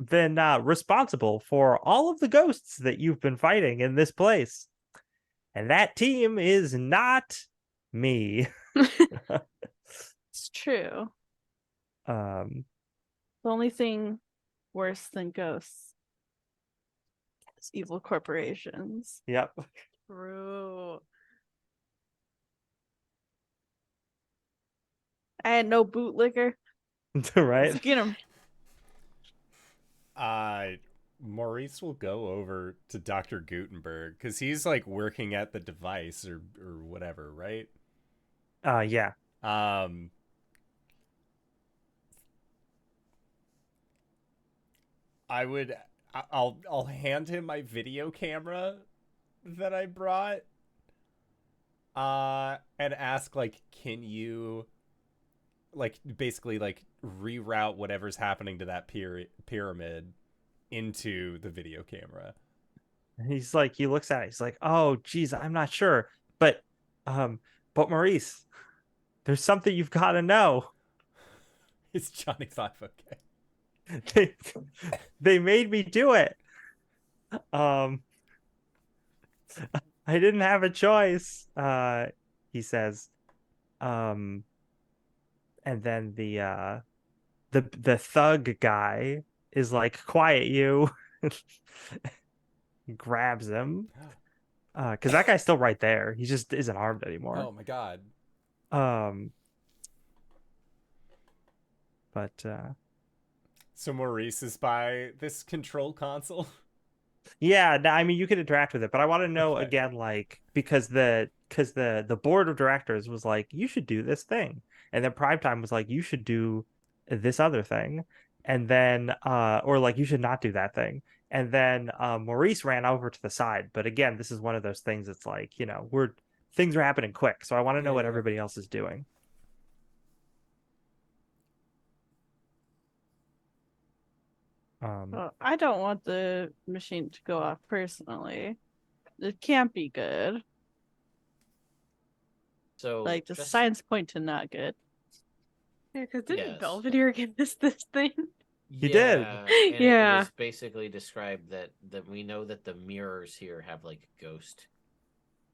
been responsible for all of the ghosts that you've been fighting in this place. And that team is not me. It's true. Um, The only thing worse than ghosts is evil corporations. yep. True. I had no bootlicker. Right? Let's get him. Maurice will go over to Dr. Gutenberg because he's like working at the device or whatever, right? Yeah. I would I'll hand him my video camera that I brought and ask like, can you like basically like reroute whatever's happening to that pyramid into the video camera. He's like, he looks at it. He's like, oh, geez, I'm not sure. But Maurice, there's something you've got to know. Is Johnny Five okay? They made me do it. I didn't have a choice. He says. And then the thug guy is like, quiet you. Grabs him. Because that guy's still right there. He just isn't armed anymore. Oh my god. But so Maurice is by this control console. yeah, no, I mean you can interact with it, but I want to know Okay. again, like because the board of directors was like, you should do this thing, and then Primetime was like, you should do this other thing, and then or like you should not do that thing, and then Maurice ran over to the side. But again, this is one of those things. It's like, things are happening quick, so I want to know what everybody else is doing. Well, I don't want the machine to go off personally. It can't be good. So Like the just- signs point to not good. Yeah, because didn't Yes. Belvedere give us this thing? He did. And Yeah. it was basically described that we know that the mirrors here have like ghost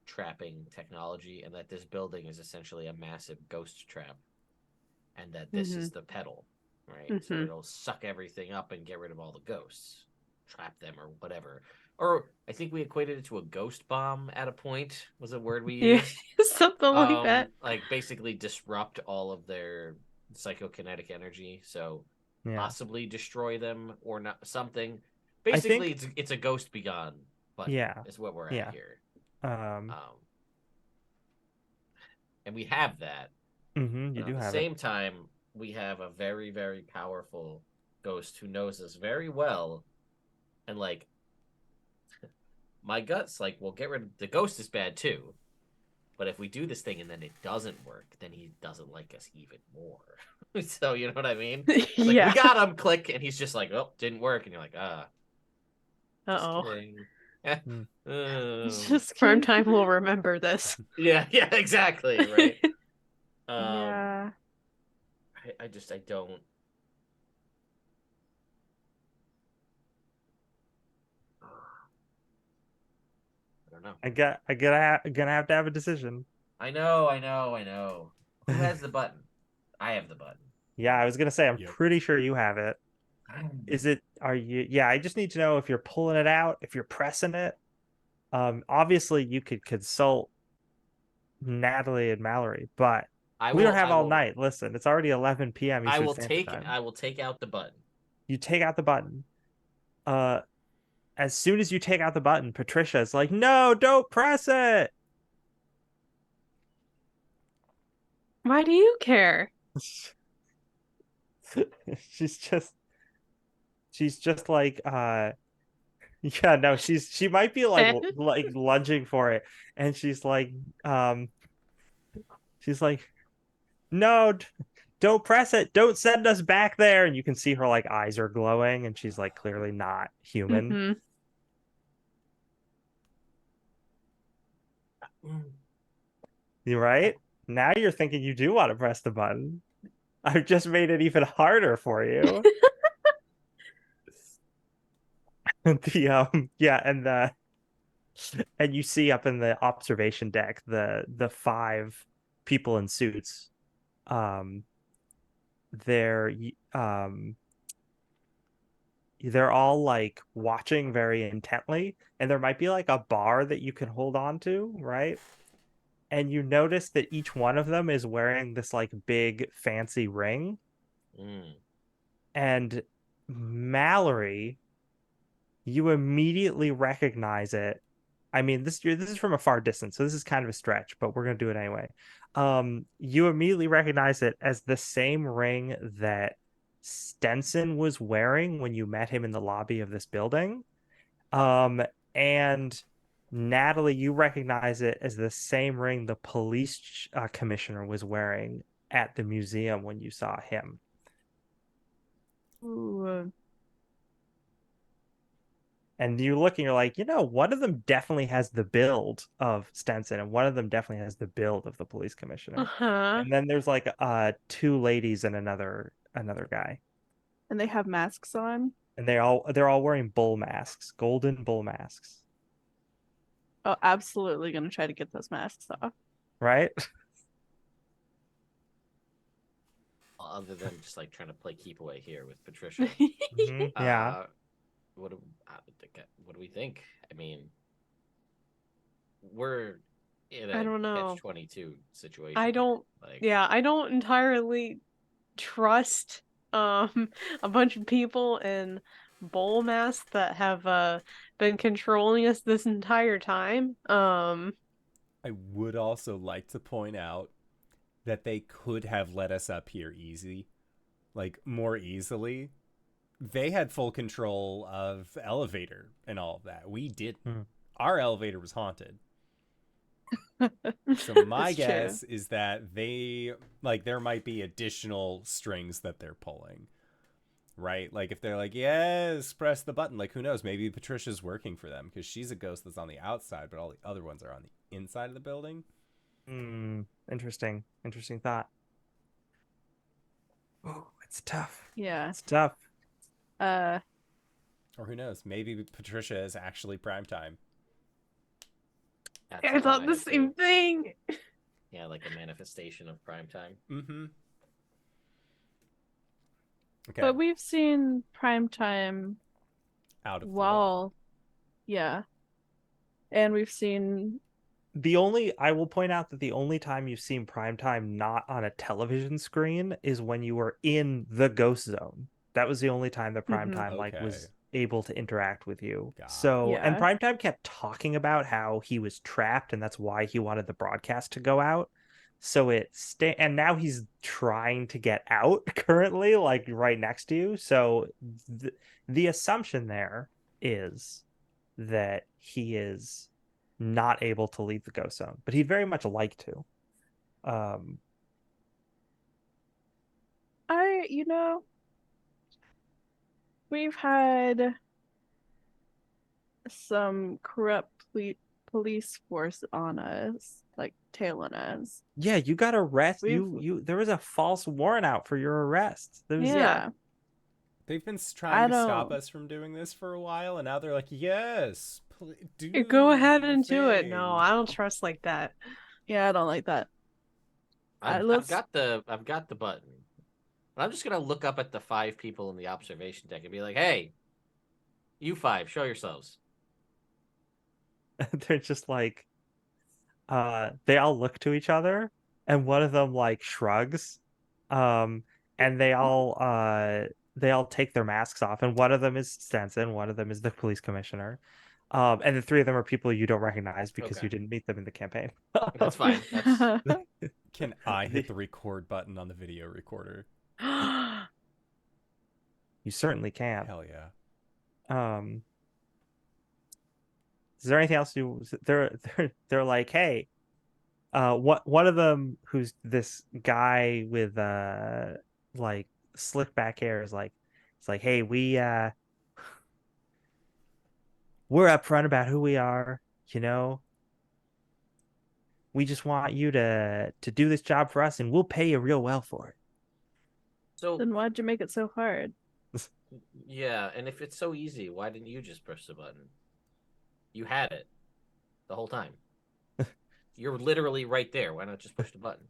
trapping technology, and that this building is essentially a massive ghost trap, and that this is the pedal, right? So Mhm. it'll suck everything up and get rid of all the ghosts, trap them or whatever. Or I think we equated it to a ghost bomb at a point. Was a word we Yeah, used. something like that. Like basically disrupt all of their psychokinetic energy. So Yeah. possibly destroy them or not something. I Basically, think- it's a ghost begone button. Yeah. Is what we're Yeah. at here. Um, And we have that. you But do at the have same time, we have a very, very powerful ghost who knows us very well. And like, my gut's like, well, get rid of the ghost is bad too. But if we do this thing and then it doesn't work, then he doesn't like us even more. So you know what I mean? Like, Yeah. we got him, click, and he's just like, oh, didn't work. And you're like, just Uh-oh. kidding. Prime time will remember this. Yeah, exactly, right? Yeah. I don't. I don't know. gonna have to have a decision. I know. Who has the button? I have the button. Yeah, I was gonna say I'm Yep. pretty sure you have it. Is it? Are you? Yeah, I just need to know if you're pulling it out, if you're pressing it. Obviously you could consult Natalie and Mallory, but we don't have all night. Listen, it's already 11 p.m. I Eastern will Standard Time. I will take out the button. You take out the button. As soon as you take out the button, Patricia is like, "No, don't press it." Why do you care? she's just like yeah, no, she might be like like lunging for it, and she's like no, don't press it, don't send us back there. And you can see her like eyes are glowing, and she's like clearly not human. Mhm. You're right. Now you're thinking you do want to press the button. I've just made it even harder for you. And you see up in the observation deck the 5 people in suits. They're all like watching very intently, and there might be like a bar that you can hold on to, right? And you notice that each one of them is wearing this like big fancy ring. And Mallory, you immediately recognize it. I mean, this is from a far distance, so this is kind of a stretch, but we're gonna do it anyway. You immediately recognize it as the same ring that Stenson was wearing when you met him in the lobby of this building. And Natalie, you recognize it as the same ring the police commissioner was wearing at the museum when you saw him. Ooh. And you look and you're like, one of them definitely has the build of Stenson, and one of them definitely has the build of the police commissioner. Uh-huh. And then there's like 2 ladies and another guy. And they have masks on. And they're all wearing bull masks, golden bull masks. Oh, absolutely gonna try to get those masks off. Right? Other than just like trying to play keep away here with Patricia. Mhm, yeah. What do we think? I mean, we're in a I don't know. catch-22 situation. I don't entirely trust a bunch of people in bowl masks that have been controlling us this entire time. I would also like to point out that they could have let us up here more easily. They had full control of elevator and all of that. We didn't. Our elevator was haunted. So my guess is that there might be additional strings that they're pulling, right? Like if they're like, yes, press the button. Like who knows? Maybe Patricia's working for them because she's a ghost that's on the outside, but all the other ones are on the inside of the building. Interesting thought. Oh, it's tough. Yeah. It's tough. Or who knows? Maybe Patricia is actually primetime. That's I thought the had same thing. Yeah, like a manifestation of prime time. Mm-hmm. Okay. But we've seen Primetime Out of the way. while, yeah. And we've seen, I will point out that the only time you've seen Primetime not on a television screen is when you were in the ghost zone. That was the only time that Primetime Okay. was able to interact with you. Got So, and Yeah. Primetime kept talking about how he was trapped and that's why he wanted the broadcast to go out. So and now he's trying to get out currently, like right next to you. So the assumption there is that he is not able to leave the ghost zone, but he'd very much like to. we've had some corrupt police force on us, like tailing us. Yeah, you got arrested. We've- You there was a false warrant out for your arrest. There was, Yeah. They've been I trying to stop don't- us from doing this for a while, and now they're like, yes, You go ahead the and do it. No, thing." I don't trust like that. Yeah, I don't like that. I've let's- got the button. I'm just gonna look up at the 5 people in the observation deck and be like, "Hey, you 5, show yourselves." they're just like, they all look to each other, and one of them like shrugs, and they all take their masks off, and one of them is Stenson, one of them is the police commissioner, and the 3 of them are people you don't recognize because Okay. you didn't meet them in the campaign. That's fine. That's Can I hit the record button on the video recorder? You certainly can. Hell yeah. Is there anything else they're like, hey, one of them who's this guy with like slick back hair is like, it's like, hey, we're upfront about who we are, you know. We just want you to do this job for us, and we'll pay you real well for it. so. Then why'd you make it so hard? Yeah, and if it's so easy, why didn't you just push the button? You had it the whole time. You're literally right there. Why not just push the button?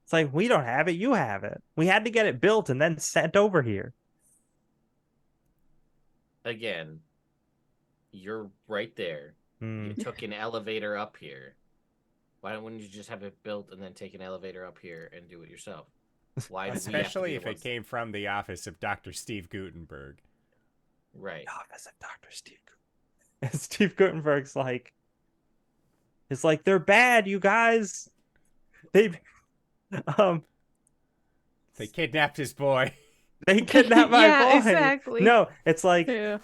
It's like, we don't have it, you have it. We had to get it built and then sent over here. Again, you're right there. You took an elevator up here. Why wouldn't you just have it built and then take an elevator up here and do it yourself? Why do we have to be Especially the if it ones- came from the office of Dr. Steve Gutenberg. Right. Office of Dr. Steve Gutenberg. And Steve Gutenberg's like, it's like, they're bad, you guys. They kidnapped his boy. they kidnapped my Yeah, boy. exactly. No, it's like, Yeah.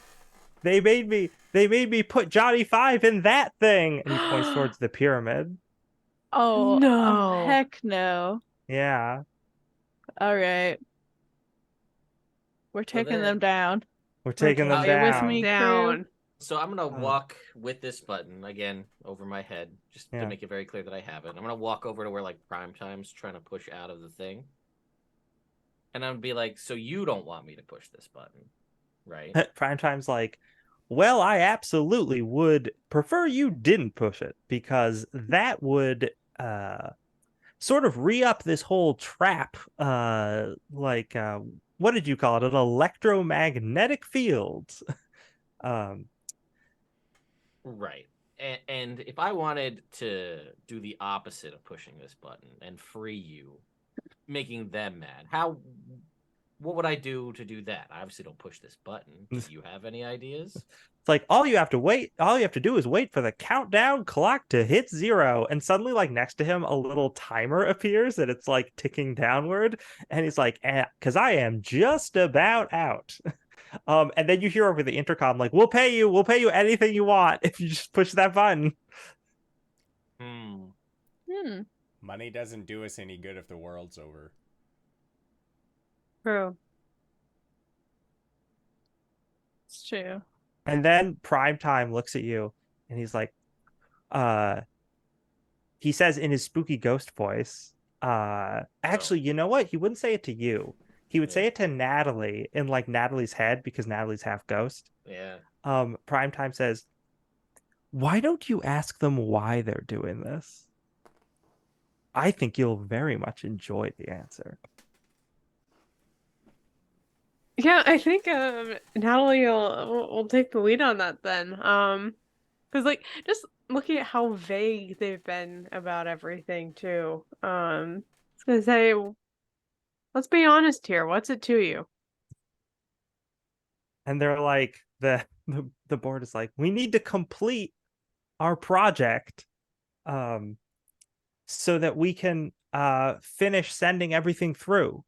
they made me put Johnny 5 in that thing. And he points towards the pyramid. Oh, No. heck no. Yeah. All right. We're taking then- them down. We're taking them Stay with down. me. Down. So I'm gonna Oh. walk with this button again over my head, just Yeah. to make it very clear that I have it. I'm gonna walk over to where like Primetime's trying to push out of the thing, and I'm gonna be like, "So you don't want me to push this button, right?" Primetime's like, well, I absolutely would prefer you didn't push it, because that would sort of re-up this whole trap, what did you call it? An electromagnetic field. Right. And if I wanted to do the opposite of pushing this button and free you, making them mad, what would I do to do that? I obviously don't push this button. Do you have any ideas? It's like, all you have to do is wait for the countdown clock to hit 0, and suddenly, like, next to him a little timer appears and it's like ticking downward, and he's like, because I am just about out. And then you hear over the intercom, like, we'll pay you anything you want if you just push that button. Money doesn't do us any good if the world's over. True. It's true. And then Primetime looks at you and he's like, he says in his spooky ghost voice, actually, you know what? He wouldn't say it to you. He would say it to Natalie in like Natalie's head, because Natalie's half ghost. Yeah. Primetime says, why don't you ask them why they're doing this? I think you'll very much enjoy the answer. Yeah, I think Natalie will take the lead on that then. Because like just looking at how vague they've been about everything too. I was gonna say, let's be honest here. What's it to you? And they're like, the board is like, we need to complete our project, so that we can finish sending everything through.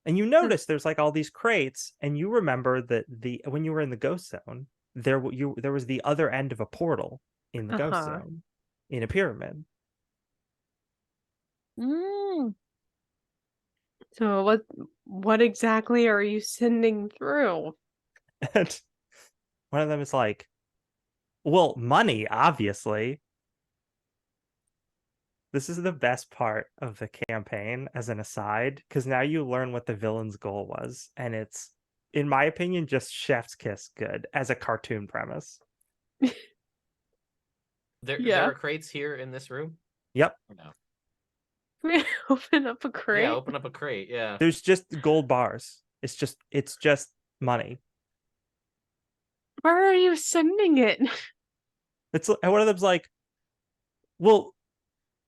And you notice there's like all these crates, and you remember that when you were in the ghost zone, there was the other end of a portal in the ghost zone in a pyramid. So what exactly are you sending through? And one of them is like, well, money, obviously. This is the best part of the campaign as an aside, because now you learn what the villain's goal was, and it's, in my opinion, just chef's kiss good as a cartoon premise. There are crates here in this room? Yep. Or no? We open up a crate. Yeah, open up a crate, yeah. There's just gold bars. It's just money. Where are you sending it? It's one of them's like, well,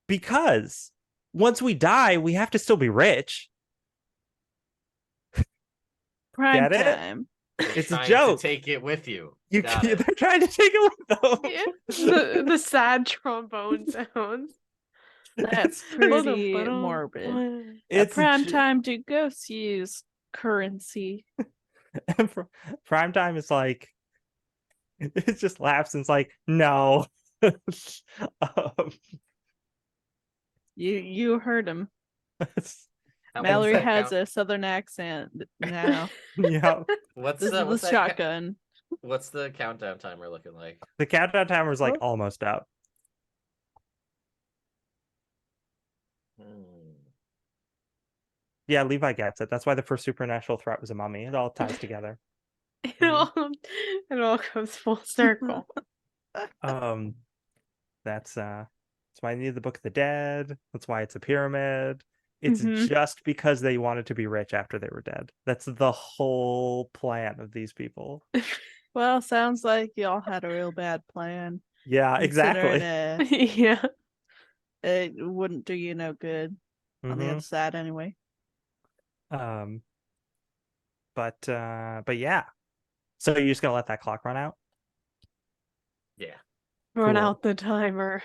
because once we die, we have to still be rich. Prime Get it? time. It's a Trying joke. to take it with you. They're Got it. trying to take it with them. Yeah. The sad trombone sounds. That's pretty morbid. At It's prime time, do ghosts use currency? And prime time is like, it just laughs and it's like, no. You heard him. How- Mallory what's that has count- a southern accent now. Yeah. What's This is the what's that shotgun. what's the countdown timer looking like? The countdown timer is like almost up. Yeah, Levi gets it. That's why the first supernatural threat was a mummy. It all ties together. It all comes full circle. That's why I needed the Book of the Dead. That's why it's a pyramid. It's Mhm. just because they wanted to be rich after they were dead. That's the whole plan of these people. Well, sounds like y'all had a real bad plan. Yeah, exactly. Considering, Yeah. it wouldn't do you no good on the Mhm. other side anyway. But yeah. So you're just gonna let that clock run out? Yeah. Run Cool. out the timer.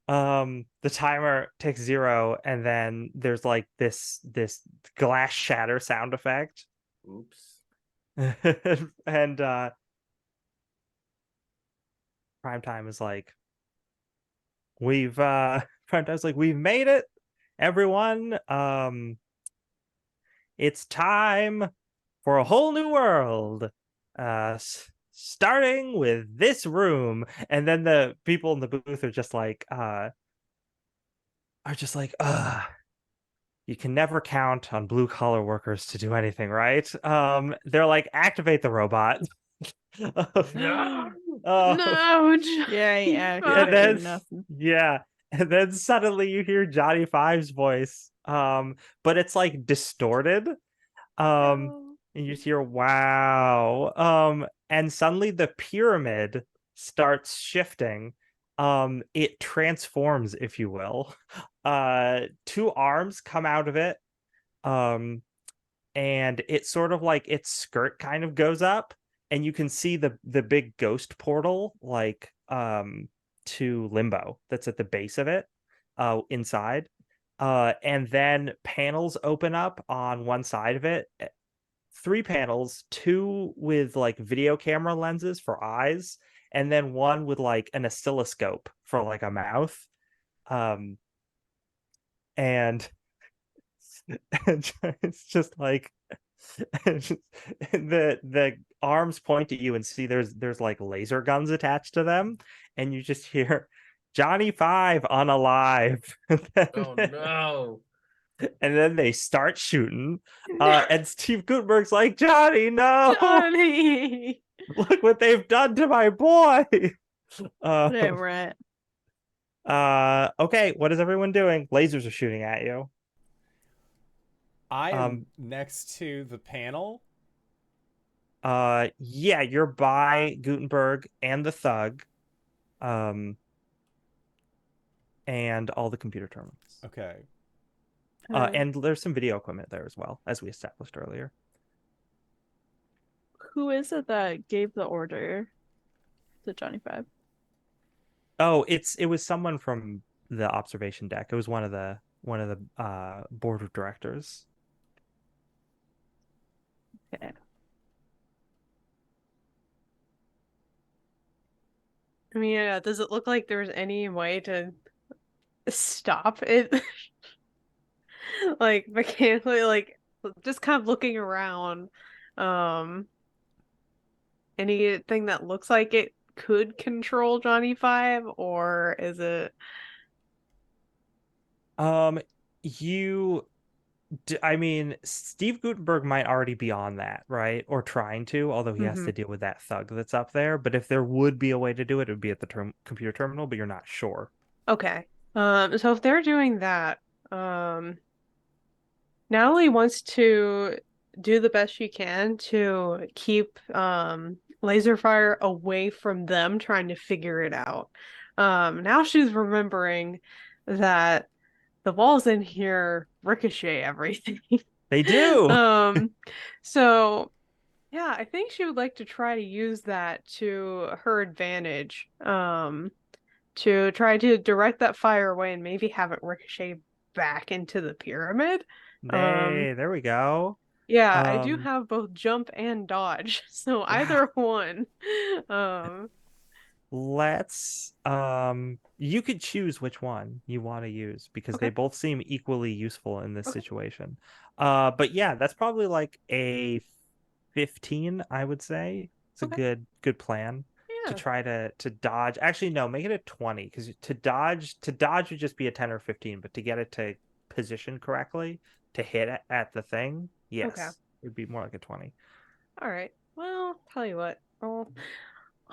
The timer takes 0, and then there's like this glass shatter sound effect. Oops. And Primetime is like, we've made it, everyone. It's time for a whole new world. Starting with this room. And then the people in the booth are just like, you can never count on blue collar workers to do anything, right? They're like, activate the robot. No. No. Yeah, ain't And activating then, nothing. yeah, and then suddenly you hear Johnny Five's voice, but it's like distorted. And you just hear wow. And suddenly the pyramid starts shifting. It transforms, if you will. 2 arms come out of it. And it's sort of like its skirt kind of goes up, and you can see the big ghost portal like to Limbo that's at the base of it, inside. And then panels open up on one side of it. 3 panels, 2 with like video camera lenses for eyes, and then 1 with like an oscilloscope for like a mouth. And it's just like the arms point at you and see there's like laser guns attached to them, and you just hear Johnny Five unalive. Oh no. And then they start shooting. And Steve Gutenberg's like, Johnny, no! Johnny. Look what they've done to my boy. Damn right. Okay, what is everyone doing? Lasers are shooting at you. I am next to the panel. Yeah, you're by Gutenberg and the thug, and all the computer terminals. Okay. And there's some video equipment there as well, as we established earlier. Who is it that gave the order to Johnny Five? Oh, it was someone from the observation deck. It was one of the board of directors. Okay. I mean, yeah, does it look like there's any way to stop it? Like mechanically, like just kind of looking around. Anything that looks like it could control Johnny Five, or is it? I mean, Steve Gutenberg might already be on that, right? Or trying to, although he has to deal with that thug that's up there. But if there would be a way to do it, it would be at the computer terminal, but you're not sure. Okay. So if they're doing that, Natalie wants to do the best she can to keep laser fire away from them trying to figure it out. Now she's remembering that the walls in here ricochet everything. They do. So yeah, I think she would like to try to use that to her advantage. To try to direct that fire away and maybe have it ricochet back into the pyramid. Hey, there we go. Yeah, I do have both jump and dodge, so either one. Let's you could choose which one you want to use because they both seem equally useful in this situation. But yeah, that's probably like a 15, I would say. It's a good plan to try to dodge. Actually, no, make it a 20 because to dodge would just be a 10 or 15, but to get it to position correctly to hit at the thing, yes, it'd be more like a 20. All right. Well, tell you what.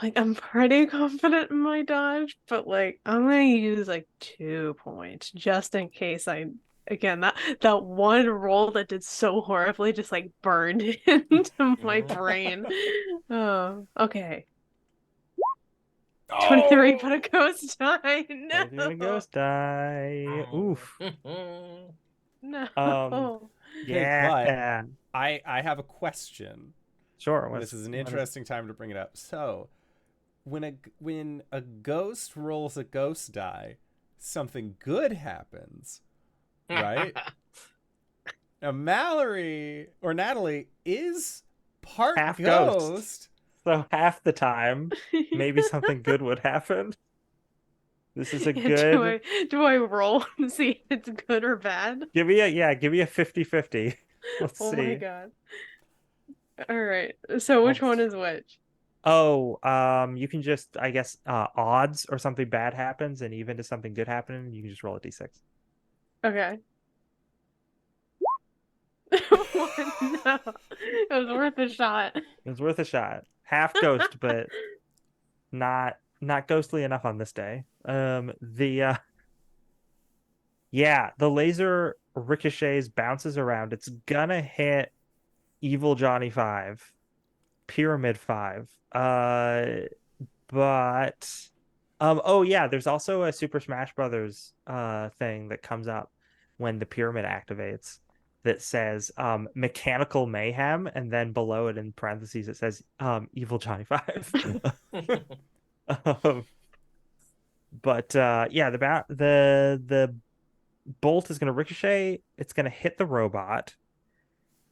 Like I'm pretty confident in my dodge, but like I'm gonna use like 2 points just in case again that one roll that did so horribly just like burned into my brain. Oh, okay. 23 put a ghost die. No. 23 a ghost die. Oof. No. Yeah. But I have a question. Sure. This is an interesting time to bring it up. So, when a ghost rolls a ghost die, something good happens, right? Now Mallory or Natalie is part half ghost. So half the time, maybe something good would happen. This is a good. Do I roll and see if it's good or bad? Give me a 50-50. Let's see. Oh my god. All right. So which one is which? Oh, you can just, I guess, odds or something bad happens, and even if something good happening, you can just roll a d6. Okay. No, it was worth a shot. It was worth a shot. Half ghost, but not ghostly enough on this day. The laser ricochets, bounces around. It's gonna hit Evil Johnny 5, Pyramid 5. But oh yeah, there's also a Super Smash Brothers thing that comes up when the pyramid activates that says mechanical mayhem, and then below it in parentheses it says Evil Johnny 5. But yeah, the bolt is going to ricochet. It's going to hit the robot.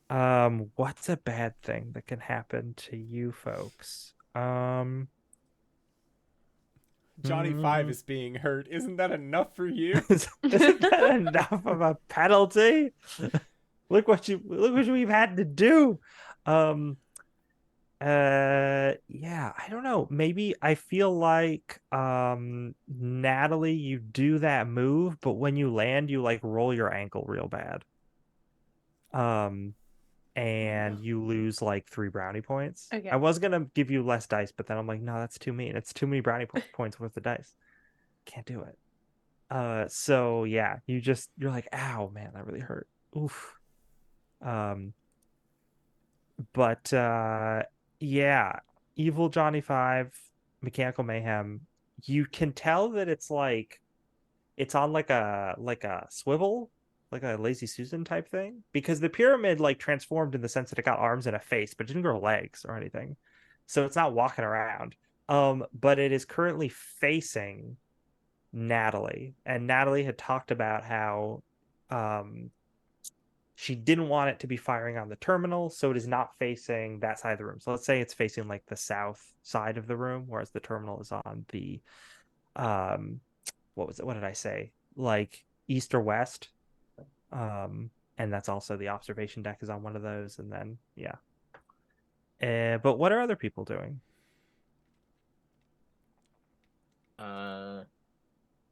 What's a bad thing that can happen to you folks? Johnny 5 is being hurt. Isn't that enough for you? Isn't that enough of a penalty? Look what we've had to do. Yeah, I don't know. Maybe I feel like Natalie, you do that move, but when you land, you like roll your ankle real bad. And you lose like 3 brownie points. Okay. I was gonna give you less dice, but then I'm like, no, that's too mean. It's too many brownie points worth of dice. Can't do it. So yeah, you're like, ow, man, that really hurt. Oof. Um, but yeah, Evil Johnny 5, Mechanical Mayhem. You can tell that it's on like a swivel, like a Lazy Susan type thing, because the pyramid like transformed in the sense that it got arms and a face, but it didn't grow legs or anything. So it's not walking around. But it is currently facing Natalie, and Natalie had talked about how um she didn't want it to be firing on the terminal, so it is not facing that side of the room. So let's say it's facing like the south side of the room, whereas the terminal is on the um what was it? What did I say? Like east or west. And that's also the observation deck is on one of those, and then yeah. But what are other people doing?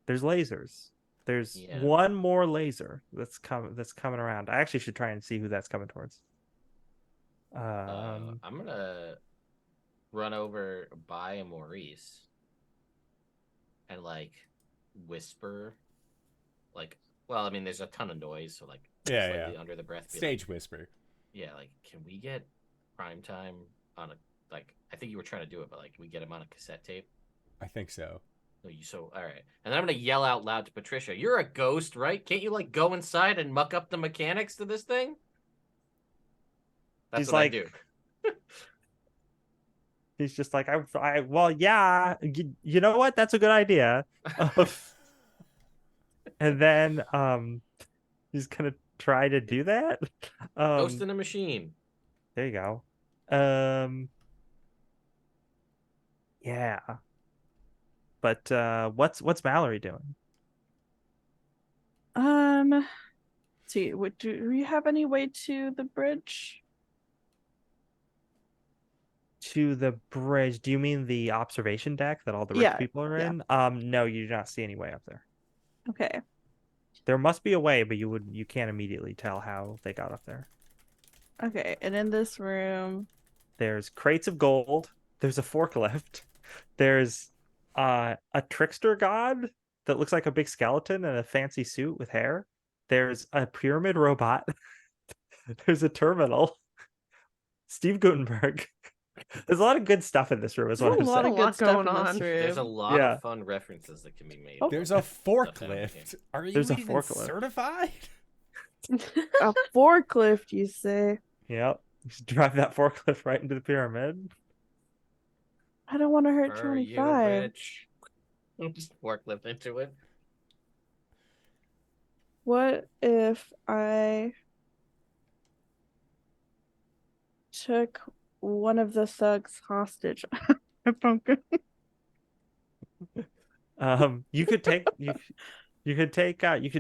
There's lasers. There's Yeah. one more laser that's coming around. I actually should try and see who that's coming towards. I'm gonna run over by Maurice and like whisper, like, well, I mean, there's a ton of noise, so like slightly under the breath, be Stage whisper. yeah, like, can we get prime time on a like? I think you were trying to do it, but like, can we get him on a cassette tape? I think so. No, you so all right. And then I'm gonna yell out loud to Patricia, "You're a ghost, right? Can't you like go inside and muck up the mechanics to this thing?" That's She's what like, I do. he's just like, well, yeah, you know what? That's a good idea. And then he's gonna try to do that. Ghost in a machine. There you go. Yeah. But what's Mallory doing? Let's see, do we have any way to the bridge? To the bridge. Do you mean the observation deck that all the rich people are in? No, you do not see any way up there. Okay. There must be a way, but you can't immediately tell how they got up there. Okay, and in this room, there's crates of gold, there's a forklift, there's a trickster god that looks like a big skeleton in a fancy suit with hair. There's a pyramid robot. There's a terminal. Steve Gutenberg. There's a lot of good stuff in this room, is what there's I'm a lot saying. of good stuff going in on. this room. There's a lot Yeah. of fun references that can be made. There's a forklift. Are you There's a even forklift. certified? A forklift, you say? Yep. Just drive that forklift right into the pyramid. I don't want to hurt Are you 25. rich? Just forklift into it. What if I took one of the thugs hostage? A pumpkin. You could take you could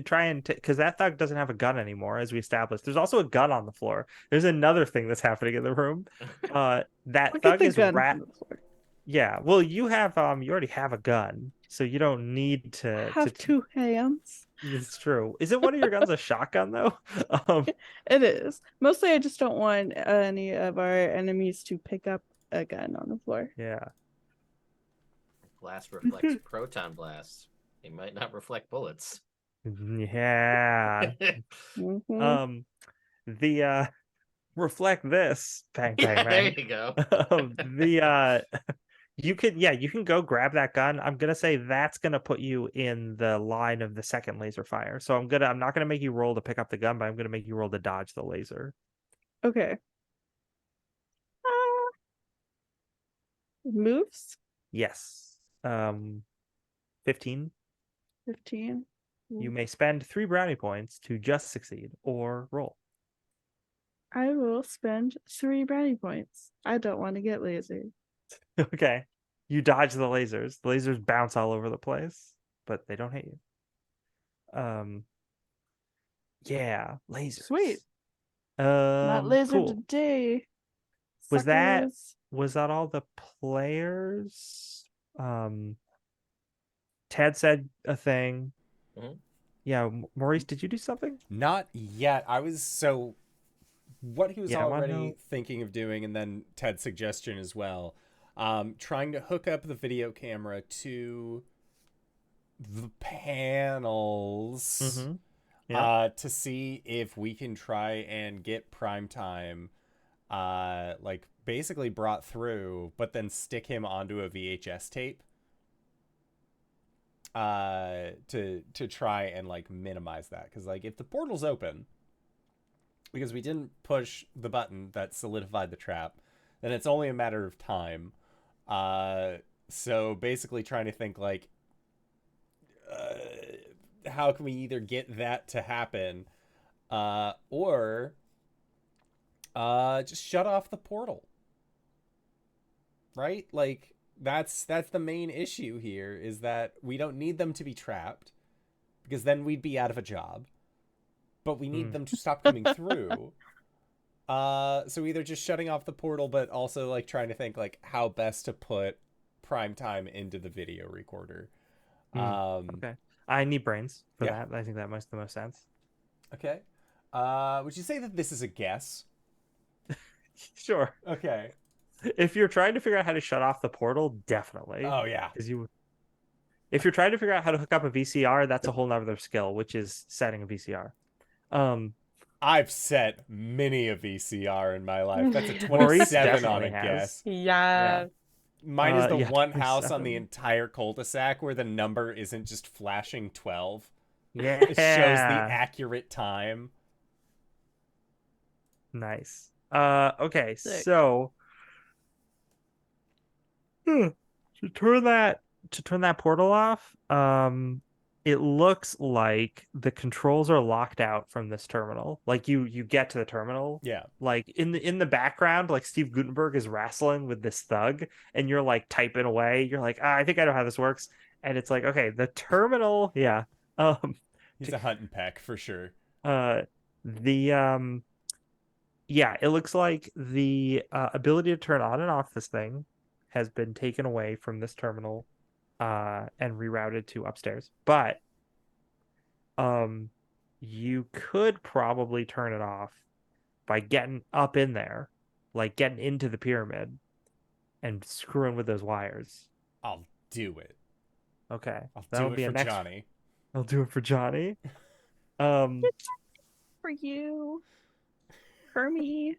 try and because that thug doesn't have a gun anymore, as we established. There's also a gun on the floor. There's another thing that's happening in the room. That Look at thug the is gun rat. from the floor. Yeah, well, you already have a gun, so you don't need to. Have two hands. It's true. Isn't one of your guns a shotgun though? It is. Mostly, I just don't want any of our enemies to pick up a gun on the floor. Yeah. Glass reflects proton blasts. They might not reflect bullets. Yeah. Mhm. The reflect this. Bang bang Yeah, there bang. you go. You can go grab that gun. I'm gonna say that's gonna put you in the line of the second laser fire. So I'm not gonna make you roll to pick up the gun, but I'm gonna make you roll to dodge the laser. Okay. Moves? Yes. 15. 15. You may spend 3 brownie points to just succeed or roll. I will spend 3 brownie points. I don't want to get lasered. Okay. You dodge the lasers. The lasers bounce all over the place, but they don't hit you. Yeah, lasers. Sweet. Not laser cool. today. Was that Suckers. all the players? Ted said a thing. Mhm. Yeah, Maurice, did you do something? Not yet. What he was Yeah, I wanna already know- thinking of doing, and then Ted's suggestion as well, trying to hook up the video camera to the panels to see if we can try and get Primetime like basically brought through, but then stick him onto a VHS tape to try and like minimize that, because like if the portal's open because we didn't push the button that solidified the trap, then it's only a matter of time. So basically trying to think like how can we either get that to happen or just shut off the portal, right? Like that's the main issue here, is that we don't need them to be trapped because then we'd be out of a job, but we need them to stop coming through. So either just shutting off the portal, but also like trying to think like how best to put Primetime into the video recorder. Okay, I need brains for Yeah. that. I think that makes the most sense. Okay. Would you say that this is a guess? Sure. Okay. If you're trying to figure out how to shut off the portal, definitely. Oh yeah. If you're trying to figure out how to hook up a VCR, that's a whole nother skill, which is setting a VCR. I've set many a VCR in my life. That's a Maurice 27 on a definitely has. guess. Yeah. Mine is the yeah, one house on 27. the entire cul-de-sac where the number isn't just flashing 12. Yeah. It shows the accurate time. Nice. Okay, Sick. so to turn that portal off, it looks like the controls are locked out from this terminal. Like you get to the terminal, Yeah. like in the background, like Steve Gutenberg is wrestling with this thug, and you're like typing away. You're like, I think I know how this works, and it's like, okay, the terminal, yeah. He's a hunt and peck for sure. The yeah, it looks like the ability to turn on and off this thing has been taken away from this terminal and rerouted to upstairs. But you could probably turn it off by getting up in there, like getting into the pyramid and screwing with those wires. I'll do it. Okay. I'll That'll do be it a for next... Johnny. I'll do it for Johnny. For you. For me.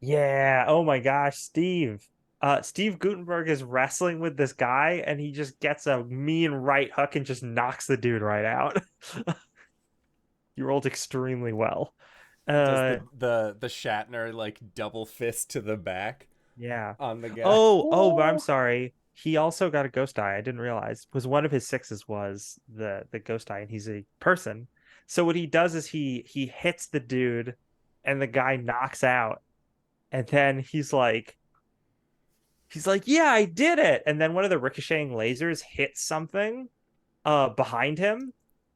Yeah, oh my gosh, Steve. Steve Gutenberg is wrestling with this guy, and he just gets a mean right hook and just knocks the dude right out. You rolled extremely well. Does the Shatner like double fist to the back Yeah. on the guy? But I'm sorry. He also got a ghost eye. I didn't realize, because one of his sixes was the ghost eye, and he's a person. So what he does is he hits the dude, and the guy knocks out, and then he's like, yeah, I did it. And then one of the ricocheting lasers hits something behind him,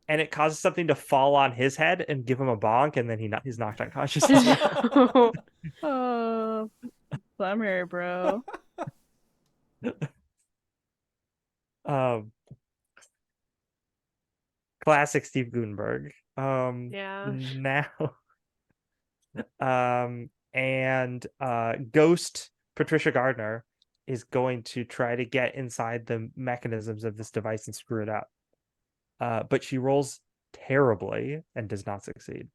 and it causes something to fall on his head and give him a bonk, and then he's knocked unconscious. Oh, bummer, bro. Classic Steve Gutenberg. Yeah. Now and Ghost Patricia Gardner is going to try to get inside the mechanisms of this device and screw it up. But she rolls terribly and does not succeed.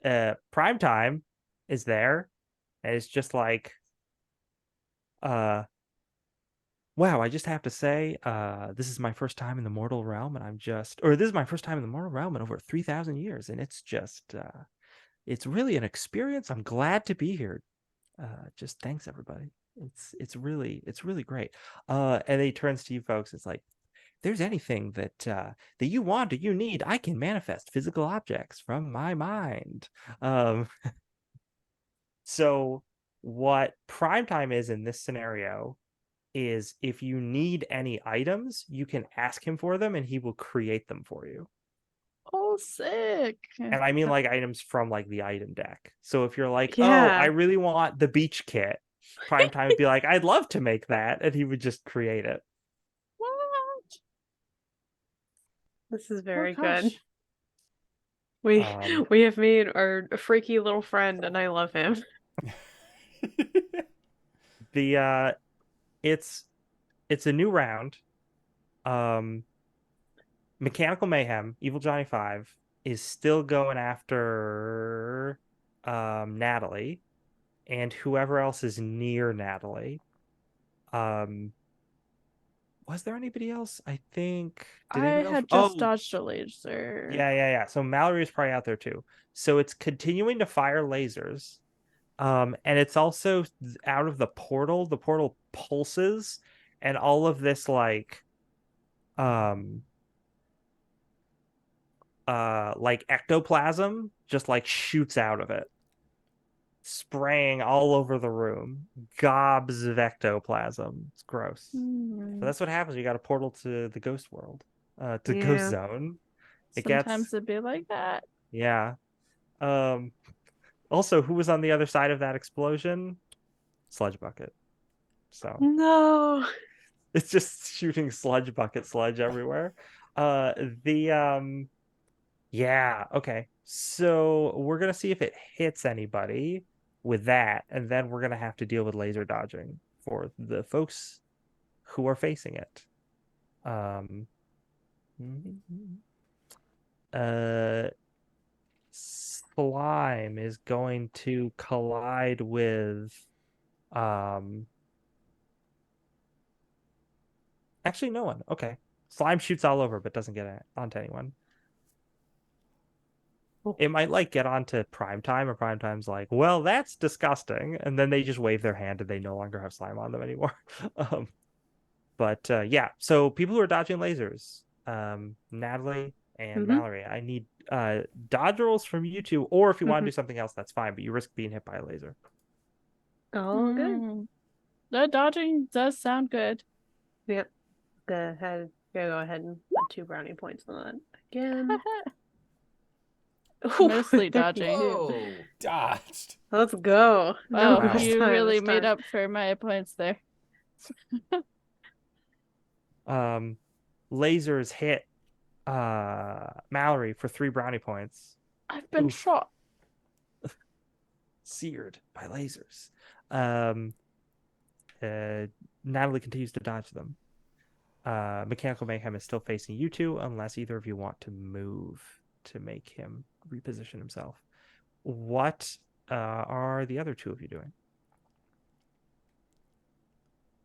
Primetime is there, and it's just like, wow, I just have to say, this is my first time in the mortal realm, and this is my first time in the mortal realm in over 3,000 years, and it's just, it's really an experience. I'm glad to be here. Just thanks, everybody. It's really great. And then he turns to you folks. It's like, if there's anything that you want or you need, I can manifest physical objects from my mind. So what Primetime is in this scenario is, if you need any items, you can ask him for them and he will create them for you. Oh, sick. And I mean like items from like the item deck. So if you're like, Yeah. oh, I really want the beach kit, Primetime would be like, I'd love to make that, and he would just create it. What? This is very gosh. good. We Um, we have made our freaky little friend, and I love him. The it's it's a new round. Mechanical Mayhem, Evil Johnny 5 is still going after Natalie and whoever else is near Natalie. Was there anybody else? I think did I anybody else? had just dodged a laser. Yeah. So Mallory is probably out there too. So it's continuing to fire lasers. And it's also out of the portal. The portal pulses, and all of this like ectoplasm just like shoots out of it, spraying all over the room. Gobs of ectoplasm. It's gross. So that's what happens. You got a portal to the ghost world, to Ghost Yeah. Zone. Sometimes it'd be like that. Yeah. Also, who was on the other side of that explosion? Sludge bucket. So No. it's just shooting sludge bucket sludge everywhere. Yeah, okay. So we're gonna see if it hits anybody with that, and then we're gonna have to deal with laser dodging for the folks who are facing it. Slime is going to collide with actually no one. Okay. Slime shoots all over but doesn't get onto anyone. It might like get onto Primetime, or Primetime's like, well, that's disgusting, and then they just wave their hand and they no longer have slime on them anymore. But yeah, so people who are dodging lasers, Natalie and Mallory, I need dodge rolls from you two, or if you want to do something else, that's fine, but you risk being hit by a laser. Oh, good. The dodging does sound good. Yep. Go ahead and put 2 brownie points on that again. Mostly dodging. Whoa. Dodged. Let's go. Wow, Wow. you really made up. up for my points there. Lasers hit Mallory for 3 brownie points. I've been shot. Seared by lasers. Natalie continues to dodge them. Mechanical Mayhem is still facing you two, unless either of you want to move to make him reposition himself. What are the other two of you doing?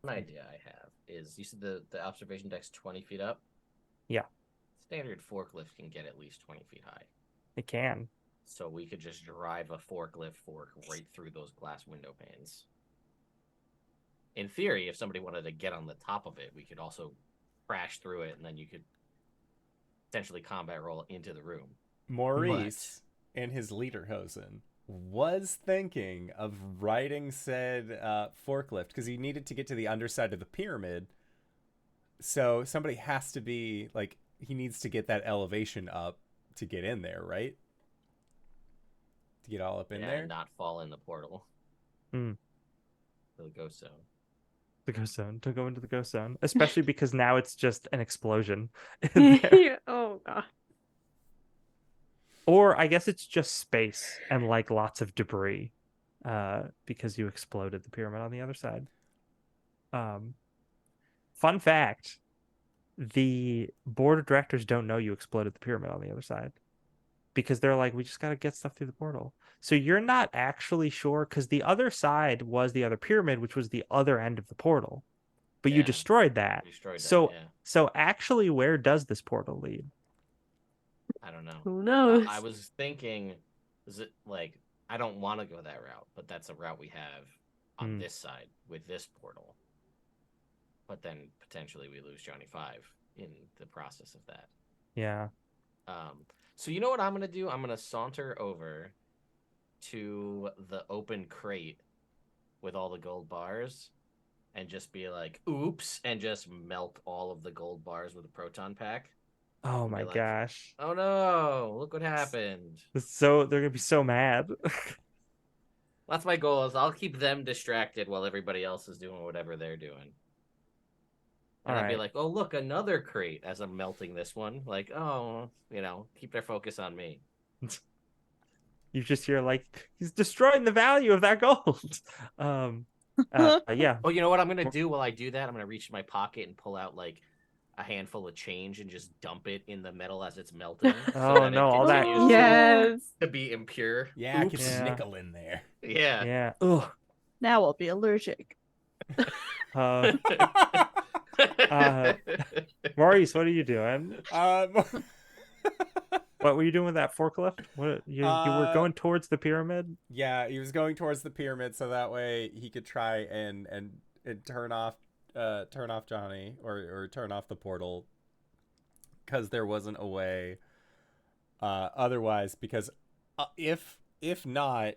An idea I have is, you said the observation deck's 20 feet up? Yeah. Standard forklift can get at least 20 feet high. It can. So we could just drive a forklift fork right through those glass window panes. In theory, if somebody wanted to get on the top of it, we could also crash through it, and then you could potentially combat roll into the room. Maurice, in his Lederhosen, was thinking of riding said forklift because he needed to get to the underside of the pyramid. So somebody has to be, like, he needs to get that elevation up to get in there, right? To get all up in there? And not fall in the portal. Hmm. The ghost zone. The ghost zone. Don't go into the ghost zone. Especially because now it's just an explosion in there. Oh, God. Or I guess it's just space and like lots of debris, because you exploded the pyramid on the other side. Fun fact: the board of directors don't know you exploded the pyramid on the other side, because they're like, we just gotta get stuff through the portal. So you're not actually sure, because the other side was the other pyramid, which was the other end of the portal, but you destroyed that. So actually, where does this portal lead? I don't know. Who knows? I was thinking, is it like, I don't want to go that route, but that's a route we have on this side with this portal. But then potentially we lose Johnny 5 in the process of that. Yeah. So you know what I'm going to do? I'm going to saunter over to the open crate with all the gold bars and just be like, oops, and just melt all of the gold bars with a proton pack. Oh my gosh. Oh no, look what happened. So they're gonna be so mad. That's my goal, is I'll keep them distracted while everybody else is doing whatever they're doing. And I'd be like, oh look, another crate, as I'm melting this one. Like, oh, keep their focus on me. You just hear like, he's destroying the value of that gold. Yeah. Oh, you know what I'm gonna do while I do that? I'm gonna reach in my pocket and pull out like a handful of change and just dump it in the metal as it's melting, so Oh, that no, it all that- continues Yes. to be impure. Yeah, get Oops. some Yeah. nickel in there. Yeah. Yeah. Ugh. Now I'll be allergic. Uh, Maurice, what are you doing? um, What were you doing with that forklift? What you were going towards the pyramid? yeah, he was going towards the pyramid so that way he could try and turn off Johnny or turn off the portal, because there wasn't a way otherwise, because if not,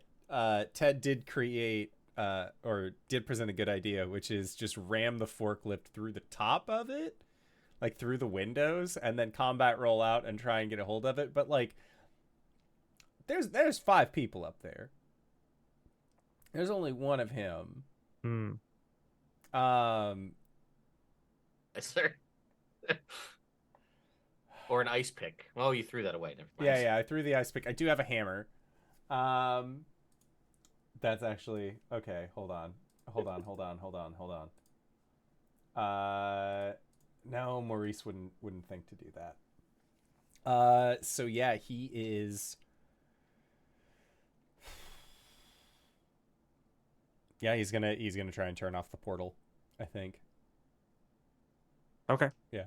Ted did create or did present a good idea, which is just ram the forklift through the top of it, like through the windows, and then combat roll out and try and get a hold of it. But like, there's 5 people up there. There's only one of him. Sir. Or an ice pick. Oh, you threw that away. Never mind. Yeah, I threw the ice pick. I do have a hammer. That's actually okay. Hold on. No, Maurice wouldn't think to do that. So yeah, he is. Yeah, he's gonna try and turn off the portal, I think. Okay. Yeah.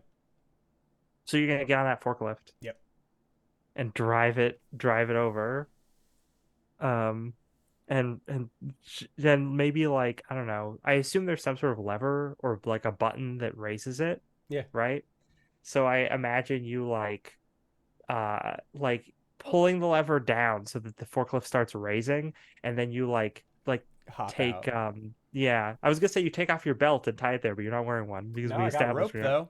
So you're gonna get on that forklift. Yep. And drive it over. And then maybe like, I don't know. I assume there's some sort of lever or like a button that raises it. Yeah. Right. So I imagine you like pulling the lever down so that the forklift starts raising, and then you like Hop take out. yeah. I was gonna say you take off your belt and tie it there, but you're not wearing one because No, we I got established rope though.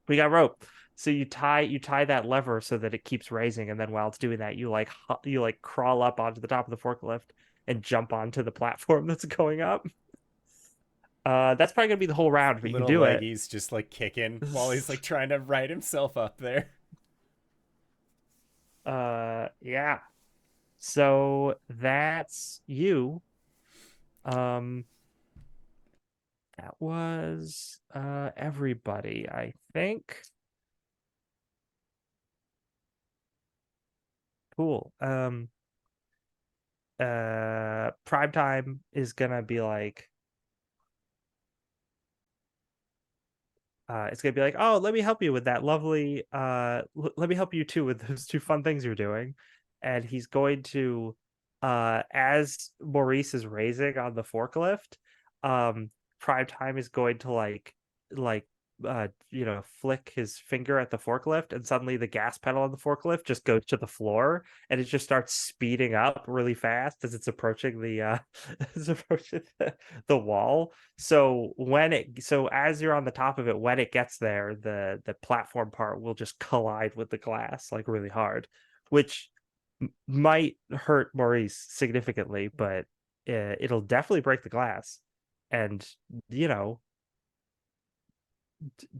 we got rope. So you tie that lever so that it keeps raising, and then while it's doing that, you crawl up onto the top of the forklift and jump onto the platform that's going up. That's probably gonna be the whole round, but you Little can do it. leggies just like kicking while he's like trying to right himself up there. Yeah. So that's you. That was everybody, I think. Cool. Primetime is gonna be like it's gonna be like, oh, let me help you with that lovely let me help you too with those 2 fun things you're doing. And he's going to as Maurice is raising on the forklift, Primetime is going to like flick his finger at the forklift, and suddenly the gas pedal on the forklift just goes to the floor, and it just starts speeding up really fast as it's approaching the the wall. So as you're on the top of it, when it gets there, the platform part will just collide with the glass like really hard, which might hurt Maurice significantly, but it'll definitely break the glass. And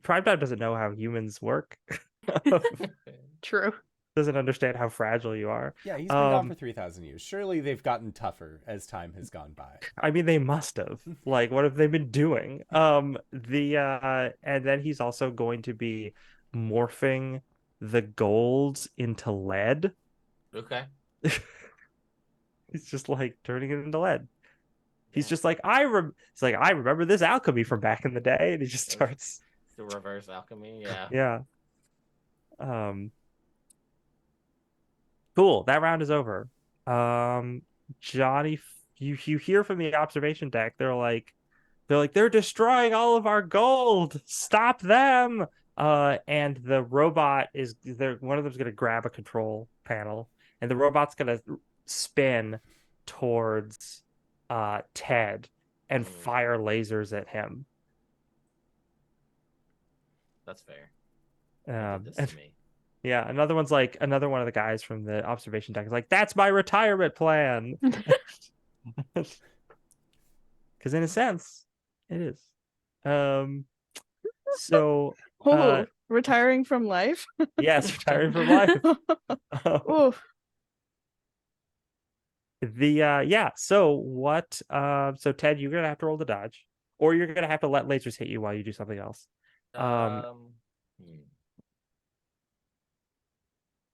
Primetime doesn't know how humans work. True. Doesn't understand how fragile you are. Yeah, he's been gone for 3,000 years. Surely they've gotten tougher as time has gone by. I mean, they must have. Like, what have they been doing? And then he's also going to be morphing the gold into lead. Okay. He's just like turning it into lead. He's just like, I remember this alchemy from back in the day, and he just starts the reverse alchemy. Yeah. Yeah. Cool. That round is over. Johnny, you hear from the observation deck. They're like they're destroying all of our gold. Stop them. And the robot one of them's gonna grab a control panel, and the robot's gonna spin towards Ted and fire lasers at him. That's fair. Did this to me. Yeah, another one of the guys from the observation deck is like, that's my retirement plan. Because in a sense, it is. So retiring from life? Yes, retiring from life. Yeah. So what? So Ted, you're gonna have to roll the dodge, or you're gonna have to let lasers hit you while you do something else. Hmm.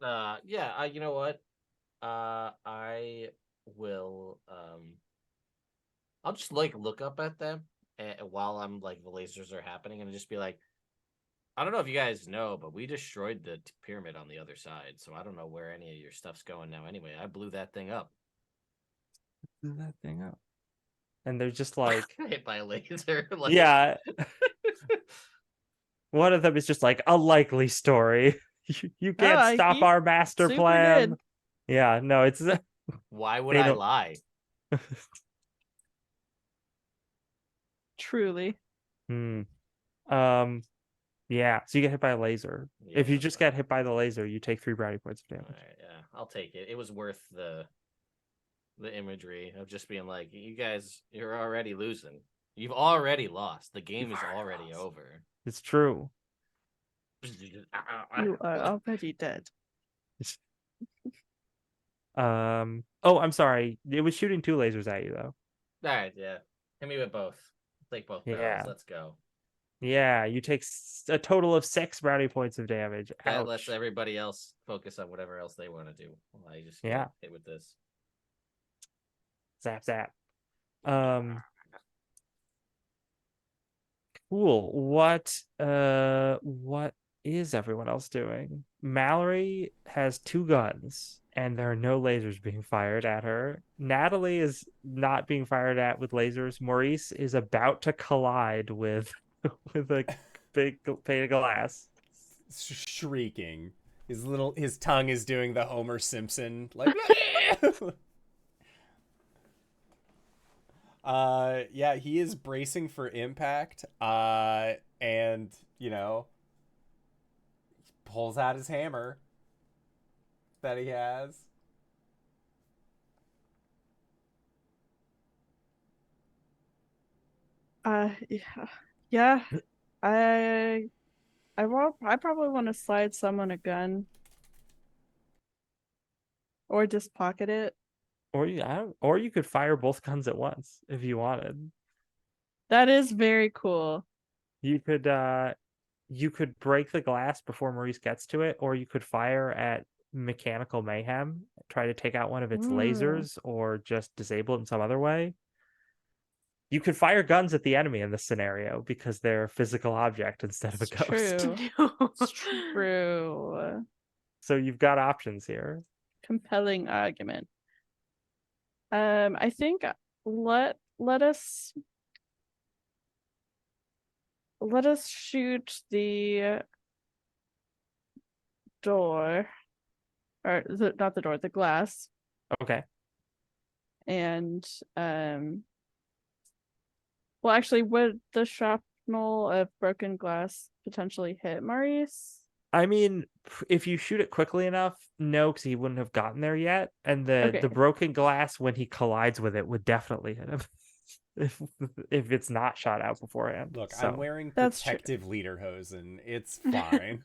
Yeah. You know what? I will. I'll just like look up at them while I'm like the lasers are happening, and just be like, I don't know if you guys know, but we destroyed the pyramid on the other side, so I don't know where any of your stuff's going now. Anyway, I blew that thing up. Blew that thing up, and they're just like, Hit by a laser. Like, yeah. One of them is just like a likely story. You can't stop he our master super plan. did. Yeah, no, it's why would They I don't- lie? Truly. Hmm. Yeah, so you get hit by a laser. Yeah, If you that's just fine. get hit by the laser, you take 3 brownie points of All damage. right, yeah, I'll take it. It was worth the imagery of just being like, you guys, you're already losing. You've already lost. The game You've is already already lost. over. It's true. You are already dead. Oh, I'm sorry. It was shooting 2 lasers at you though. All right, yeah. Hit me with both. Take both barrels. Yeah. Let's go. Yeah, you take a total of 6 brownie points of damage. That lets Ouch. everybody else focus on whatever else they want to do. Well, I just get Yeah. hit with this. Zap zap. Cool. What is everyone else doing? Mallory has 2 guns and there are no lasers being fired at her. Natalie is not being fired at with lasers. Maurice is about to collide with with a big pane of glass. Shrieking. His tongue is doing the Homer Simpson like yeah, he is bracing for impact. And pulls out his hammer that he has. Yeah. Yeah. I I probably want to slide someone a gun or just pocket it. Or you could fire both guns at once if you wanted. That is very cool. You could break the glass before Maurice gets to it, or you could fire at mechanical mayhem, try to take out one of its lasers, or just disable it in some other way. You could fire guns at the enemy in this scenario because they're a physical object instead of a It's ghost. true. It's true. So you've got options here. Compelling argument. I think let us shoot the door, or not the door, the glass, Okay. and well, actually, would the shrapnel of broken glass potentially hit Maurice? I mean, if you shoot it quickly enough, no, because he wouldn't have gotten there yet. And the Okay. broken glass, when he collides with it, would definitely hit him if it's not shot out beforehand. Look, So I'm wearing That's true. protective lederhosen. It's fine.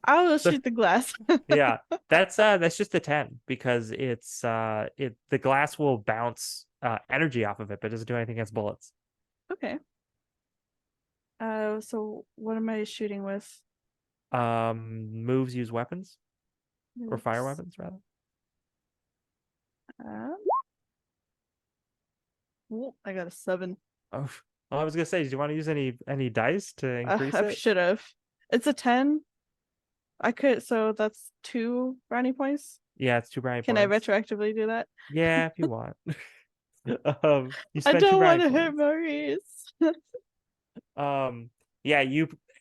I will shoot the glass. yeah, that's just a 10 because it's the glass will bounce energy off of it, but it doesn't do anything against bullets. Okay. So what am I shooting with? Moves use weapons or fire Moves. weapons rather. Oh, I got a 7. Oh, well, I was gonna say, do you want to use any dice to increase I it? should have. It's a 10. I could, so that's 2 brownie points. Yeah, it's 2 brownie Can I points. retroactively do that? Yeah, if you want. You I spent 2 don't want brownie to hit points. Maurice. Yeah,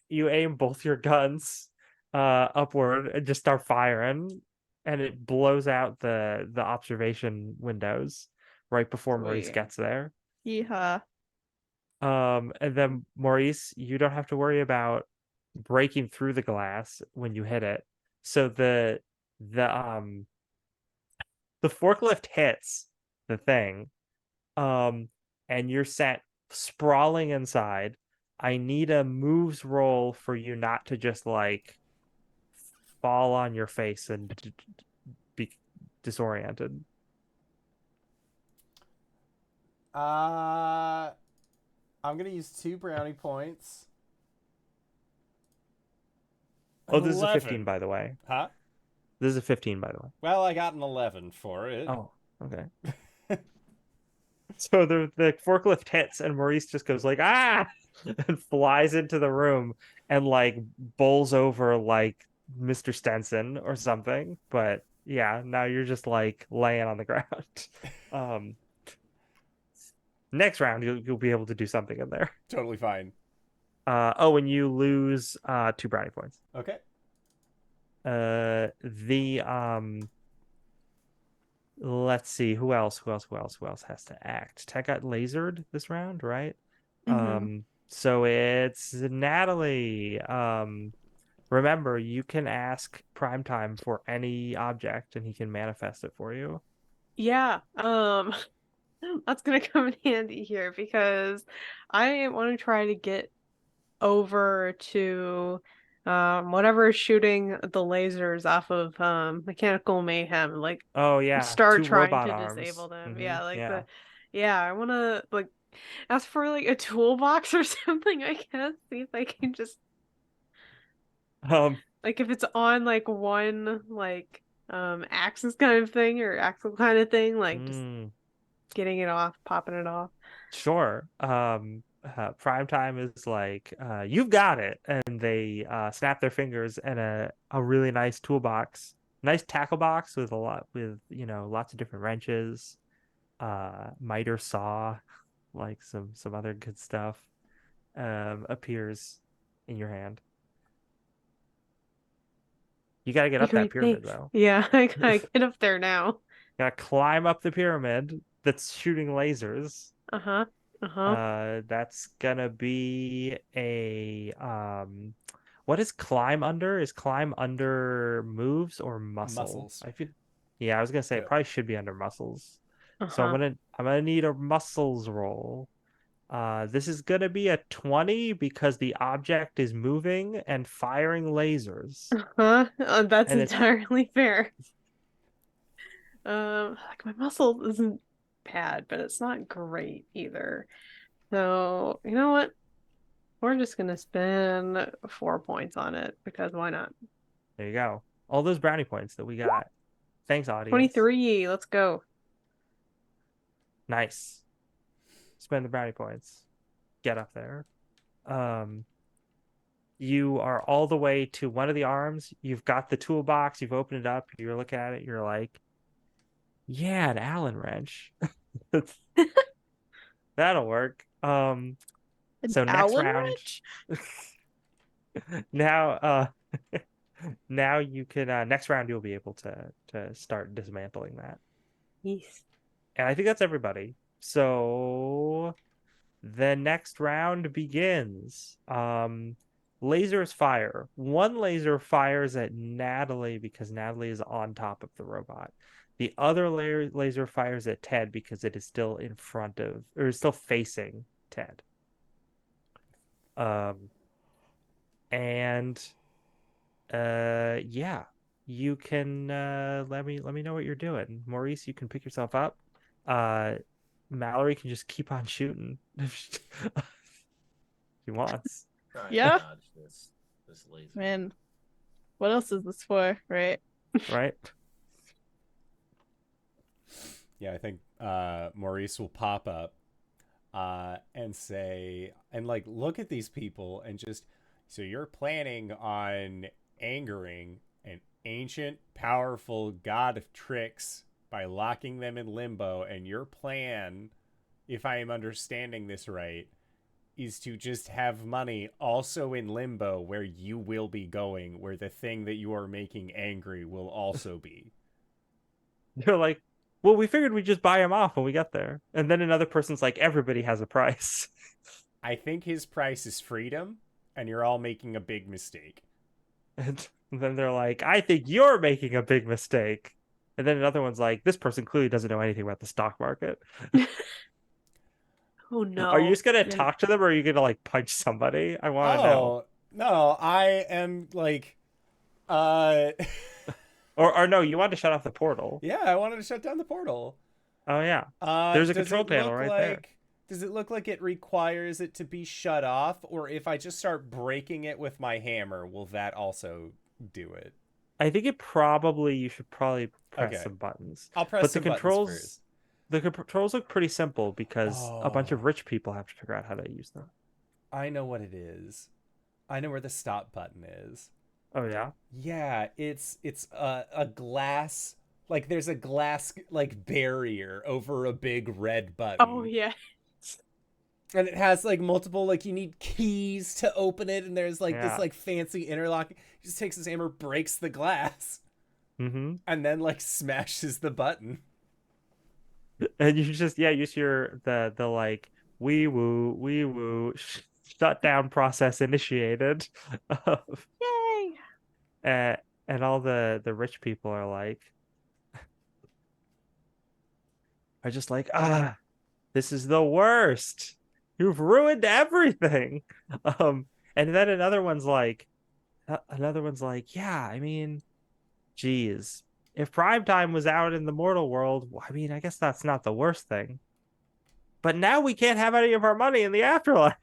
you aim both your guns upward and just start firing, and it blows out the observation windows right before Maurice Sweet. gets there. Yeehaw. And then Maurice, you don't have to worry about breaking through the glass when you hit it. So the forklift hits the thing, and you're set sprawling inside. I need a moves roll for you not to just like fall on your face and be disoriented. I'm gonna use 2 brownie points. Oh, this is a 15, 11. by the way. Huh? This is a 15, by the way. Well, I got an 11 for it. Oh, okay. So the forklift hits and Maurice just goes like, ah, and flies into the room and like bowls over like Mr. Stenson or something. But yeah, now you're just like laying on the ground. Next round you'll be able to do something in there. Totally fine. And you lose 2 brownie points. Okay. Let's see, who else has to act? Ted got lasered this round, right? So it's Natalie. Remember, you can ask Primetime for any object and he can manifest it for you. Yeah. That's gonna come in handy here because I want to try to get over to whatever is shooting the lasers off of mechanical mayhem, like Oh yeah, start 2 trying robot to arms. disable them. Mhm, Yeah, like yeah. I want to like ask for like a toolbox or something, I guess. See if I can just Um, like if it's on like one like axis kind of thing or axle kind of thing, like just getting it off, popping it off. Sure. Primetime is like, you've got it, and they snap their fingers and a really nice toolbox, nice tackle box with lots of different wrenches, miter saw, like some other good stuff, appears in your hand. You got to get up that Great, pyramid thanks. though. Yeah, I get up there now. Got to climb up the pyramid that's shooting lasers. That's gonna be a what is climb under? Is climb under moves or muscle? Muscles. I was gonna say it Yep. probably should be under muscles. So I'm gonna need a muscles roll. This is gonna be a 20 because the object is moving and firing lasers. That's And entirely fair. Like my muscle isn't bad, but it's not great either. So, you know what? We're just gonna spend 4 points on it because why not? There you go. All those brownie points that we got. Thanks, audience. 23, let's go. Nice. Spend the brownie points. Get up there. You are all the way to one of the arms. You've got the toolbox. You've opened it up. You're looking at it. You're like, yeah, an Allen wrench. That'll work. So next Allen round. wrench? Now, now you can. Next round, you'll be able to start dismantling that. Yes. And I think that's everybody. So the next round begins. Lasers fire. One laser fires at Natalie because Natalie is on top of the robot. The other laser fires at Ted because it is still in front of, or is still facing Ted. Yeah, you can let me know what you're doing. Maurice, you can pick yourself up. Mallory can just keep on shooting if she wants. Yeah. Dodge this laser. Man, what else is this for, right? Right? Yeah, I think Maurice will pop up and say, and like, look at these people and just, so you're planning on angering an ancient, powerful god of tricks by locking them in limbo, and your plan, if I am understanding this right, is to just have money also in limbo where you will be going, where the thing that you are making angry will also be. You're like, well, we figured we'd just buy him off when we get there. And then another person's like, everybody has a price. I think his price is freedom, and you're all making a big mistake. And then they're like, I think you're making a big mistake. And then another one's like, this person clearly doesn't know anything about the stock market. Oh no. Are you just gonna talk to them, or are you gonna like punch somebody? I want to know. No, I am like, or no, you want to shut off the portal. yeah, I wanted to shut down the portal. Oh yeah. There's a Does control it panel look right like there. does it look like it requires it to be shut off, or if I just start breaking it with my hammer, will that also do it? I think you should probably press Okay. some buttons. I'll press But some buttons first. the controls look pretty simple because a bunch of Oh, rich people have to figure out how to use them. I know what it is. I know where the stop button is. Oh yeah. Yeah, it's a glass, like there's a glass like barrier over a big red button. Oh yeah. And it has like multiple, like you need keys to open it, and there's like this Yeah. like fancy interlock. He just takes his hammer, breaks the glass, Mm-hmm. and then like smashes the button. And you just use the like wee woo shutdown process initiated. Yay! And all the rich people are just like, this is the worst. You've ruined everything. And then another one's like, yeah, I mean, geez, if Primetime was out in the mortal world, well, I mean, I guess that's not the worst thing. But now we can't have any of our money in the afterlife.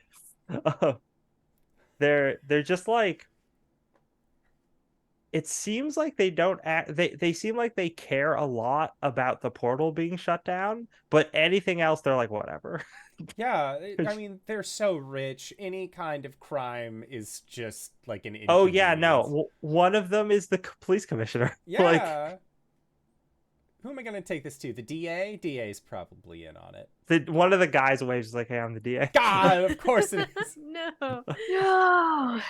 They're just like, it seems like they don't act, they seem like they care a lot about the portal being shut down, but anything else they're like whatever. Yeah, I mean they're so rich. Any kind of crime is just like an Oh yeah, inconvenience. no. One of them is the police commissioner. Like, Yeah. Who am I gonna take this to? The DA? DA's probably in on it. one of the guys waves like, "Hey, I'm the DA." God, of course it is. No. No.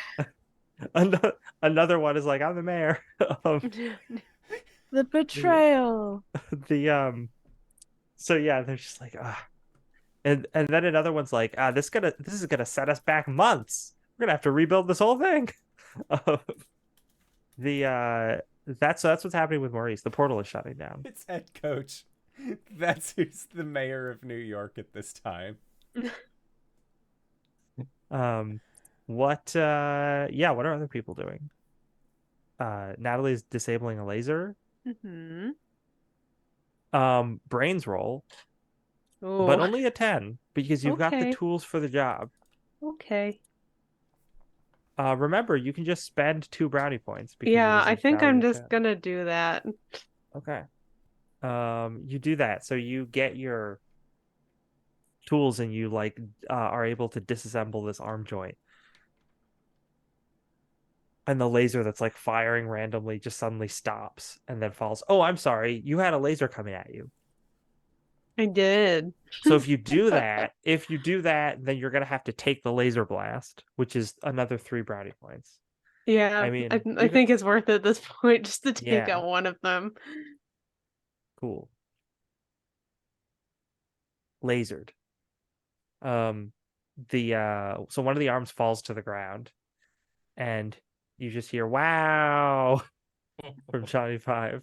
Another one is like, "I'm the mayor." The betrayal. The So yeah, they're just like, and then another one's like, this is gonna set us back months. We're gonna have to rebuild this whole thing. That's what's happening with Maurice. The portal is shutting down. It's head coach. That's who's the mayor of New York at this time. What are other people doing? Natalie's disabling a laser. Mm-hmm. Brains roll, Oh. but only a 10 because you've got the Okay. tools for the job. Okay. Remember, you can just spend 2 brownie points because Yeah, yours I is think value I'm of just 10. gonna do that. Okay. You do that, so you get your tools and you are able to disassemble this arm joint. And the laser that's like firing randomly just suddenly stops and then falls. Oh, I'm sorry. You had a laser coming at you. I did. So if you do that, then you're gonna have to take the laser blast, which is another 3 brownie points. Yeah, I mean, I think it's worth it at this point just to take Yeah. out one of them. Cool. Lasered. So one of the arms falls to the ground, and you just hear "wow" from Johnny Five.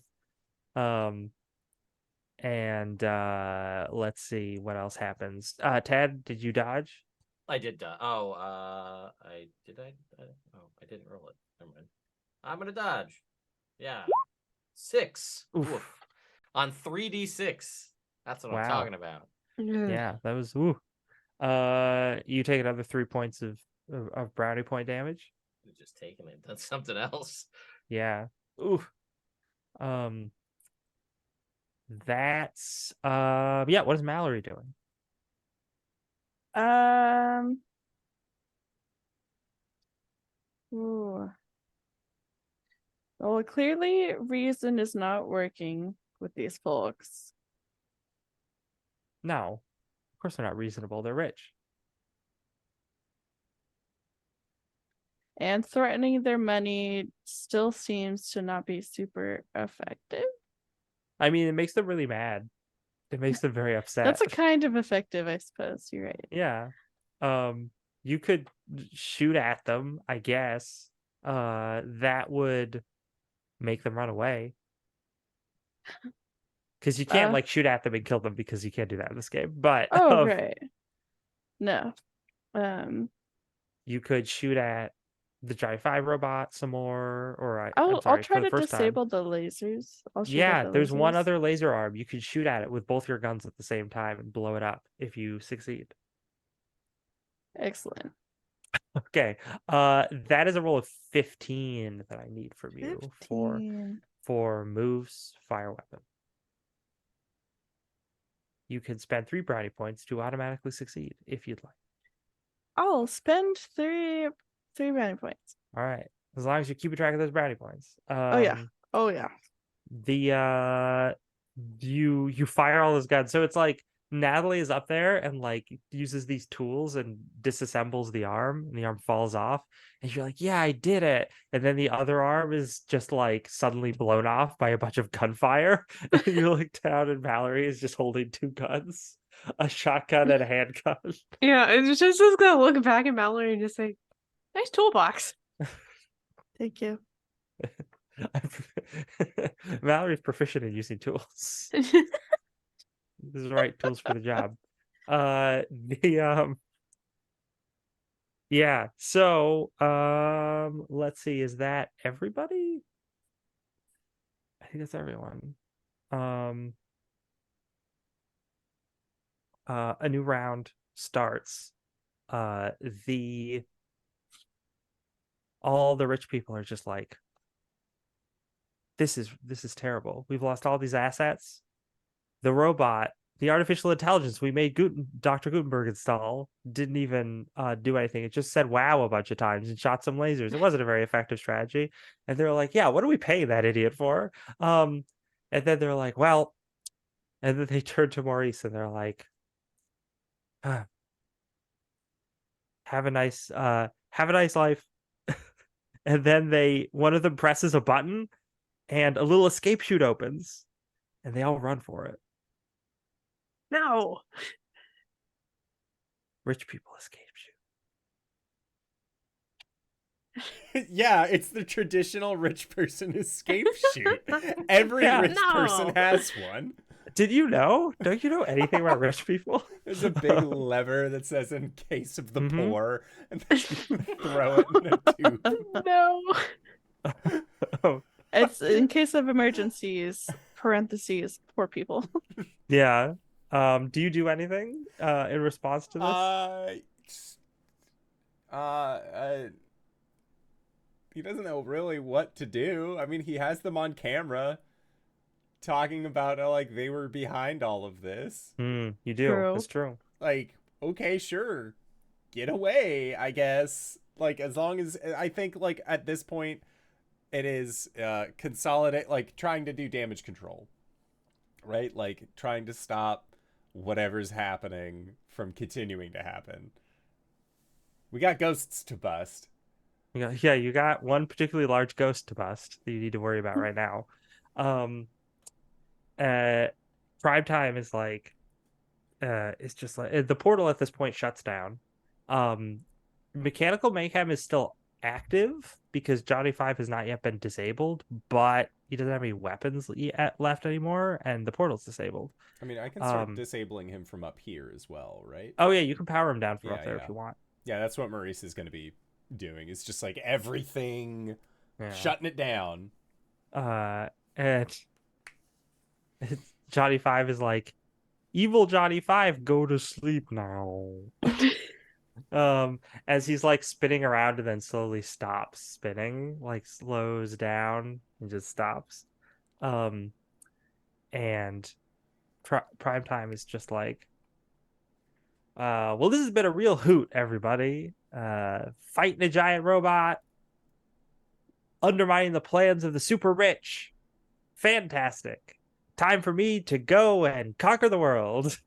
And let's see what else happens. Ted, did you dodge? I did. I did. Oh, I didn't roll it. Never mind. I'm gonna dodge. Yeah, 6. Oof. Oof. On 3d6. That's what I'm Wow. talking about. Yeah, that was ooh. You take another 3 points of brownie point damage. You're just taking it. That's something else. Yeah. Ooh. That's yeah, what is Mallory doing? Ooh. Well, clearly reason is not working with these folks. No. Of course they're not reasonable, they're rich. And threatening their money still seems to not be super effective. I mean, it makes them really mad. It makes them very upset. That's a kind of effective, I suppose. You're right. Yeah. You could shoot at them, I guess. That would make them run away. Because you can't like shoot at them and kill them because you can't do that in this game. But right. No. You could shoot at the Giant 5 robot some more, or I'm I'll sorry, try for the to first time. disable the lasers. I'll shoot Yeah, at the there's one lasers. other laser arm. You can shoot at it with both your guns at the same time and blow it up if you succeed. Excellent. Okay. That is a roll of 15 that I need from you 15. for moves, fire weapon. You can spend 3 brownie points to automatically succeed if you'd like. I'll spend three brownie points. All right. As long as you keep track of those brownie points. Oh yeah. The you fire all those guns. So it's like Natalie is up there and like uses these tools and disassembles the arm, and the arm falls off. And you're like, yeah, I did it. And then the other arm is just like suddenly blown off by a bunch of gunfire. And you look down and Mallory is just holding 2 guns, a shotgun and a handgun. Yeah, it's just gonna look back at Mallory and just say, "Nice toolbox." Thank you. Mallory's proficient in using tools. This is the right tools for the job. Yeah, so let's see, is that everybody? I think that's everyone. A new round starts. All the rich people are just like, this is terrible. We've lost all these assets. The robot, the artificial intelligence we made Dr. Gutenberg install didn't even do anything. It just said wow a bunch of times and shot some lasers. It wasn't a very effective strategy. And they're like, yeah, what are we paying that idiot for? And then they're like, well, and then they turn to Maurice and they're like, have a nice life. And then one of them presses a button and a little escape chute opens and they all run for it. No. Rich people escape chute. Yeah, it's the traditional rich person escape chute. Every Yeah. rich person has one. Did you know? Don't you know anything about rich people? There's a big lever that says "in case of the Mhm. poor," and then you throw it in a tube. No. Oh, It's in case of emergencies, parentheses, poor people. yeah. Do you do anything in response to this? He doesn't know really what to do. I mean, he has them on camera talking about how, like, they were behind all of this. You do. True. It's true. Like, okay, sure, get away, I guess. Like, as long as I think, like, at this point, it is consolidate, like, trying to do damage control, right? Like, trying to stop whatever's happening from continuing to happen. We got ghosts to bust. Yeah, you got one particularly large ghost to bust that you need to worry about right now. Prime time is like, it's just like the portal at this point shuts down. Mechanical mayhem is still active because Johnny 5 has not yet been disabled, but he doesn't have any weapons left anymore, and the portal's disabled. I mean, I can start disabling him from up here as well, right? Oh yeah, you can power him down from up Yeah, there yeah. if you want. Yeah, that's what Maurice is going to be doing. It's just like everything, Yeah. shutting it down. And Johnny 5 is like, evil Johnny 5, go to sleep now. As he's like spinning around and then slowly stops spinning, like slows down and just stops. And Prime Time is just like, well, this has been a real hoot, everybody. Fighting a giant robot, undermining the plans of the super rich. Fantastic. Time for me to go and conquer the world.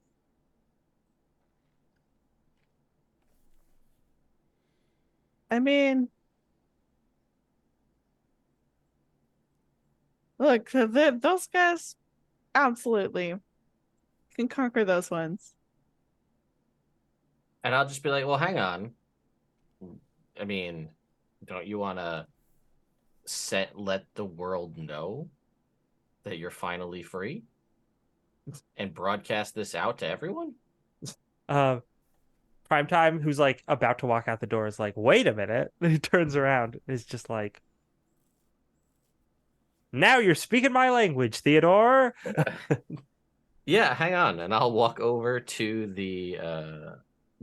I mean, look, those guys absolutely can conquer those ones. And I'll just be like, well, hang on. I mean, don't you want to let the world know that you're finally free and broadcast this out to everyone? Prime Primetime, who's like about to walk out the door, is like, wait a minute. And he turns around and is just like, now you're speaking my language, Theodore. Yeah, hang on, and I'll walk over to the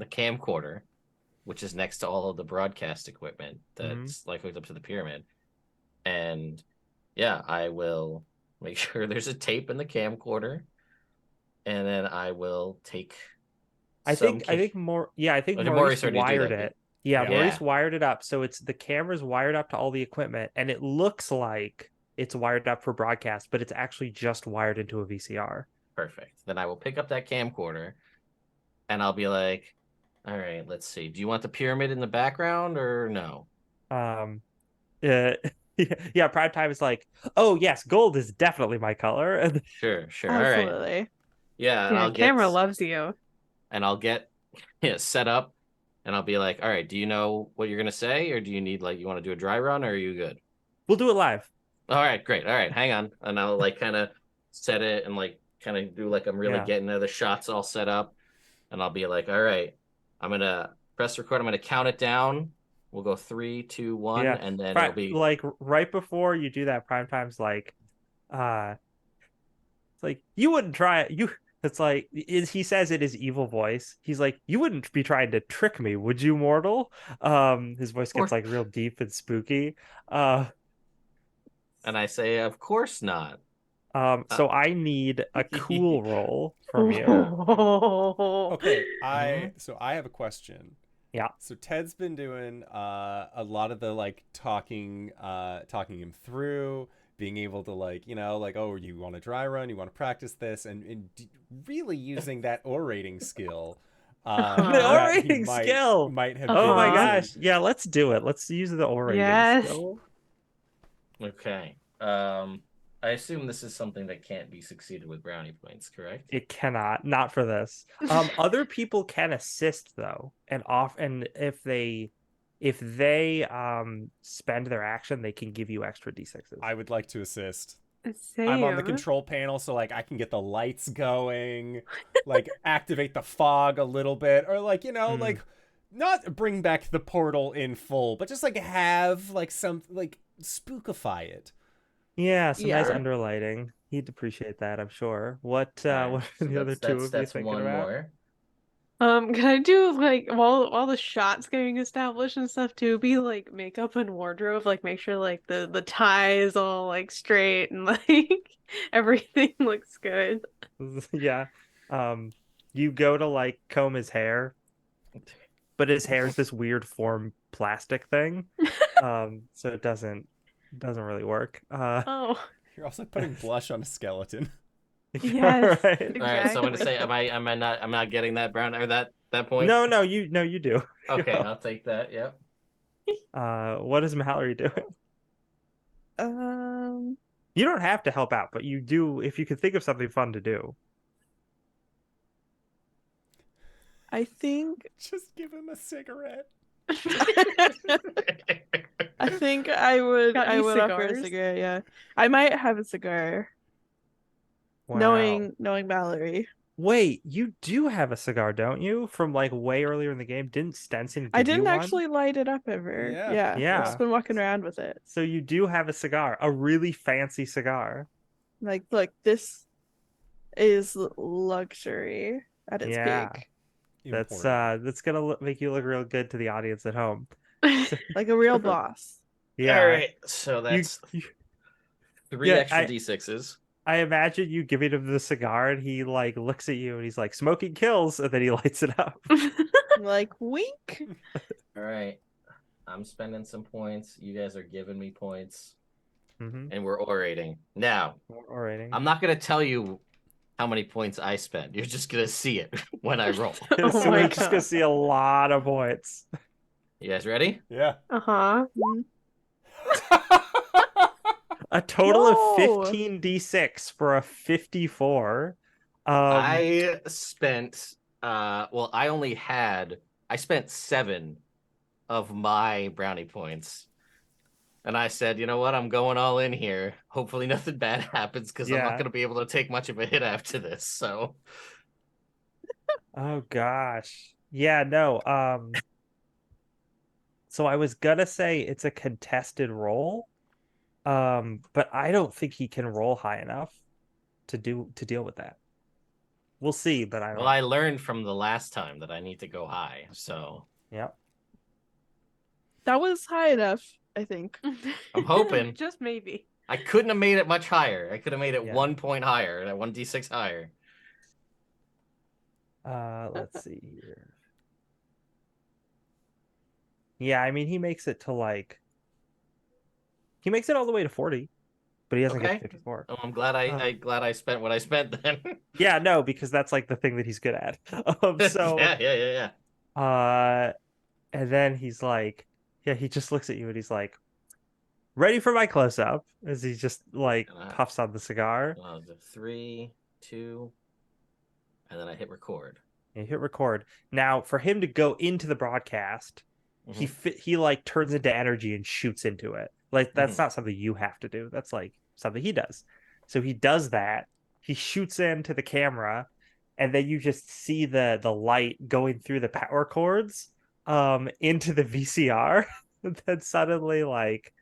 camcorder, which is next to all of the broadcast equipment that's like hooked up to the pyramid. And yeah, I will make sure there's a tape in the camcorder, and then I will take. I think Maurice already wired do that. it. Yeah, Yeah. Maurice wired it up. So it's the camera's wired up to all the equipment, and it looks like it's wired up for broadcast, but it's actually just wired into a VCR. Perfect. Then I will pick up that camcorder, and I'll be like, all right, let's see. Do you want the pyramid in the background or no? Yeah, Primetime is like, oh yes, gold is definitely my color. And Sure. All right. Absolutely. Yeah, and Yeah, I'll camera loves you. and I'll get set up, and I'll be like, all right, do you know what you're gonna say, or do you need you want to do a dry run, or are you good? we'll do it live. All right, great. All right, hang on, and I'll kind of set it and kind of do I'm really getting the shots all set up, and I'll be like, all right, I'm gonna press record. I'm gonna count it down. We'll go 3, 2, 1, and then it'll be like right before you do that. Primetime's like, it's like you wouldn't try it. It's like he says it his evil voice. He's like, you wouldn't be trying to trick me, would you, mortal? His voice gets real deep and spooky. And I say, of course not. So I need a cool roll from you. Okay, so I have a question. Yeah. So Ted's been doing a lot of the talking him through, being able to oh, you want to dry run, you want to practice this, and really using that orating skill. The orating skill might have. Oh my been gosh! using. Yeah, let's do it. Let's use the orating skill. Okay. I assume this is something that can't be succeeded with brownie points, correct? It cannot, not for this. Other people can assist though, and if they spend their action, they can give you extra d6s. I would like to assist. Same. I'm on the control panel, so I can get the lights going, activate the fog a little bit, or not bring back the portal in full, but just have some spookify it. Yeah, some nice underlighting. He'd appreciate that, I'm sure. What are the other two of you thinking about? More. Can I do while the shots getting established and stuff too, be makeup and wardrobe, make sure the tie is all straight and everything looks good. Yeah. You go to comb his hair, but his hair is this weird form plastic thing. So it doesn't really work. Oh. You're also putting blush on a skeleton. Yes. Right. Exactly. All right, so I'm gonna say, I'm not getting that brown or that point? No, you do. Okay, I'll take that. Yep. What is Mallory doing? You don't have to help out, but you do if you can think of something fun to do. I think Just give him a cigarette. I think I would Got any offer a cigars? cigarette, yeah. I might have a cigar. Wow. Knowing Mallory. Wait, you do have a cigar, don't you? From way earlier in the game. Didn't Stenson give I didn't you one? actually light it up ever. Yeah. Yeah. I've just been walking around with it. So you do have a cigar, a really fancy cigar. Look, this is luxury at its peak. That's gonna make you look real good to the audience at home. Like a real boss. Yeah. All right, so that's 3 extra d6s. I imagine you giving him the cigar and he looks at you and he's like, smoking kills, and then he lights it up. Wink. All right, I'm spending some points. You guys are giving me points, and we're orating. Now, Orating. I'm not gonna tell you how many points I spend. You're just gonna see it when I roll. Oh So my we're just gonna God. see a lot of points. You guys ready? Yeah. Uh-huh. A total Whoa. of 15d6 for a 54. I spent I spent 7 of my brownie points. And I said, you know what? I'm going all in here. Hopefully nothing bad happens because I'm not going to be able to take much of a hit after this. So. Oh gosh. Yeah, no. So I was gonna say it's a contested roll. But I don't think he can roll high enough to deal with that. We'll see, but I don't Well, know. I learned from the last time that I need to go high, so Yeah. That was high enough, I think. I'm hoping. Just maybe. I couldn't have made it much higher. I could have made it Yeah. 1 point higher, that 1d6 higher. Let's see here. Yeah, I mean he makes it to he makes it all the way to 40, but he doesn't get Okay. to 54. Oh, I'm glad I glad I spent what I spent then. Yeah, no, because that's like the thing that he's good at. So yeah. and then he's like, yeah, he just looks at you and he's like, ready for my close up as he just like puffs on the cigar. The 3, 2, and then I hit record. You hit record. Now, for him to go into the broadcast, he like turns into energy and shoots into it. Like that's not something you have to do. That's like something he does. So he does that. He shoots into the camera, and then you just see the light going through the power cords into the VCR. Then suddenly like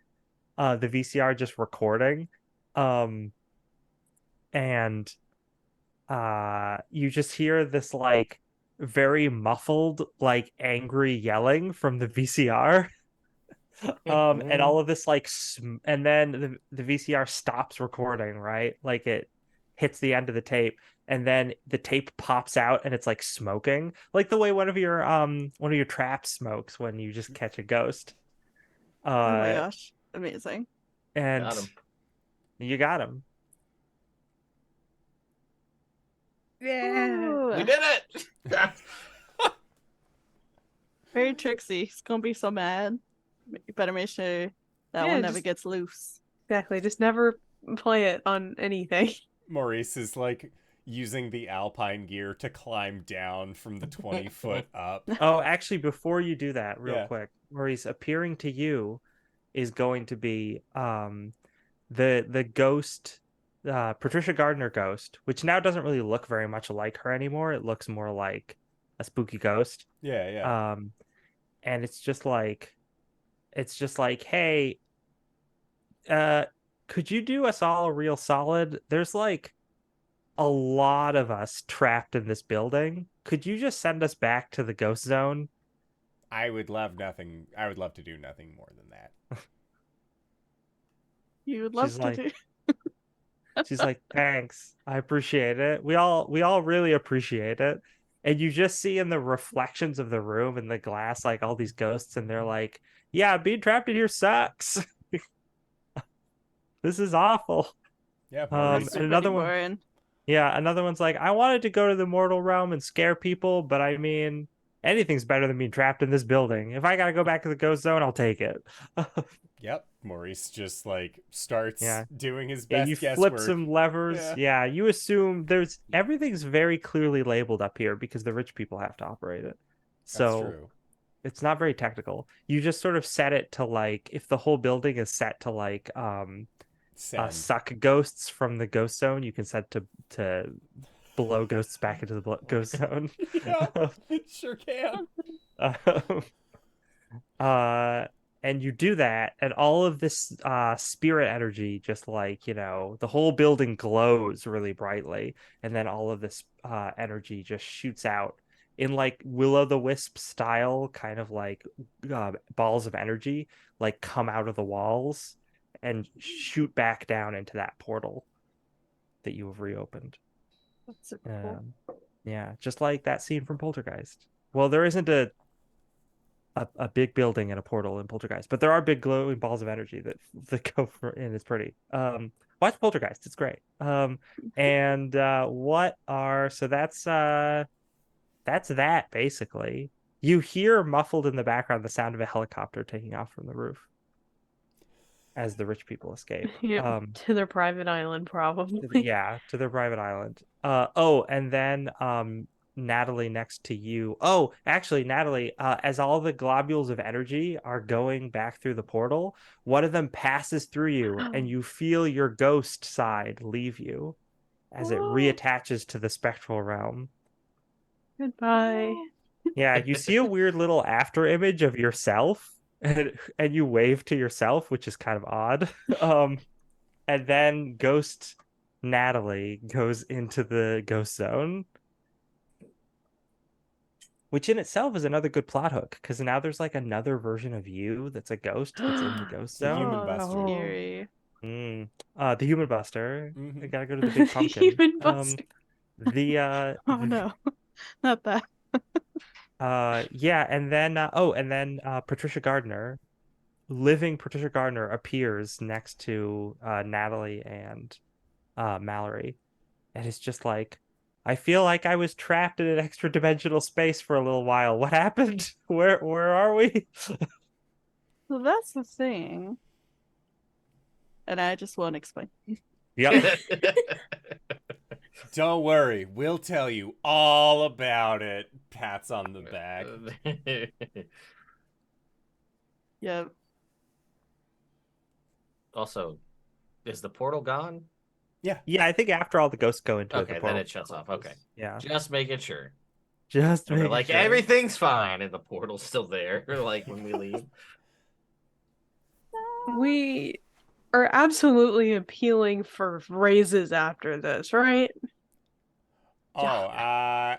the VCR just recording. And you just hear this like very muffled, like angry yelling from the VCR. And all of this like and then the VCR stops recording, right? Like it hits the end of the tape, and then the tape pops out and it's like smoking, like the way one of your traps smokes when you just catch a ghost. Oh my gosh, amazing. And got him. You got him. Yeah. We did it. Very tricksy. He's gonna be so mad. You better make sure that one never gets loose. Exactly. Just never play it on anything. Maurice is like using the alpine gear to climb down from the 20-foot up. Oh, actually, before you do that, real Yeah. quick, Maurice, appearing to you is going to be the ghost, Patricia Gardner ghost, which now doesn't really look very much like her anymore. It looks more like a spooky ghost. Yeah. And it's just like, hey, could you do us all a real solid? There's like a lot of us trapped in this building. Could you just send us back to the ghost zone? I would love to do nothing more than that. You would love She's to like- do. She's like, thanks. I appreciate it. We all really appreciate it. And you just see in the reflections of the room in the glass, like all these ghosts, and they're like, yeah, being trapped in here sucks. This is awful. Yeah, And Maurice. another one. Boring. Yeah, another one's like, I wanted to go to the mortal realm and scare people, but I mean, anything's better than being trapped in this building. If I gotta go back to the ghost zone, I'll take it. Yep, Maurice just like starts doing his Yeah, best you guesswork. flip some levers. Yeah, you assume everything's very clearly labeled up here because the rich people have to operate it. So That's true. it's not very technical. You just sort of set it to like, if the whole building is set to like suck ghosts from the ghost zone, you can set to blow ghosts back into the ghost zone. Yeah, sure can. And you do that, and all of this spirit energy, just like, the whole building glows really brightly, and then all of this energy just shoots out in like will-o'-the-wisp style, kind of like balls of energy like come out of the walls and shoot back down into that portal that you have reopened. That's super cool. Yeah, just like that scene from Poltergeist. Well, there isn't a big building and a portal in Poltergeist, but there are big glowing balls of energy that go for, and it's pretty. Watch Poltergeist, it's great. And so that's that basically. You hear muffled in the background the sound of a helicopter taking off from the roof as the rich people escape. Yep, to their private island, probably. Yeah, to their private island. And then Natalie next to you. Oh, actually, Natalie, as all the globules of energy are going back through the portal, one of them passes through you, and you feel your ghost side leave you as it reattaches to the spectral realm. Goodbye. Yeah, you see a weird little after image of yourself, and you wave to yourself, which is kind of odd. And then Ghost Natalie goes into the ghost zone, which in itself is another good plot hook because now there's like another version of you that's a ghost that's in the ghost The zone. Human Buster. Scary. The Human Buster. I Mhm. gotta go to the big pumpkin. Human Buster. Oh no, not that. Yeah, and then Patricia Gardner, living Patricia Gardner appears next to Natalie and Mallory, and it's just like, I feel like I was trapped in an extra dimensional space for a little while. What happened? Where are we? So that's the thing, and I just won't explain. Yep. Don't worry, we'll tell you all about it. Pats on the back. Yep. Also, is the portal gone? Yeah, I think after all the ghosts go into it, Okay, the then portal it shuts off. Okay. Yeah. Just making sure. Just And we're making like, sure. everything's fine, and the portal's still there, like when we leave. We are absolutely appealing for raises after this, right? Oh, I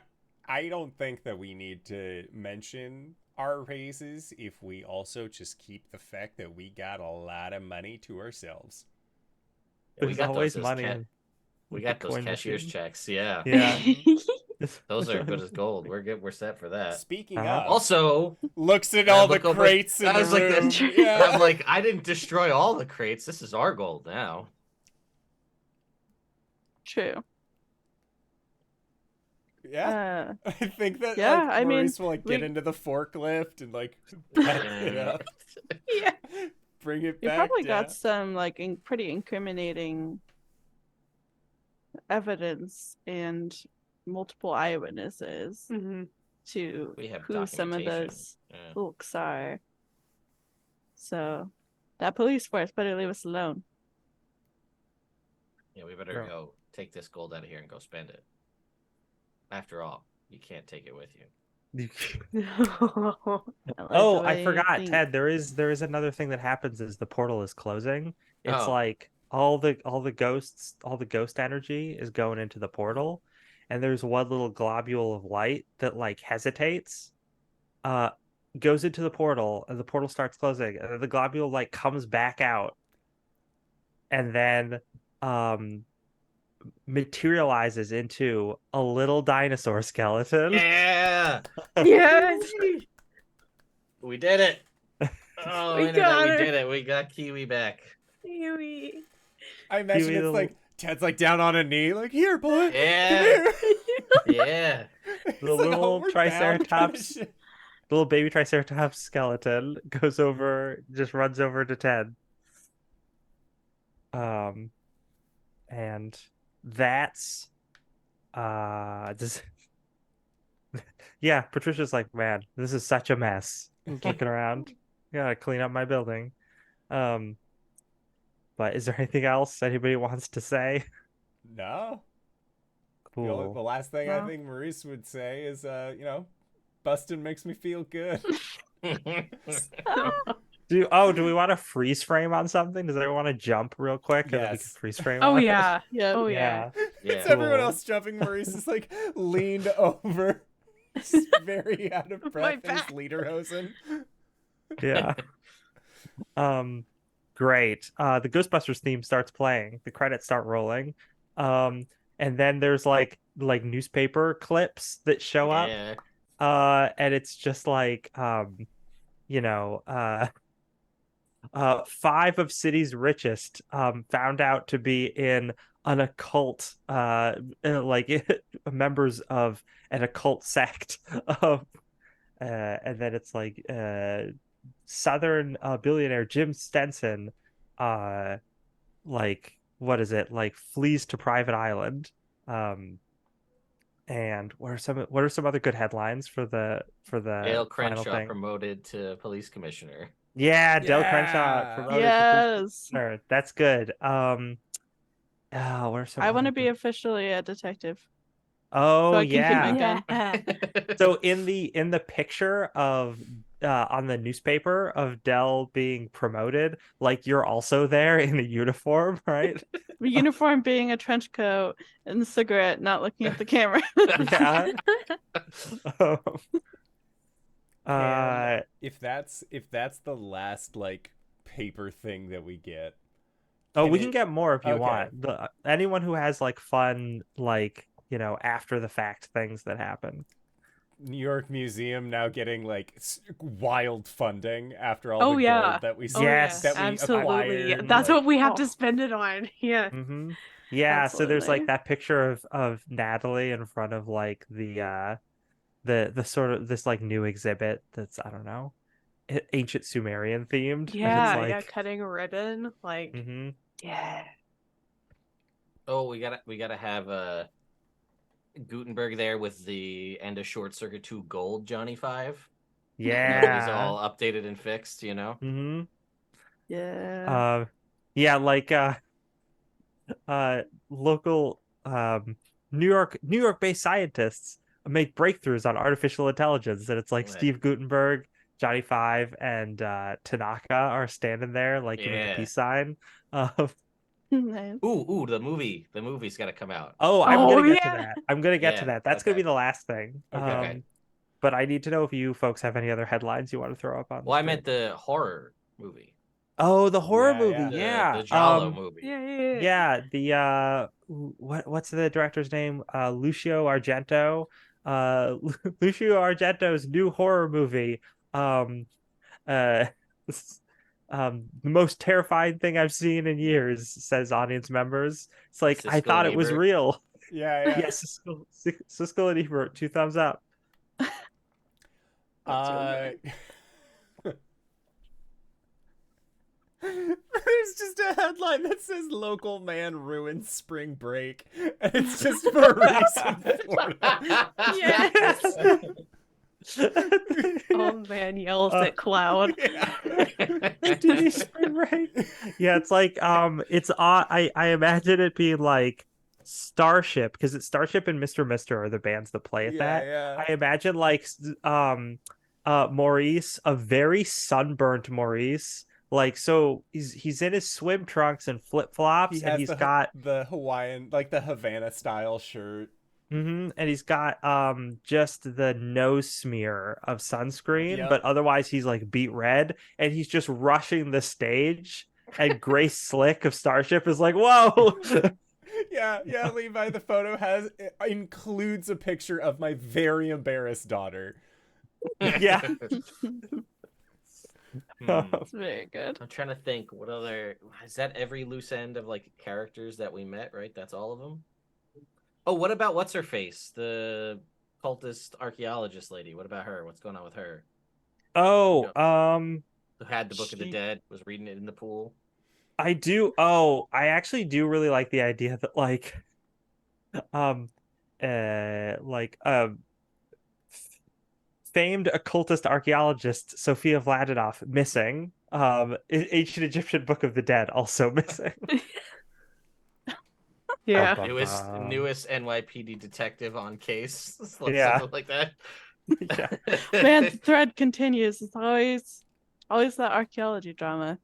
don't think that we need to mention our raises if we also just keep the fact that we got a lot of money to ourselves. We There's got always those money. we in got the those coin cashier's machine. checks. Yeah. Yeah. Those are good as gold. We're good. We're set for that. Speaking Uh-huh. of, Also, looks at I all the look over- crates in I the was like room. this. Yeah. I'm like, I didn't destroy all the crates. This is our gold now. True. Yeah. I think that yeah, like I mean, Maurice will like get we- into the forklift and like back it up, Yeah. bring it You back probably down. got some like pretty incriminating evidence and multiple eyewitnesses Mhm. to We have who some of documentation. those Yeah. folks are. So that police force better leave us alone. Yeah, we better Bro. go take this gold out of here and go spend it. After all, you can't take it with you. Oh, I forgot, Ted. There is another thing that happens as the portal is closing. It's Oh. like all the ghosts, all the ghost energy is going into the portal, and there's one little globule of light that like hesitates, goes into the portal, and the portal starts closing, and then the globule like comes back out, and then materializes into a little dinosaur skeleton. Yeah. Yes. We did it. Oh, We Internet, got we her. did it. We got Kiwi back. Kiwi. I imagine Kiwi it's little- like Ted's like down on a knee, like here, boy, Yeah. come here. Yeah. It's The like, little homeward bound kinda Triceratops. shit. Little baby Triceratops skeleton just runs over to Ted. And that's yeah, Patricia's like, man, this is such a mess. Looking around. Gotta clean up my building. But is there anything else anybody wants to say? No. The Cool. last thing I No. think Maurice would say is, busting makes me feel good. Do we want to freeze frame on something? Does everyone want to jump real quick and then we can Yes. freeze frame Oh on it? yeah. Yep. Oh yeah. Yeah. It's everyone Cool. else jumping. Maurice is like leaned over, just very out of breath in his back. lederhosen. Yeah. Great. The Ghostbusters theme starts playing. The credits start rolling. And then there's like newspaper clips that show up. Yeah. And it's just like 5 of city's richest found out to be in an occult like members of an occult sect. And then it's like Southern billionaire Jim Stenson like what is it, like flees to private island. And what are some other good headlines for the Dale final Crenshaw thing? promoted to police commissioner. Yeah, Dale Crenshaw Yeah. promoted to Yes. commissioner. That's good. What are some I want to other be good- officially a detective. Oh So I can keep my yeah. gun. So in the picture of on the newspaper of Dell being promoted, like you're also there in a uniform, right? The uniform being a trench coat and a cigarette, not looking at the camera. Yeah. Um, Can if that's the last like paper thing that we get. oh, Can we can it get more if you Okay. want. Anyone who has like fun, like, after the fact things that happen. New York Museum now getting like wild funding after all Oh the yeah. gold that we Oh yeah. Yes. that we Absolutely. acquired. That's like, what we have to Oh. spend it on. Yeah. Mm-hmm. Yeah, so there's like Absolutely. that picture of Natalie in front of like the sort of this like new exhibit that's, I don't know, ancient Sumerian themed. And it's Yeah, like cutting a ribbon. Like, mhm. yeah. Oh, we gotta have Gutenberg there with the end of Short Circuit 2 Gold Johnny 5. Now that he's Yeah. all updated and fixed, Mm-hmm. Yeah. Yeah, like local New York based scientists make breakthroughs on artificial intelligence, and it's like What? Steve Gutenberg, Johnny Five, and Tanaka are standing there like giving a Yeah. peace sign. Nice. Ooh, the movie's got to come out. Oh, I'm Oh gonna get to yeah. that. I'm gonna get to Yeah, that. That's gonna okay. be the last thing. Okay. But I need to know if you folks have any other headlines you want to throw up on the Well, I screen. meant the horror movie, Oh, the horror Yeah, movie. yeah. the Yeah. Giallo movie. Yeah, the what's the director's name? Lucio Argento. Lucio Argento's new horror movie. Um uh the most terrifying thing I've seen in years, says audience members. It's like I Siskel thought and it was Ebert. real. Yeah. Yes, Siskel and Ebert, 2 thumbs up. That's real Uh, good. There's just a headline that says "Local man ruins spring break," and it's just Maurice in Florida. Yes. Old man yells at cloud. Did he spring break? Yeah, it's like it's I imagine it being like Starship, because it's Starship and Mr. are the bands that play at that. Yeah. I imagine like Maurice, a very sunburnt Maurice. Like, so he's in his swim trunks and flip-flops, He and has he's got the Hawaiian, like the Havana style shirt. and he's got just the nose smear of sunscreen, Yep. but otherwise he's like beet red, and he's just rushing the stage. And Grace Slick of Starship is like, "Whoa!" Yeah, Levi. The photo includes a picture of my very embarrassed daughter. Yeah. It's very good. I'm trying to think what other is that every loose end of like characters that we met, right? That's all of them. Oh, what about what's her face? The cultist archaeologist lady. What about her? What's going on with her? Oh, Who had the Book of the Dead, was reading it in the pool. I do. Oh, I actually do really like the idea that like, like famed occultist archaeologist Sophia Vladinoff missing. Ancient Egyptian Book of the Dead also missing. Yeah. Newest NYPD detective on case. Yeah. Something like that. Yeah. Man, the thread continues. It's always that archaeology drama.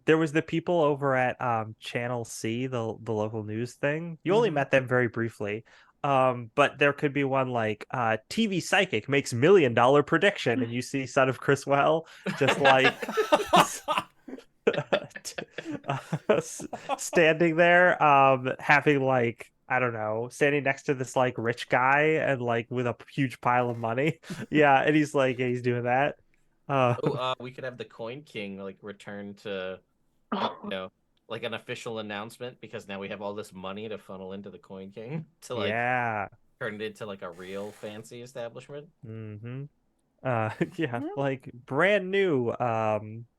There was the people over at Channel C, the local news thing. You only met them very briefly. But there could be one like TV psychic makes $1 million prediction, and you see Son of Chriswell just like standing there, having like, I don't know, standing next to this like rich guy and like with a huge pile of money. Yeah, and he's like, yeah, he's doing that. We could have the Coin King like return to, like an official announcement, because now we have all this money to funnel into the Coin King to like turn it into like a real fancy establishment. Yeah, like brand new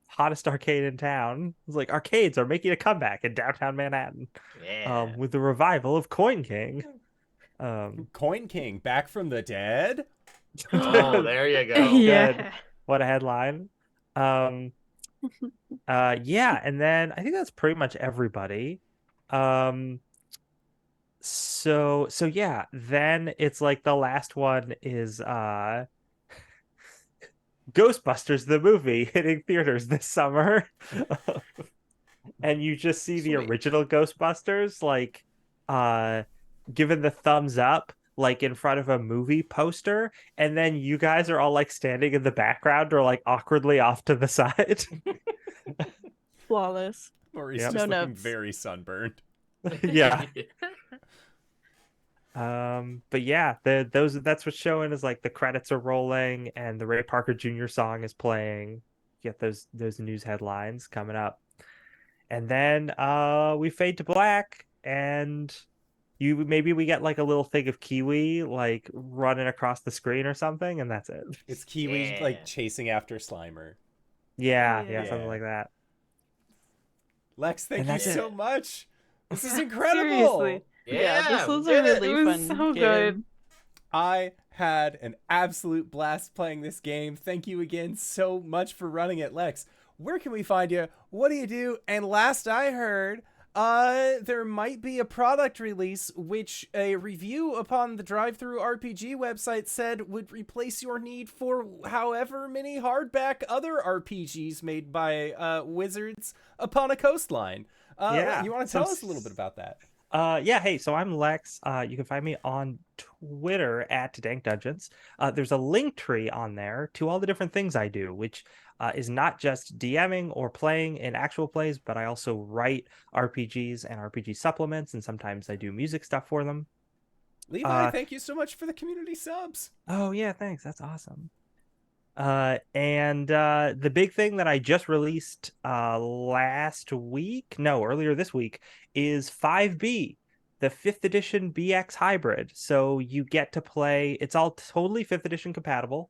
hottest arcade in town. It's like arcades are making a comeback in downtown Manhattan. Yeah. With the revival of Coin King. Coin King back from the dead. Oh, there you go. Yeah. Good. What a headline. Yeah, and then I think that's pretty much everybody. So yeah, then it's like the last one is Ghostbusters the movie hitting theaters this summer. And you just see the Sweet. original Ghostbusters like uh given the thumbs up like in front of a movie poster, and then you guys are all like standing in the background or like awkwardly off to the side. Flawless. Maurice Yep. just No looking notes. very sunburned. Yeah. But yeah, that's what's showing is like the credits are rolling and the Ray Parker Jr. song is playing. Get those news headlines coming up. And then we fade to black and maybe we get like a little thing of Kiwi like running across the screen or something, and that's it. It's Kiwi Yeah. like chasing after Slimer. Yeah, Yeah. something like that. Lex, thank And you that's it. so much. This is incredible. Seriously. Yeah, this was we a did it. really It was fun so game. good. I had an absolute blast playing this game. Thank you again so much for running it, Lex. Where can we find you? What do you do? And last I heard, there might be a product release which a review upon the Drive-Thru RPG website said would replace your need for however many hardback other RPGs made by wizards upon a coastline. Yeah, You want to so tell us a little bit about that? Yeah, hey, so I'm Lex. You can find me on Twitter at Dank Dungeons. There's a link tree on there to all the different things I do, which is not just DMing or playing in actual plays, but I also write RPGs and RPG supplements, and sometimes I do music stuff for them. Levi, thank you so much for the community subs. Oh yeah, thanks. That's awesome. And the big thing that I just released earlier this week is 5B, the 5th edition BX hybrid. So you get to play, it's all totally 5th edition compatible.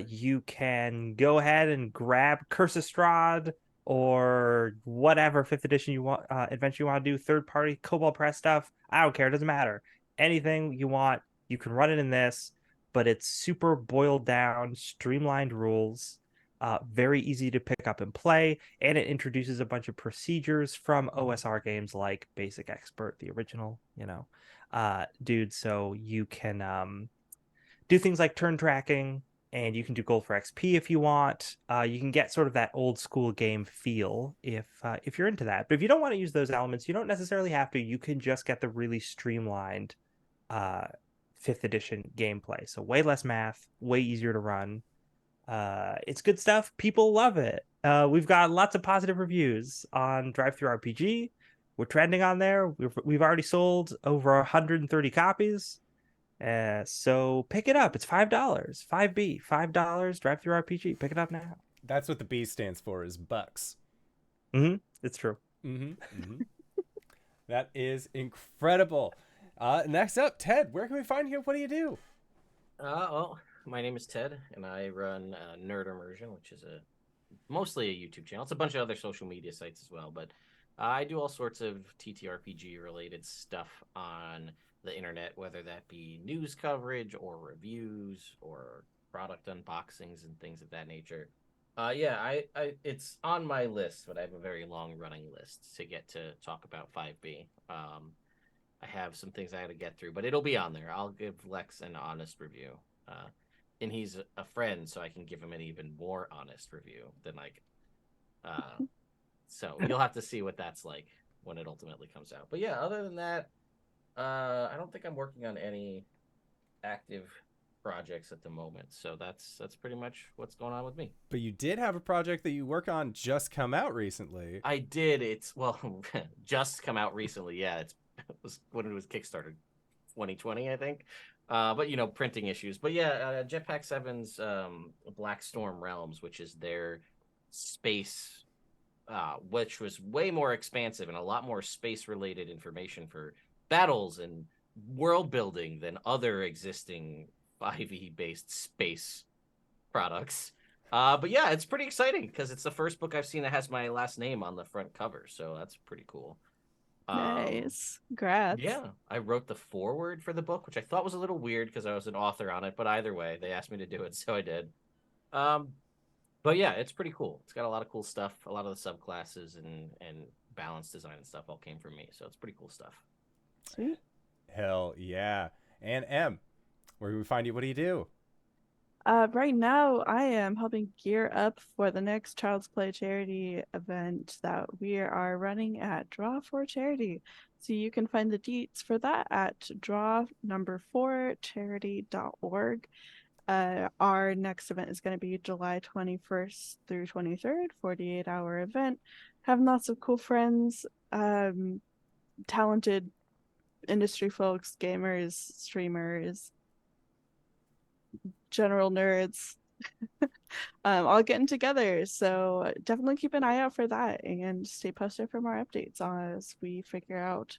You can go ahead and grab Curse of Strahd or whatever 5th edition you want, adventure you want to do, third party Cobalt Press stuff. I don't care, it doesn't matter. Anything you want, you can run it in this. But it's super boiled down, streamlined rules, very easy to pick up and play, and it introduces a bunch of procedures from OSR games like Basic Expert, the original, dude. So you can do things like turn tracking, and you can do gold for XP if you want. You can get sort of that old school game feel if you're into that. But if you don't want to use those elements, you don't necessarily have to. You can just get the really streamlined 5th edition gameplay. So way less math, way easier to run. It's good stuff. People love it. We've got lots of positive reviews on Drive-Thru RPG. We're trending on there. We've already sold over 130 copies. So pick it up. It's $5. 5B, $5 Drive-Thru RPG. Pick it up now. That's what the B stands for, is bucks. It's true. That is incredible. Next up, Ted, where can we find you? What do you do? Well, my name is Ted, and I run Nerd Immersion, which is mostly a YouTube channel. It's a bunch of other social media sites as well, but I do all sorts of TTRPG-related stuff on the internet, whether that be news coverage or reviews or product unboxings and things of that nature. It's on my list, but I have a very long-running list to get to talk about 5B. I have some things I had to get through, but it'll be on there. I'll give Lex an honest review. And he's a friend, so I can give him an even more honest review than so you'll have to see what that's like when it ultimately comes out. But yeah, other than that, I don't think I'm working on any active projects at the moment. So that's pretty much what's going on with me. But you did have a project that you work on just come out recently. I did. It's just come out recently. Yeah, it was when it was Kickstarted, 2020, I think. But printing issues. But yeah, Jetpack 7's Black Storm Realms, which is their space, which was way more expansive and a lot more space-related information for battles and world building than other existing 5e-based space products. But yeah, it's pretty exciting because it's the first book I've seen that has my last name on the front cover, so that's pretty cool. Nice. Congrats. Yeah, I wrote the foreword for the book, which I thought was a little weird because I was an author on it, but either way, they asked me to do it, so I did. But yeah, it's pretty cool. It's got a lot of cool stuff. A lot of the subclasses and balance design and stuff all came from me, so it's pretty cool stuff. Sweet. Hell yeah. And M, where do we find you? What do you do? Right now, I am helping gear up for the next Child's Play charity event that we are running at Draw for Charity. So you can find the deets for that at draw4charity.org. Our next event is going to be July 21st through 23rd, 48-hour event. Having lots of cool friends, talented industry folks, gamers, streamers, general nerds, all getting together. So definitely keep an eye out for that and stay posted for more updates as we figure out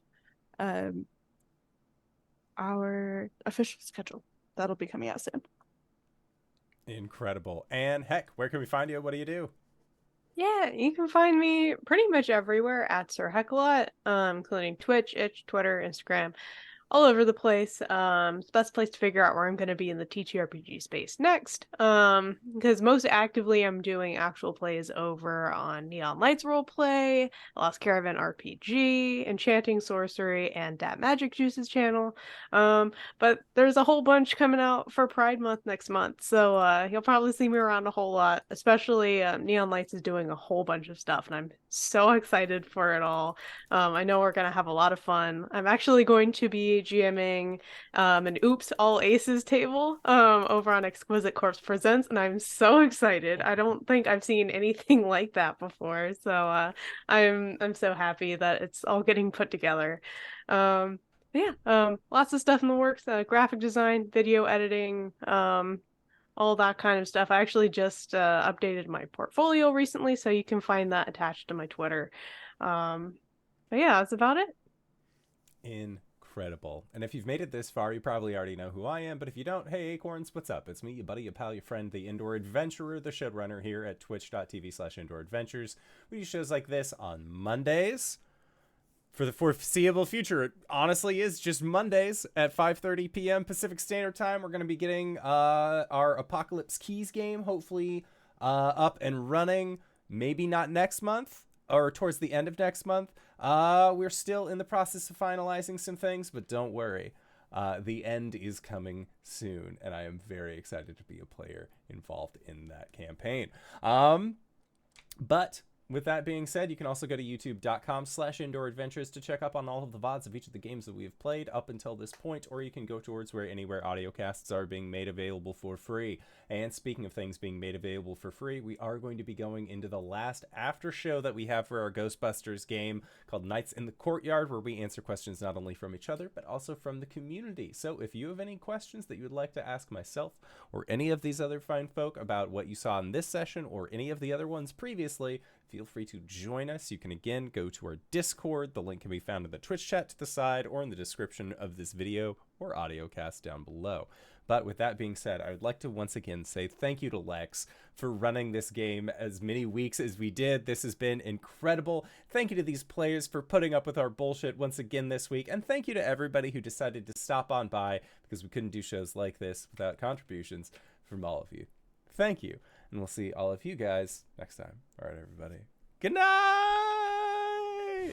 our official schedule. That'll be coming out soon. Incredible. And heck, where can we find you? What do you do? Yeah, you can find me pretty much everywhere at SirHeckalot, including Twitch, Itch, Twitter, Instagram, all over the place. It's the best place to figure out where I'm going to be in the TTRPG space next. Because most actively I'm doing actual plays over on Neon Lights Roleplay, Lost Caravan RPG, Enchanting Sorcery, and Dat Magic Juice's channel. But there's a whole bunch coming out for Pride Month next month, so you'll probably see me around a whole lot. Especially Neon Lights is doing a whole bunch of stuff, and I'm so excited for it all. I know we're gonna have a lot of fun. I'm actually going to be GMing an Oops All Aces table over on Exquisite Corpse Presents, and I'm so excited. I don't think I've seen anything like that before, so I'm so happy that it's all getting put together. Lots of stuff in the works, graphic design, video editing, all that kind of stuff. I actually just updated my portfolio recently, so you can find that attached to my Twitter. But yeah, that's about it. Incredible. And if you've made it this far, you probably already know who I am, but if you don't, hey Acorns, what's up? It's me, your buddy, your pal, your friend, the Indoor Adventurer, the showrunner here at twitch.tv/indooradventures. We do shows like this on Mondays. For the foreseeable future, it honestly is just Mondays at 5:30 p.m. Pacific Standard Time. We're going to be getting our Apocalypse Keys game, hopefully up and running. Maybe not next month, or towards the end of next month. We're still in the process of finalizing some things, but don't worry. The end is coming soon, and I am very excited to be a player involved in that campaign. But with that being said, you can also go to youtube.com/indooradventures to check up on all of the VODs of each of the games that we have played up until this point, or you can go towards anywhere audiocasts are being made available for free. And speaking of things being made available for free, we are going to be going into the last after show that we have for our Ghostbusters game called Nights in the Courtyard, where we answer questions not only from each other, but also from the community. So if you have any questions that you would like to ask myself or any of these other fine folk about what you saw in this session or any of the other ones previously, feel free to join us. You can again go to our Discord. The link can be found in the Twitch chat to the side or in the description of this video or audio cast down below. But with that being said, I would like to once again say thank you to Lex for running this game as many weeks as we did. This has been incredible. Thank you to these players for putting up with our bullshit once again this week. And thank you to everybody who decided to stop on by, because we couldn't do shows like this without contributions from all of you. Thank you. And we'll see all of you guys next time. All right, everybody. Good night!